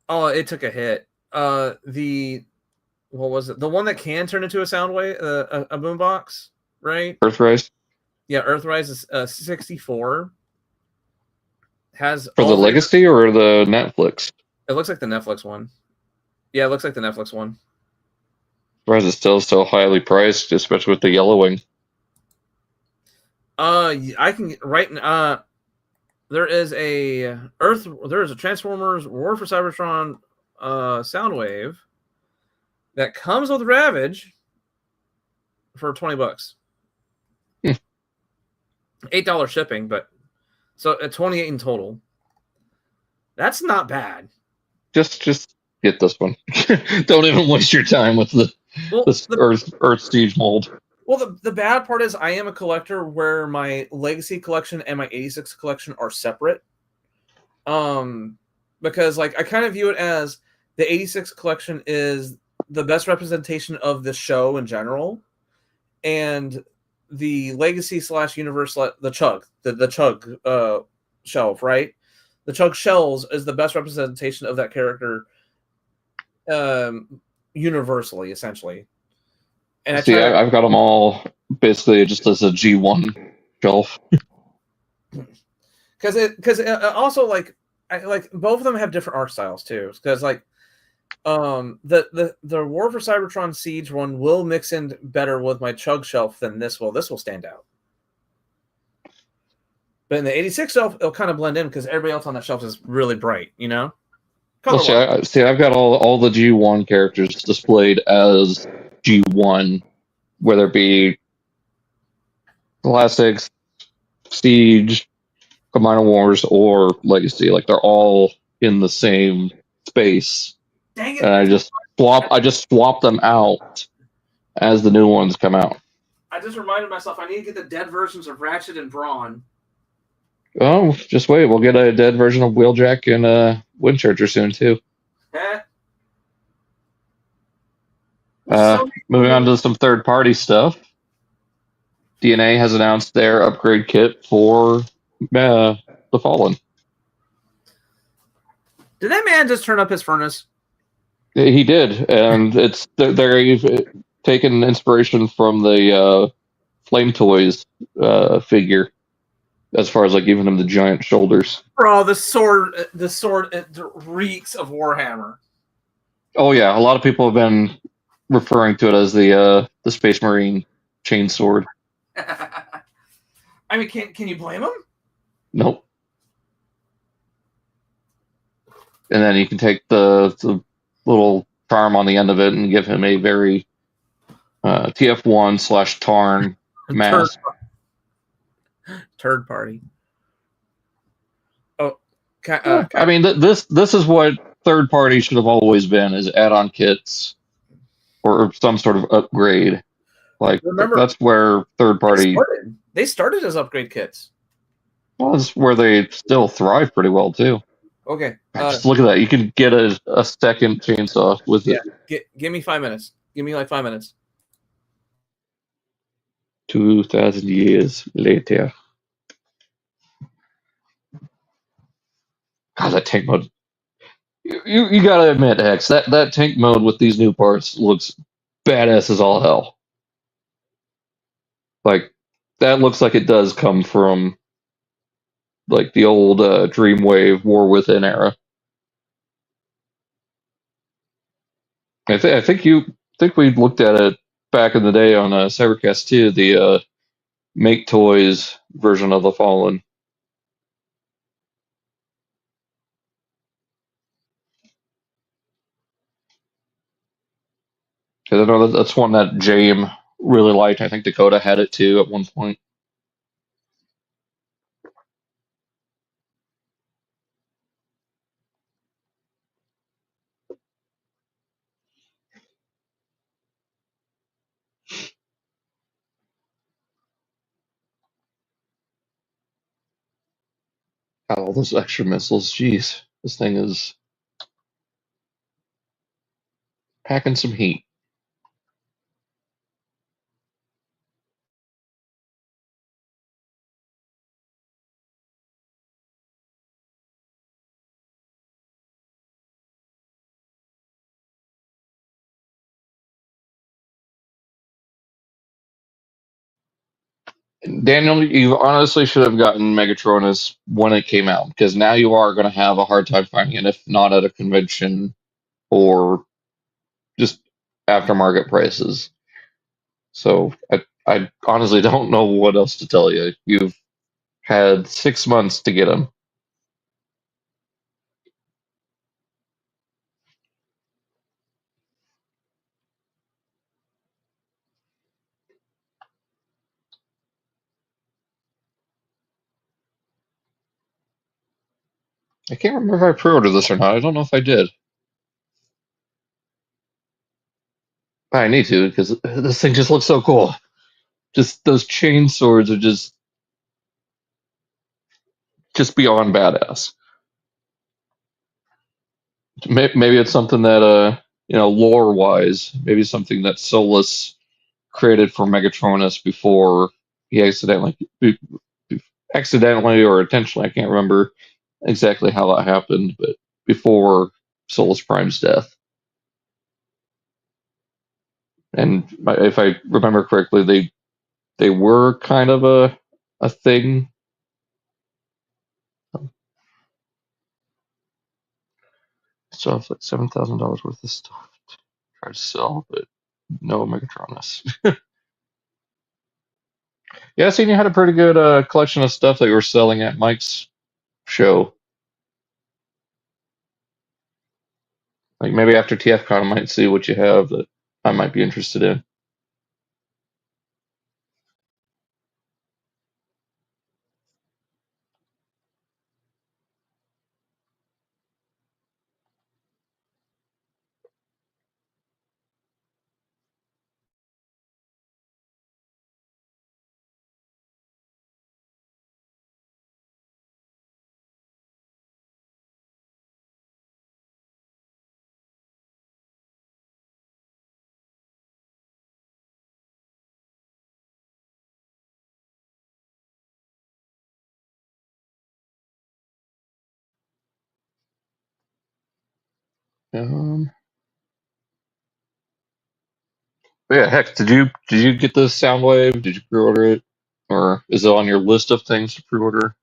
Oh, it took a hit. What was it? The one that can turn into a Soundwave, a boombox, right? Earthrise. Yeah, Earthrise is 64. Has for the Legacy or the Netflix? It looks like the Netflix one. Yeah, it looks like the Netflix one. Why is it still so highly priced, especially with the yellow wing? I can there is a Transformers War for Cybertron Soundwave that comes with Ravage for $20. $8 shipping, but so at $28 in total. That's not bad. Just get this one. Don't even waste your time with this Earth Siege mold. Well, the bad part is I am a collector where my Legacy collection and my 86 collection are separate. Because like I kind of view it as the 86 collection is the best representation of the show in general, and the Legacy / Universe, the Chug shelf, right? The Chug shells is the best representation of that character universally, essentially. And I've got them all basically just as a G1 shelf. Because also like both of them have different art styles too. Because like the War for Cybertron Siege one will mix in better with my Chug shelf than this will. This will stand out. But in the 86 shelf, it'll kind of blend in because everybody else on that shelf is really bright, you know? Well, I've got all the G1 characters displayed as G1, whether it be Classics, Siege, Combiner Wars, or Legacy. Like they're all in the same space. Dang it. And I just swap them out as the new ones come out. I just reminded myself I need to get the dead versions of Ratchet and Brawn. Oh, just wait. We'll get a dead version of Wheeljack and Windcharger soon, too. Moving on to some third-party stuff. DNA has announced their upgrade kit for The Fallen. Did that man just turn up his furnace? He did, and they're taken inspiration from the Flame Toys figure as far as like giving him the giant shoulders. Bro, the sword, it reeks of Warhammer. Oh yeah, a lot of people have been referring to it as the Space Marine chain sword. I mean, can you blame him? Nope. And then you can take the little charm on the end of it and give him a very TF1 / Tarn Third mask. third party. Oh, I mean, this is what third party should have always been: is add-on kits or some sort of upgrade. Like remember that's where third party they started as upgrade kits. was where they still thrive pretty well too. Okay. Just look at that. You can get a second chainsaw with Yeah. it. Give me 5 minutes. Give me like 5 minutes. 2,000 years later. God, that tank mode. You gotta admit, X, that tank mode with these new parts looks badass as all hell. Like that looks like it does come from like the old Dreamwave War Within era. I think we looked at it back in the day on Cybercast 2, the Make Toys version of the Fallen. Because I know that's one that James really liked. I think Dakota had it too at one point. God, all those extra missiles. Jeez, this thing is packing some heat. Daniel, you honestly should have gotten Megatronus when it came out, because now you are going to have a hard time finding it, if not at a convention or just aftermarket prices. So I honestly don't know what else to tell you. You've had 6 months to get them. I can't remember if I pre-ordered this or not. I don't know if I did. I need to because this thing just looks so cool. Just those chain swords are just beyond badass. Maybe it's something that lore wise, maybe something that Solus created for Megatronus before he accidentally or intentionally, I can't remember exactly how that happened, but before Solus Prime's death. And if I remember correctly, they were kind of a thing. So it's like $7,000 worth of stuff to try to sell, but no Megatronus. Yeah, I seen you had a pretty good collection of stuff that you were selling at Mike's show. Like maybe after TFCon, I might see what you have that I might be interested in. Um, but yeah, heck, did you get the Soundwave? Did you pre-order it, or is it on your list of things to pre-order?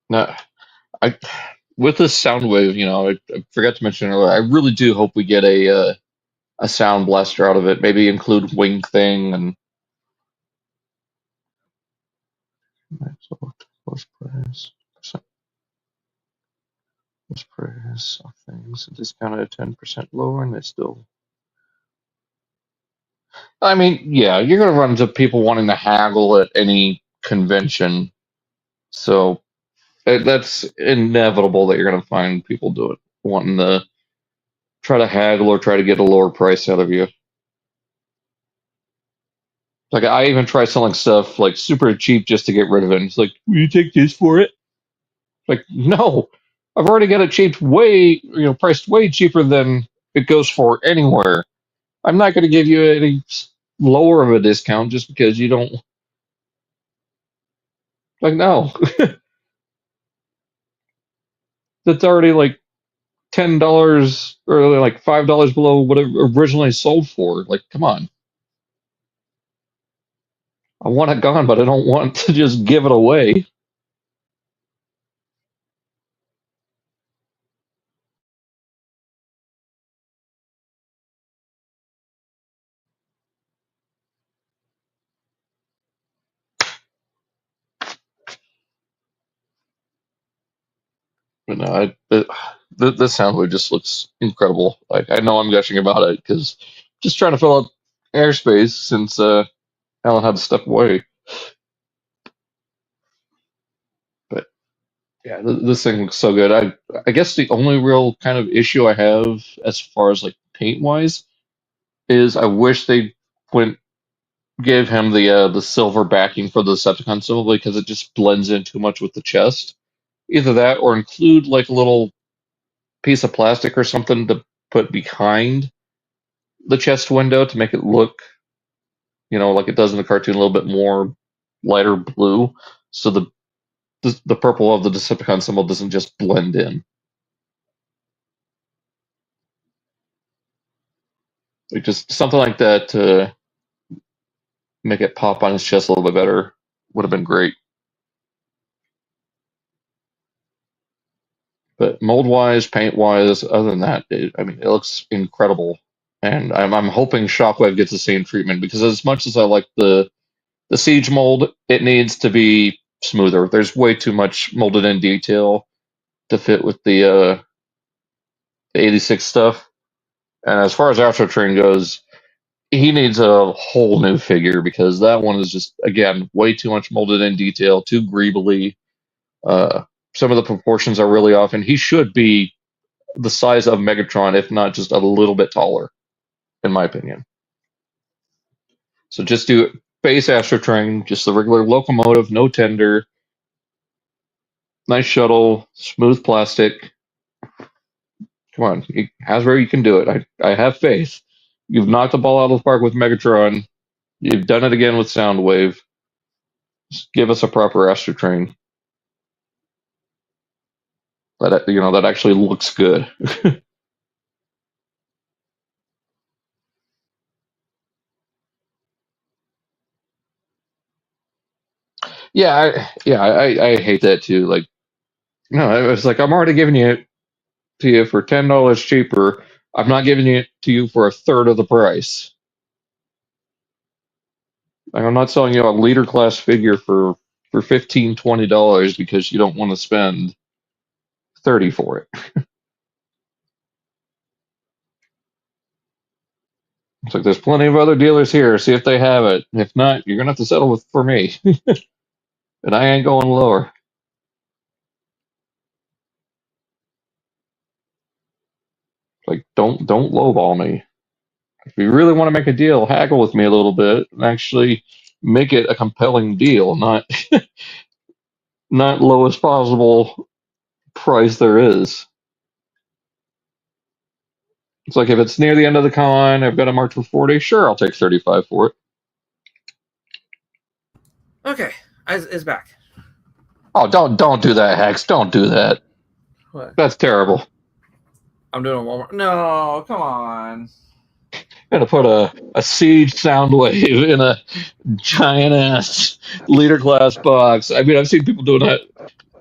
No, I with this Soundwave, I forgot to mention earlier. I really do hope we get a sound blaster out of it. Maybe include wing thing and lowest price, percent lowest price of things discounted at 10% lower, and they still. I mean, yeah, you're gonna run into people wanting to haggle at any convention, so that's inevitable that you're gonna find people do it, wanting to try to haggle or try to get a lower price out of you. Like I even try selling stuff like super cheap just to get rid of it. And it's like, will you take this for it? Like, no, I've already got it cheap, priced way cheaper than it goes for anywhere. I'm not going to give you any lower of a discount just because you don't like. No, that's already like $10 or like $5 below what it originally sold for. Like, come on, I want it gone, but I don't want to just give it away. But no, this soundboard just looks incredible. Like I know I'm gushing about it because just trying to fill up airspace since Alan had to step away. But yeah, this thing looks so good. I guess the only real kind of issue I have as far as like paint wise is I wish they went gave him the silver backing for the Decepticon symbol because it just blends in too much with the chest. Either that or include like a little piece of plastic or something to put behind the chest window to make it look, like it does in the cartoon, a little bit more lighter blue, so the purple of the Decepticon symbol doesn't just blend in. Like just something like that to make it pop on his chest a little bit better would have been great. But mold wise, paint wise, other than that, I mean, it looks incredible. And I'm hoping Shockwave gets the same treatment because as much as I like the Siege mold, it needs to be smoother. There's way too much molded in detail to fit with the 86 stuff. And as far as Astro Train goes, he needs a whole new figure because that one is just again way too much molded in detail, too greebly. Uh, some of the proportions are really off, and he should be the size of Megatron, if not just a little bit taller, in my opinion. So just do base Astro Train, just the regular locomotive, no tender, nice shuttle, smooth plastic. Come on, Hasbro, you can do it. I have faith. You've knocked the ball out of the park with Megatron. You've done it again with Soundwave. Just give us a proper Astro Train that actually looks good. I hate that too. Like, no, it's like I'm already giving it to you for $10 cheaper. I'm not giving it to you for a third of the price. Like, I'm not selling you a leader class figure for $15-$20 because you don't want to spend 30 for it. It's like there's plenty of other dealers here. See if they have it. If not, you're gonna have to settle with for me. and I ain't going lower. Like, don't lowball me. If you really want to make a deal, haggle with me a little bit and actually make it a compelling deal, not not lowest possible price there is. It's like if it's near the end of the con, I've got a mark for 40. Sure, I'll take 35 for it. Okay, it's back. Oh, don't do that, Hex. Don't do that. What? That's terrible. I'm doing one more. No, come on. I'm gonna put a siege sound wave in a giant ass leader class box. I mean, I've seen people doing that.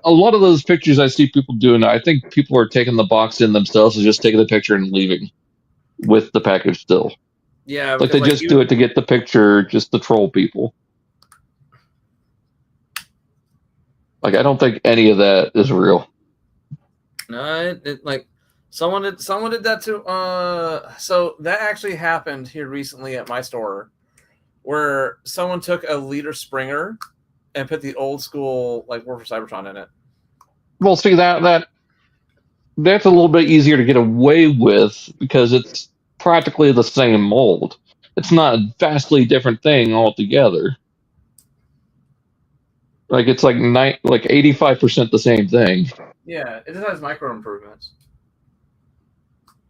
A lot of those pictures I see people doing, I think people are taking the box in themselves and just taking the picture and leaving with the package still. Yeah, Like because they just do it to get the picture, just to troll people. Like I don't think any of that is real. No, like someone did that to so that actually happened here recently at my store where someone took a liter Springer and put the old school like War for Cybertron in it. Well, see that's a little bit easier to get away with because it's practically the same mold. It's not a vastly different thing altogether. Like it's like 85% the same thing. Yeah, it just has micro improvements.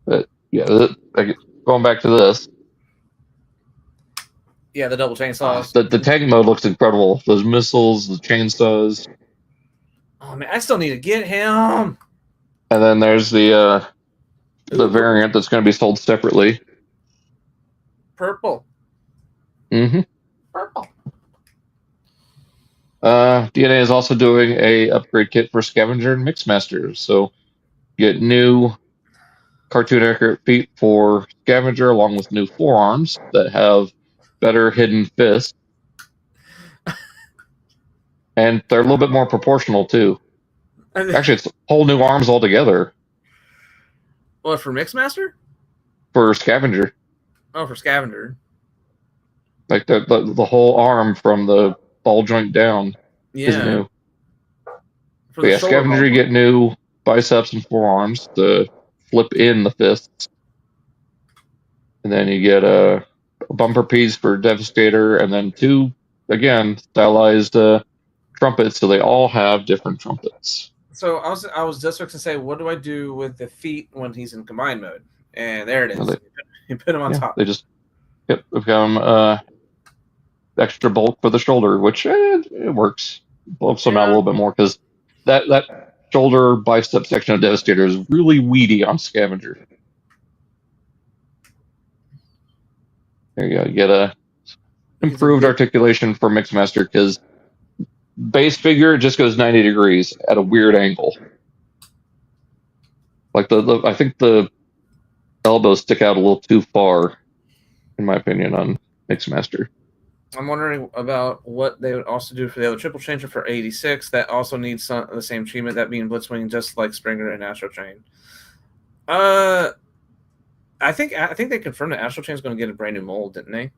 But yeah, going back to this, Yeah, the double chainsaws. the tank mode looks incredible. Those missiles, the chainsaws, Oh man, I still need to get him. and then there's the variant that's going to be sold separately. Purple. Mm-hmm. Purple. DNA is also doing a upgrade kit for Scavenger and Mixmaster, so get new cartoon accurate feet for Scavenger along with new forearms that have better hidden fists, and they're a little bit more proportional too. Actually, it's whole new arms altogether. What, for Mixmaster? For Scavenger. Oh, for Scavenger. Like the whole arm from the ball joint down is new. For But yeah, Scavenger, you get new biceps and forearms to flip in the fists. And then you get a bumper piece for Devastator, and then two, again, stylized trumpets, so they all have different trumpets. So I was just going to say, what do I do with the feet when he's in combined mode? And there it is. You put him on top. They just become extra bulk for the shoulder, which it works. Bulks them out a little bit more because that shoulder bicep section of Devastator is really weedy on Scavenger. There you go. You get a improved articulation for Mixmaster because base figure just goes 90 degrees at a weird angle. Like I think the elbows stick out a little too far, in my opinion, on Mixmaster. I'm wondering about what they would also do for the other triple changer for 86. That also needs the same treatment, that being Blitzwing, just like Springer and Astro Chain. I think they confirmed that Astro Chain is going to get a brand new mold, didn't they?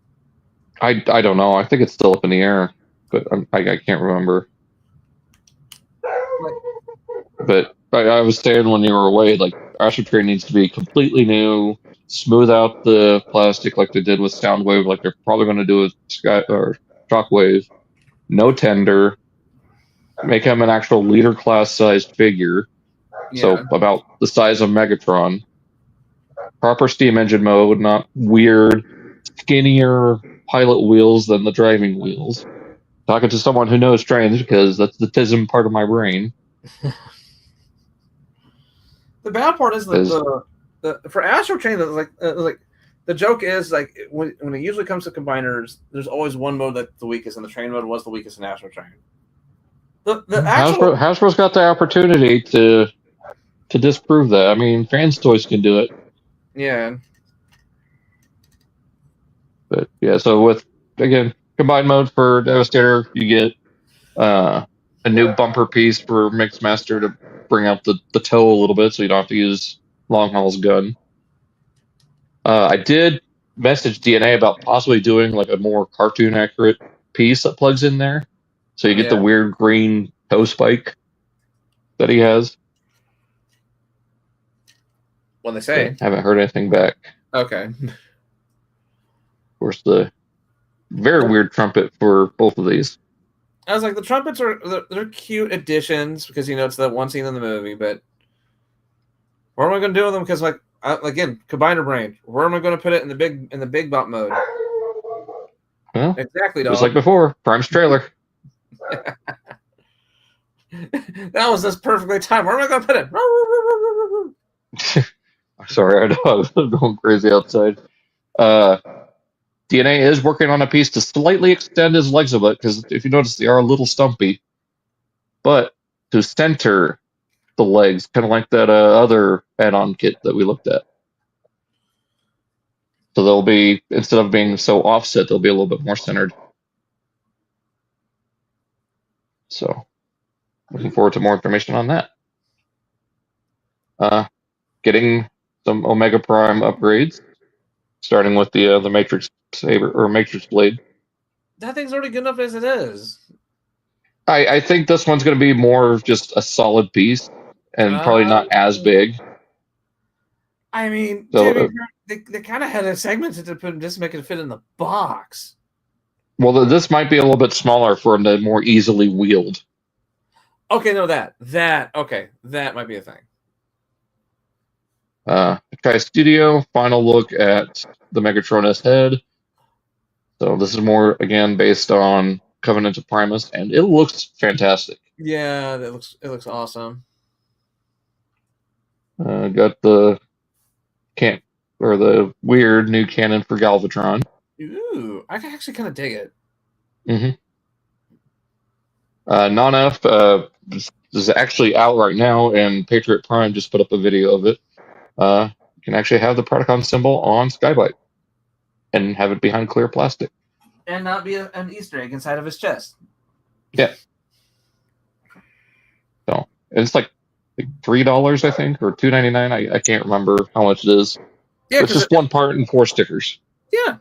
I don't know. I think it's still up in the air, but I can't remember. But I was saying when you were away, like Astro Chain needs to be completely new, smooth out the plastic like they did with Soundwave, like they're probably going to do with Shockwave. No tender. Make him an actual leader class sized figure. Yeah. So about the size of Megatron. Proper steam engine mode, not weird, skinnier pilot wheels than the driving wheels. Talking to someone who knows trains because that's the TISM part of my brain. The bad part is the for Astro Chain, like the joke is like when it usually comes to combiners, there's always one mode that's the weakest, and the train mode was the weakest in Astro Chain. Hasbro's got the opportunity to disprove that. I mean, Fans Toys can do it. Yeah. But yeah, so with again combined mode for Devastator, you get a new bumper piece for Mixmaster to bring out the toe a little bit, so you don't have to use Longhaul's gun. I did message DNA about possibly doing like a more cartoon accurate piece that plugs in there. So you get the weird green toe spike that he has. What they say. But haven't heard anything back. Okay. Of course, the very weird trumpet for both of these. I was like, the trumpets they're cute additions because it's that one scene in the movie, but what am I going to do with them? Because again, combiner brain. Where am I going to put it in the big bump mode? Well, exactly, dog. Just like before, Prime's trailer. That was just perfectly timed. Where am I going to put it? Sorry, I know I was going crazy outside. DNA is working on a piece to slightly extend his legs a bit, because if you notice, they are a little stumpy. But to center the legs, kind of like that other add-on kit that we looked at. So they'll be, instead of being so offset, they'll be a little bit more centered. So, looking forward to more information on that. Getting some Omega Prime upgrades, starting with the Matrix Saber or Matrix Blade. That thing's already good enough as it is. I think this one's going to be more of just a solid piece and probably not as big. I mean, So, they kind of had a segment to put just make it fit in the box. Well, this might be a little bit smaller for them to more easily wield. Okay, no, that might be a thing. Tri-Studio, final look at the Megatron S head. So this is more, again, based on Covenant of Primus, and it looks fantastic. Yeah, it looks awesome. Got the the weird new cannon for Galvatron. Ooh, I can actually kind of dig it. Mm-hmm. Non-F this is actually out right now, and Patriot Prime just put up a video of it. You can actually have the Predacon symbol on Skybite and have it behind clear plastic. And not be an Easter egg inside of his chest. Yeah. So it's like $3, I think, or $2.99. I can't remember how much it is. Yeah, it's just one part and 4 stickers. Yeah.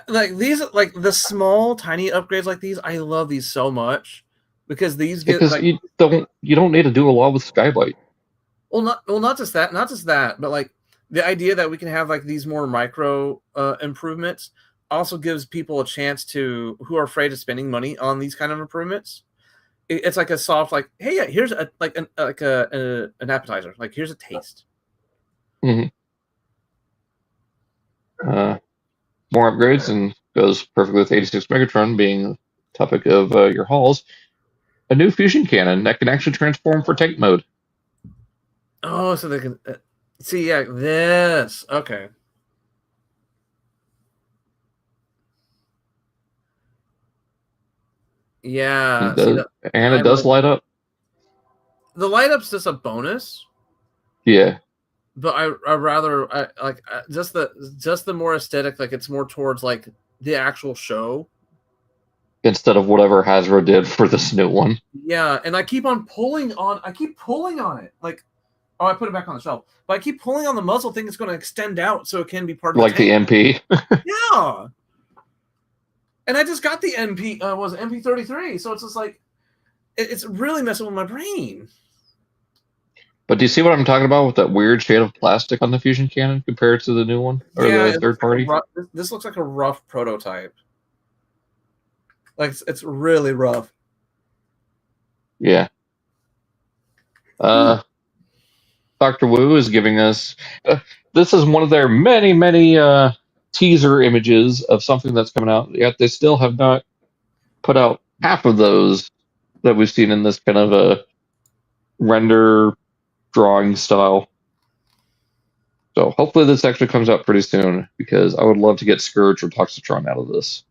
Like these, like the small, tiny upgrades like these, I love these so much because these get you don't need to do a lot with Skybite. Well, not just that, but like the idea that we can have like these more micro improvements also gives people a chance who are afraid of spending money on these kind of improvements. It's like a soft, like, hey, yeah, here's an appetizer. Like, here's a taste. Mm-hmm. More upgrades, and goes perfectly with 86 Megatron being the topic of your hauls. A new fusion cannon that can actually transform for tank mode. Oh, so they can see, yeah, this. Okay. Yeah, it does light up. The light up's just a bonus. Yeah, but I rather like just the more aesthetic. Like it's more towards like the actual show instead of whatever Hasbro did for this new one. Yeah, and I keep pulling on it. Like, oh, I put it back on the shelf, but I keep pulling on the muzzle thing. It's going to extend out so it can be part of like the MP. Yeah. And I just got the MP, was MP33, so it's just like, it's really messing with my brain. But do you see what I'm talking about with that weird shade of plastic on the fusion cannon compared to the new one or the third party? This looks like a rough prototype. Like it's really rough. Yeah. Dr. Wu is giving us. This is one of their many, many teaser images of something that's coming out. Yet they still have not put out half of those that we've seen in this kind of a render drawing style. So hopefully this actually comes out pretty soon, because I would love to get Scourge or Toxitron out of this.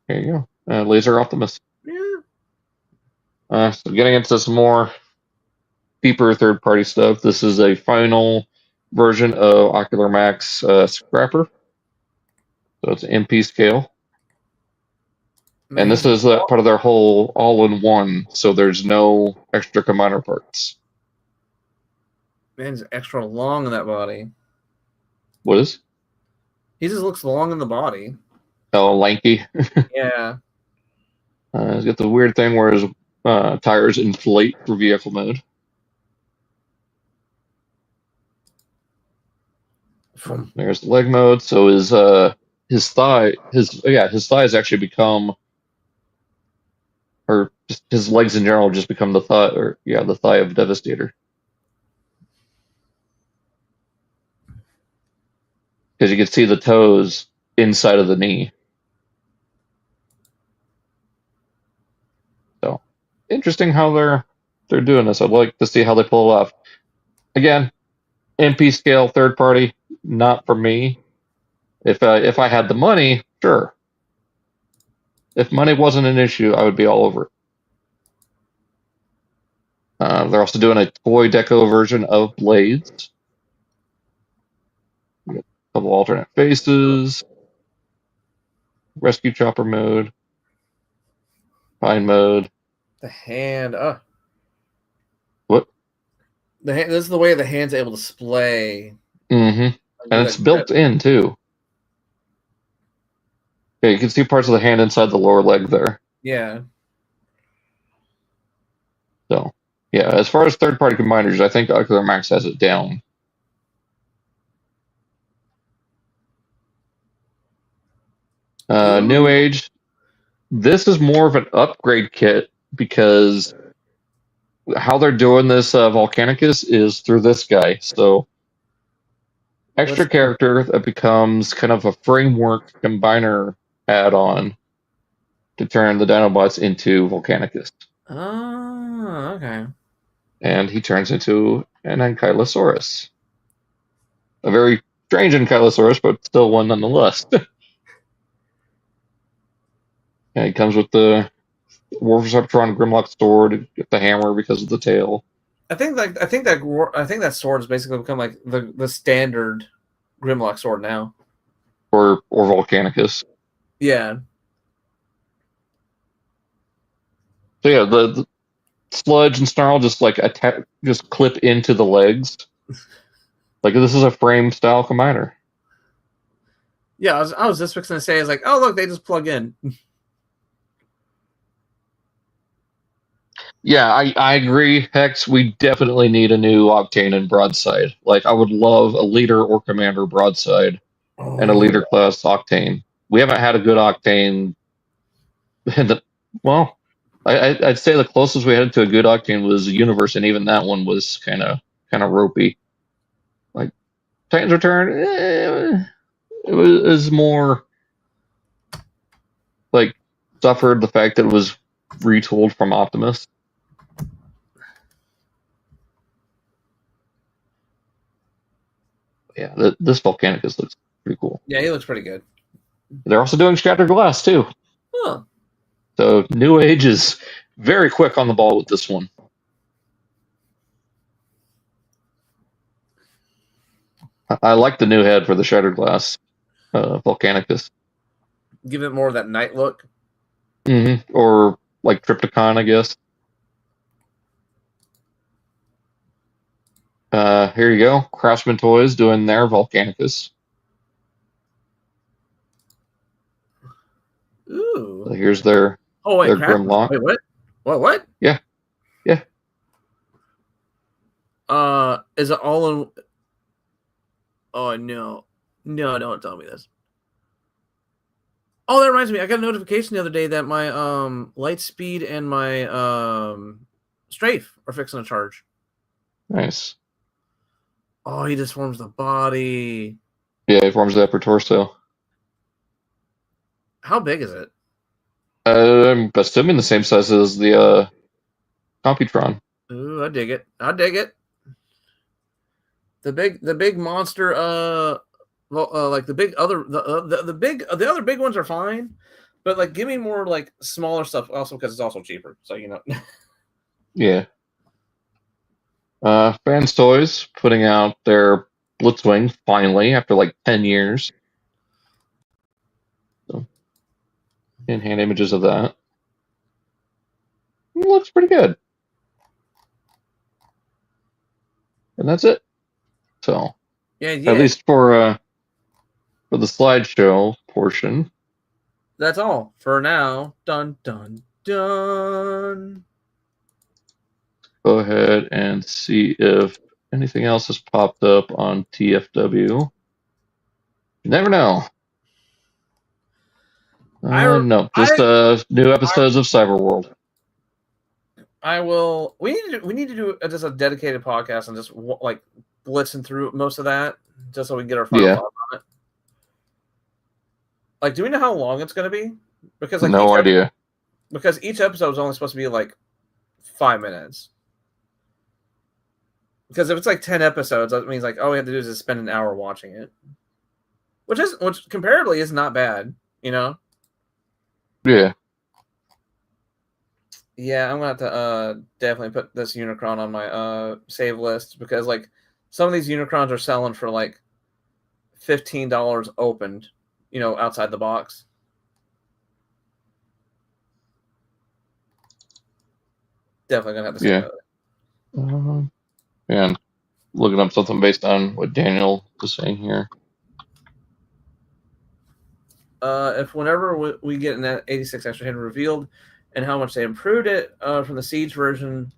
There you go. Laser Optimus. Yeah. So getting into some more deeper third-party stuff, this is a final version of Ocular Max Scrapper. So it's MP scale. Man. And this is part of their whole all-in-one, so there's no extra combiner parts. Man's extra long in that body. What is? He just looks long in the body. Oh, lanky. Yeah. He's got the weird thing where his tires inflate for vehicle mode. There's the leg mode. So his thighs actually become, or just his legs in general just become the thigh of Devastator. Because you can see the toes inside of the knee. So interesting how they're doing this. I'd like to see how they pull it off. Again, MP scale, third party, not for me. If I had the money, sure. If money wasn't an issue, I would be all over it. They're also doing a toy deco version of Blades. We got a couple alternate faces, rescue chopper mode, fine mode. The hand. What? The hand. This is the way the hand's able to splay. Mm-hmm. And it's built in too. Yeah, you can see parts of the hand inside the lower leg there. Yeah. So, yeah, as far as third-party combiners, I think Ocular Max has it down. New Age. This is more of an upgrade kit because how they're doing this Volcanicus is through this guy. So, extra character that becomes kind of a framework combiner add-on to turn the Dinobots into Volcanicus. Oh, okay. And he turns into an Ankylosaurus. A very strange Ankylosaurus, but still one nonetheless. And he comes with the Warforceptron Grimlock sword, get the hammer because of the tail. I think that sword has basically become like the standard Grimlock sword now. Or Volcanicus. Yeah. So yeah, the sludge and snarl just like just clip into the legs. Like this is a frame style combiner. Yeah, I was just fixing to say, it's like, oh look, they just plug in. Yeah, I agree. Hex, we definitely need a new Octane and Broadside. Like I would love a leader or commander Broadside and a leader class Octane. We haven't had a good Octane. Well, I'd say the closest we had to a good Octane was Universe, and even that one was kind of ropey. Like Titan's Return, it was more like suffered the fact that it was retooled from Optimus. Yeah, this Volcanicus looks pretty cool. Yeah, he looks pretty good. They're also doing Shattered Glass too. Huh. So New Age is very quick on the ball with this one. I like the new head for the Shattered Glass Volcanicus. Give it more of that night look. Mm-hmm. Or like Trypticon, I guess. Here you go. Craftsman Toys doing their Volcanicus. Ooh. So here's their Grimlock. Wait, what? Yeah. Is it all in? Oh no, don't tell me this. Oh, that reminds me. I got a notification the other day that my light speed and my strafe are fixing to charge. Nice. Oh, he just forms the body. Yeah, he forms the upper torso. How big is it? I'm assuming the same size as the Computron. Ooh, I dig it. The big monster. Like the other big ones are fine, but like give me more like smaller stuff. Also, because it's also cheaper. So you know. Yeah. Fans Toys putting out their Blitzwing finally after like 10 years. So, in-hand images of that. It looks pretty good. And that's it. So, yeah. at least for for the slideshow portion. That's all for now. Dun dun dun. Go ahead and see if anything else has popped up on TFW. You never know. No, just new episodes of Cyberworld. I will. We need to do just a dedicated podcast and just like blitzing through most of that, just so we can get our final thoughts on it. Like, do we know how long it's going to be? Because like no idea. Because each episode is only supposed to be like 5 minutes. Because if it's like 10 episodes, that means like all we have to do is just spend an hour watching it, which comparably is not bad, you know. Yeah. Yeah, I'm gonna have to definitely put this Unicron on my save list because like some of these Unicrons are selling for like $15 opened, you know, outside the box. Definitely gonna have to say that. And looking up something based on what Daniel was saying here. If whenever we get an 86 extra hidden revealed and how much they improved it from the Siege version,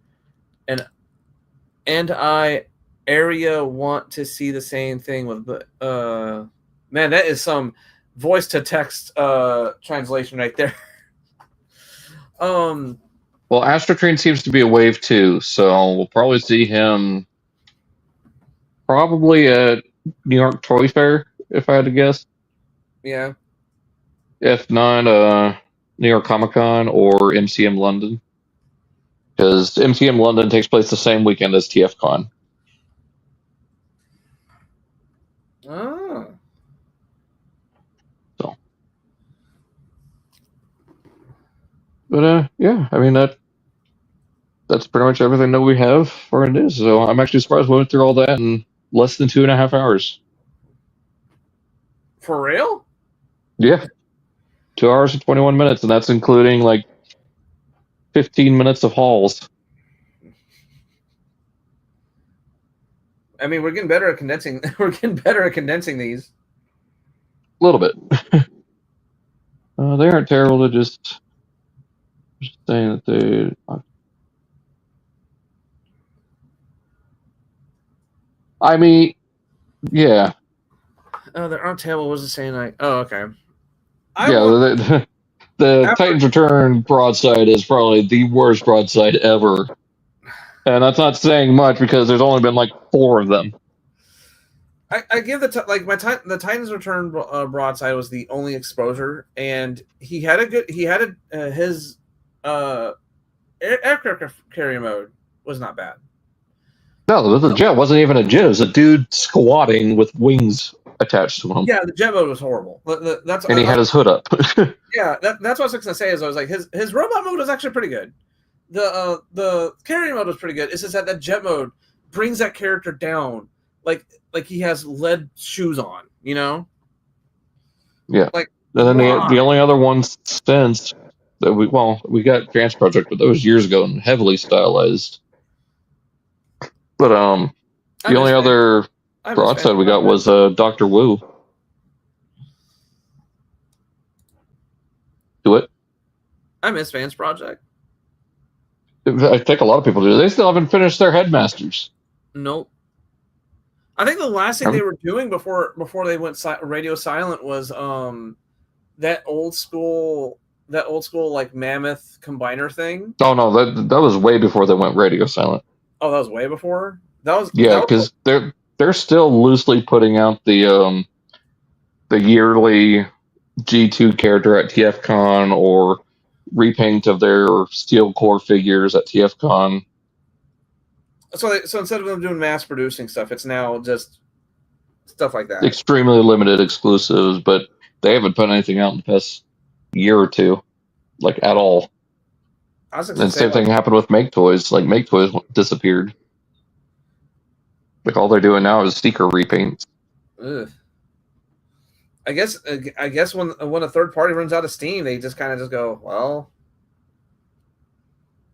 and I area want to see the same thing with man, that is some voice to text translation right there. Well, Astrotrain seems to be a wave too, so we'll probably see him probably at New York Toy Fair, if I had to guess. Yeah. If not, New York Comic Con or MCM London, because MCM London takes place the same weekend as TFCON. Oh. So, but yeah, I mean that's pretty much everything that we have for news. So I'm actually surprised we went through all that in less than 2.5 hours. For real? Yeah. 2 hours and 21 minutes, and that's including like 15 minutes of hauls. I mean, we're getting better at condensing. We're getting better at condensing these. A little bit. They aren't terrible. They're just saying that they. I mean, yeah. Oh, there aren't terrible. Was it saying like? Oh, okay. The Titans Return broadside is probably the worst broadside ever. And that's not saying much because there's only been like 4 of them. I give the Titans Return broadside was the only exposure, and his aircraft carrier mode was not bad. No, the jet wasn't even a jet. It was a dude squatting with wings attached to him. Yeah, the jet mode was horrible. And he had his hood up. Yeah, that's what I was going to say. Is I was like his robot mode was actually pretty good. The carrier mode was pretty good. It's just that jet mode brings that character down like he has lead shoes on, you know? Yeah. Like, and then the only other one since that we got Trans Project, but that was years ago and heavily stylized. But the only other broadside we got was Dr. Wu. Do it. I miss Vance Project. I think a lot of people do. They still haven't finished their Headmasters. Nope. I think the last thing they were doing before they went radio silent was that old school like mammoth combiner thing. Oh no, that was way before they went radio silent. Oh, that was way before. Because they're still loosely putting out the yearly G2 character at TFCon or repaint of their steel core figures at TFCon. So instead of them doing mass producing stuff, it's now just stuff like that. Extremely limited exclusives, but they haven't put anything out in the past year or two, like at all. And same thing happened with Make Toys. Like Make Toys disappeared. Like all they're doing now is sticker repaints. Ugh. I guess when a third party runs out of steam, they just kind of just go, well,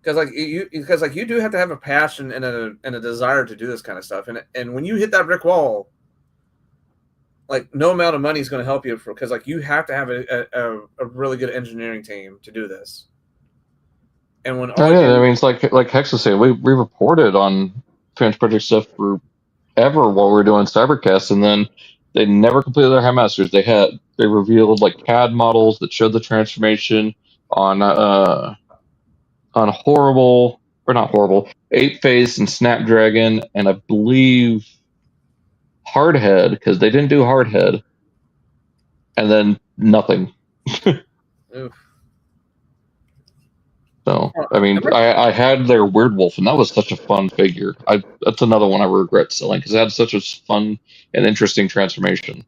because you do have to have a passion and a desire to do this kind of stuff, and when you hit that brick wall, like no amount of money is going to help you because like you have to have a really good engineering team to do this. And when all yeah, I mean, it's like Hex was saying, we reported on Trans Project stuff forever while we were doing Cybercast, and then they never completed their Masters. They revealed like CAD models that showed the transformation on horrible or not horrible 8-Face and Snapdragon, and I believe Hardhead because they didn't do Hardhead, and then nothing. oof. So I mean, I had their Werewolf, and that was such a fun figure. That's another one I regret selling because it had such a fun and interesting transformation.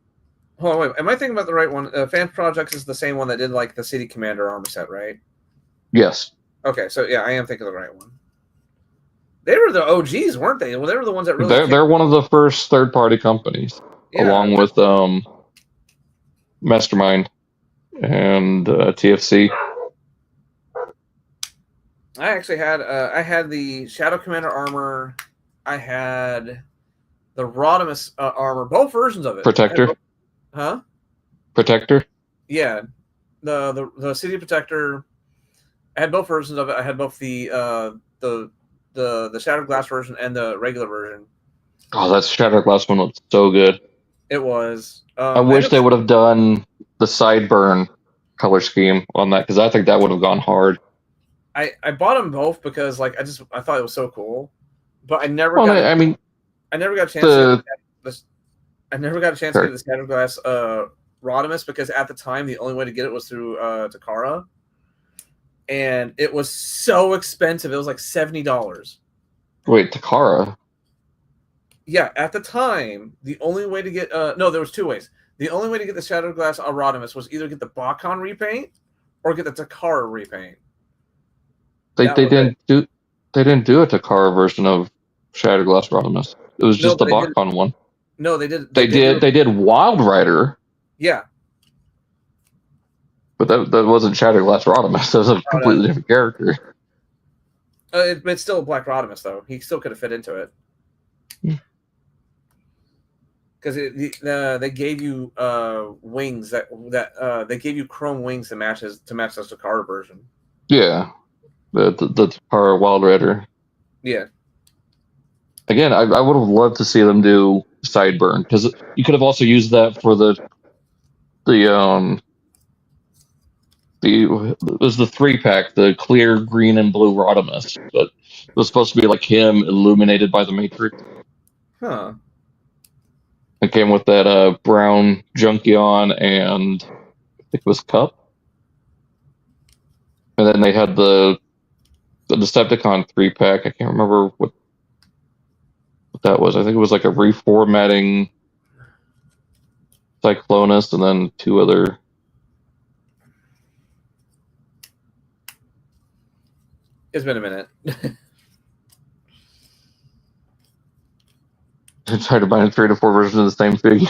Hold on, wait. Am I thinking about the right one? Fan Projects is the same one that did like the City Commander armor set, right? Yes. Okay, so yeah, I am thinking of the right one. They were the OGs, weren't they? Well, they were the ones that really. They're one of the first third-party companies, along with Mastermind and TFC. I actually had the Shadow Commander armor. I had the Rodimus armor, both versions of it. Protector. Huh? Protector. Yeah, the City Protector. I had both versions of it. I had both the Shattered Glass version and the regular version. Oh, that Shattered Glass one was so good. It was. I wish they would have done the sideburn color scheme on that because I think that would have gone hard. I bought them both because like I thought it was so cool, but I never. Well, got I never got a chance. I never got a chance to get the Shattered Glass Rodimus because at the time the only way to get it was through Takara, and it was so expensive. It was like $70. Wait, Takara? Yeah, at the time the only way to get no, there was two ways. The only way to get the Shattered Glass Rodimus was either get the Bakon repaint or get the Takara repaint. They didn't do a Takara version of Shattered Glass Rodimus. It was just the Bakon one. No, they did. They did Wild Rider. Yeah. But that wasn't Shattered Glass Rodimus. That was a completely different character. It's still a Black Rodimus, though. He still could have fit into it. Because they gave you wings that they gave you chrome wings to match the Takara version. Yeah, the Takara Wild Rider. Yeah. Again, I would have loved to see them do Sideburn because you could have also used that for it was the 3-pack, the clear green and blue Rodimus, but it was supposed to be like him illuminated by the Matrix. Huh. It came with that brown Junkion and I think it was Cup. And then they had the Decepticon 3-pack. I can't remember what that was. I think it was like a reformatting Cyclonus and then two other. It's been a minute. I tried to buy 3 to 4 versions of the same figure.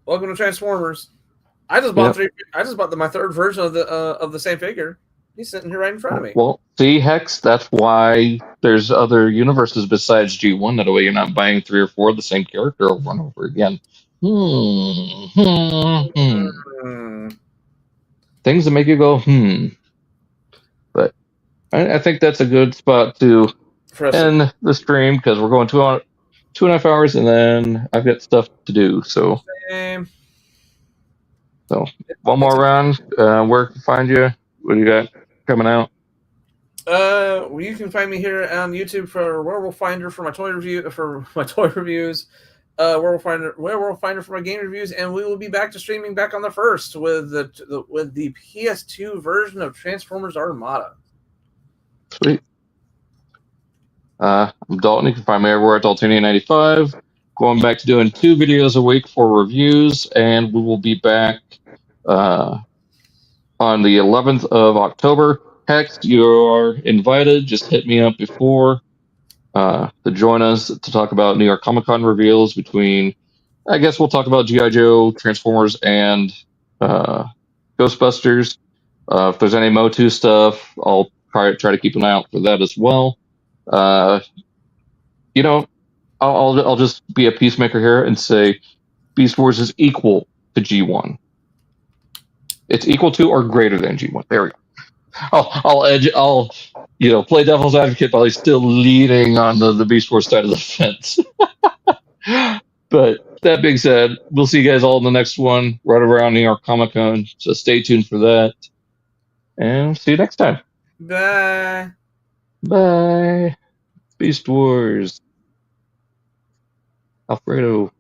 Welcome to Transformers. I just bought my third version of the same figure. He's sitting here right in front of me. Well, see, Hex, that's why there's other universes besides G1. That way you're not buying 3 or 4 of the same character over and over again. Things that make you go, But I think that's a good spot to end the stream because we're going 2.5 hours and then I've got stuff to do. So, one more round. Where can I find you? What do you got coming out? You can find me here on YouTube for Werewolf Finder for my toy reviews. Werewolf Finder for my game reviews, and we will be back to streaming back on the 1st with the PS2 version of Transformers Armada. Sweet. I'm Dalton. You can find me everywhere at Daltonian95. Going back to doing 2 videos a week for reviews, and we will be back on the 11th of October. Hex, you are invited. Just hit me up before to join us to talk about New York Comic Con reveals between, I guess we'll talk about G.I. Joe, Transformers, and Ghostbusters. If there's any Motu stuff, I'll try to keep an eye out for that as well. I'll just be a peacemaker here and say Beast Wars is equal to G1. It's equal to or greater than G1. There we go. I'll play devil's advocate while he's still leaning on the Beast Wars side of the fence. But that being said, we'll see you guys all in the next one right around New York Comic Con. So stay tuned for that. And see you next time. Bye. Bye. Beast Wars. Alfredo.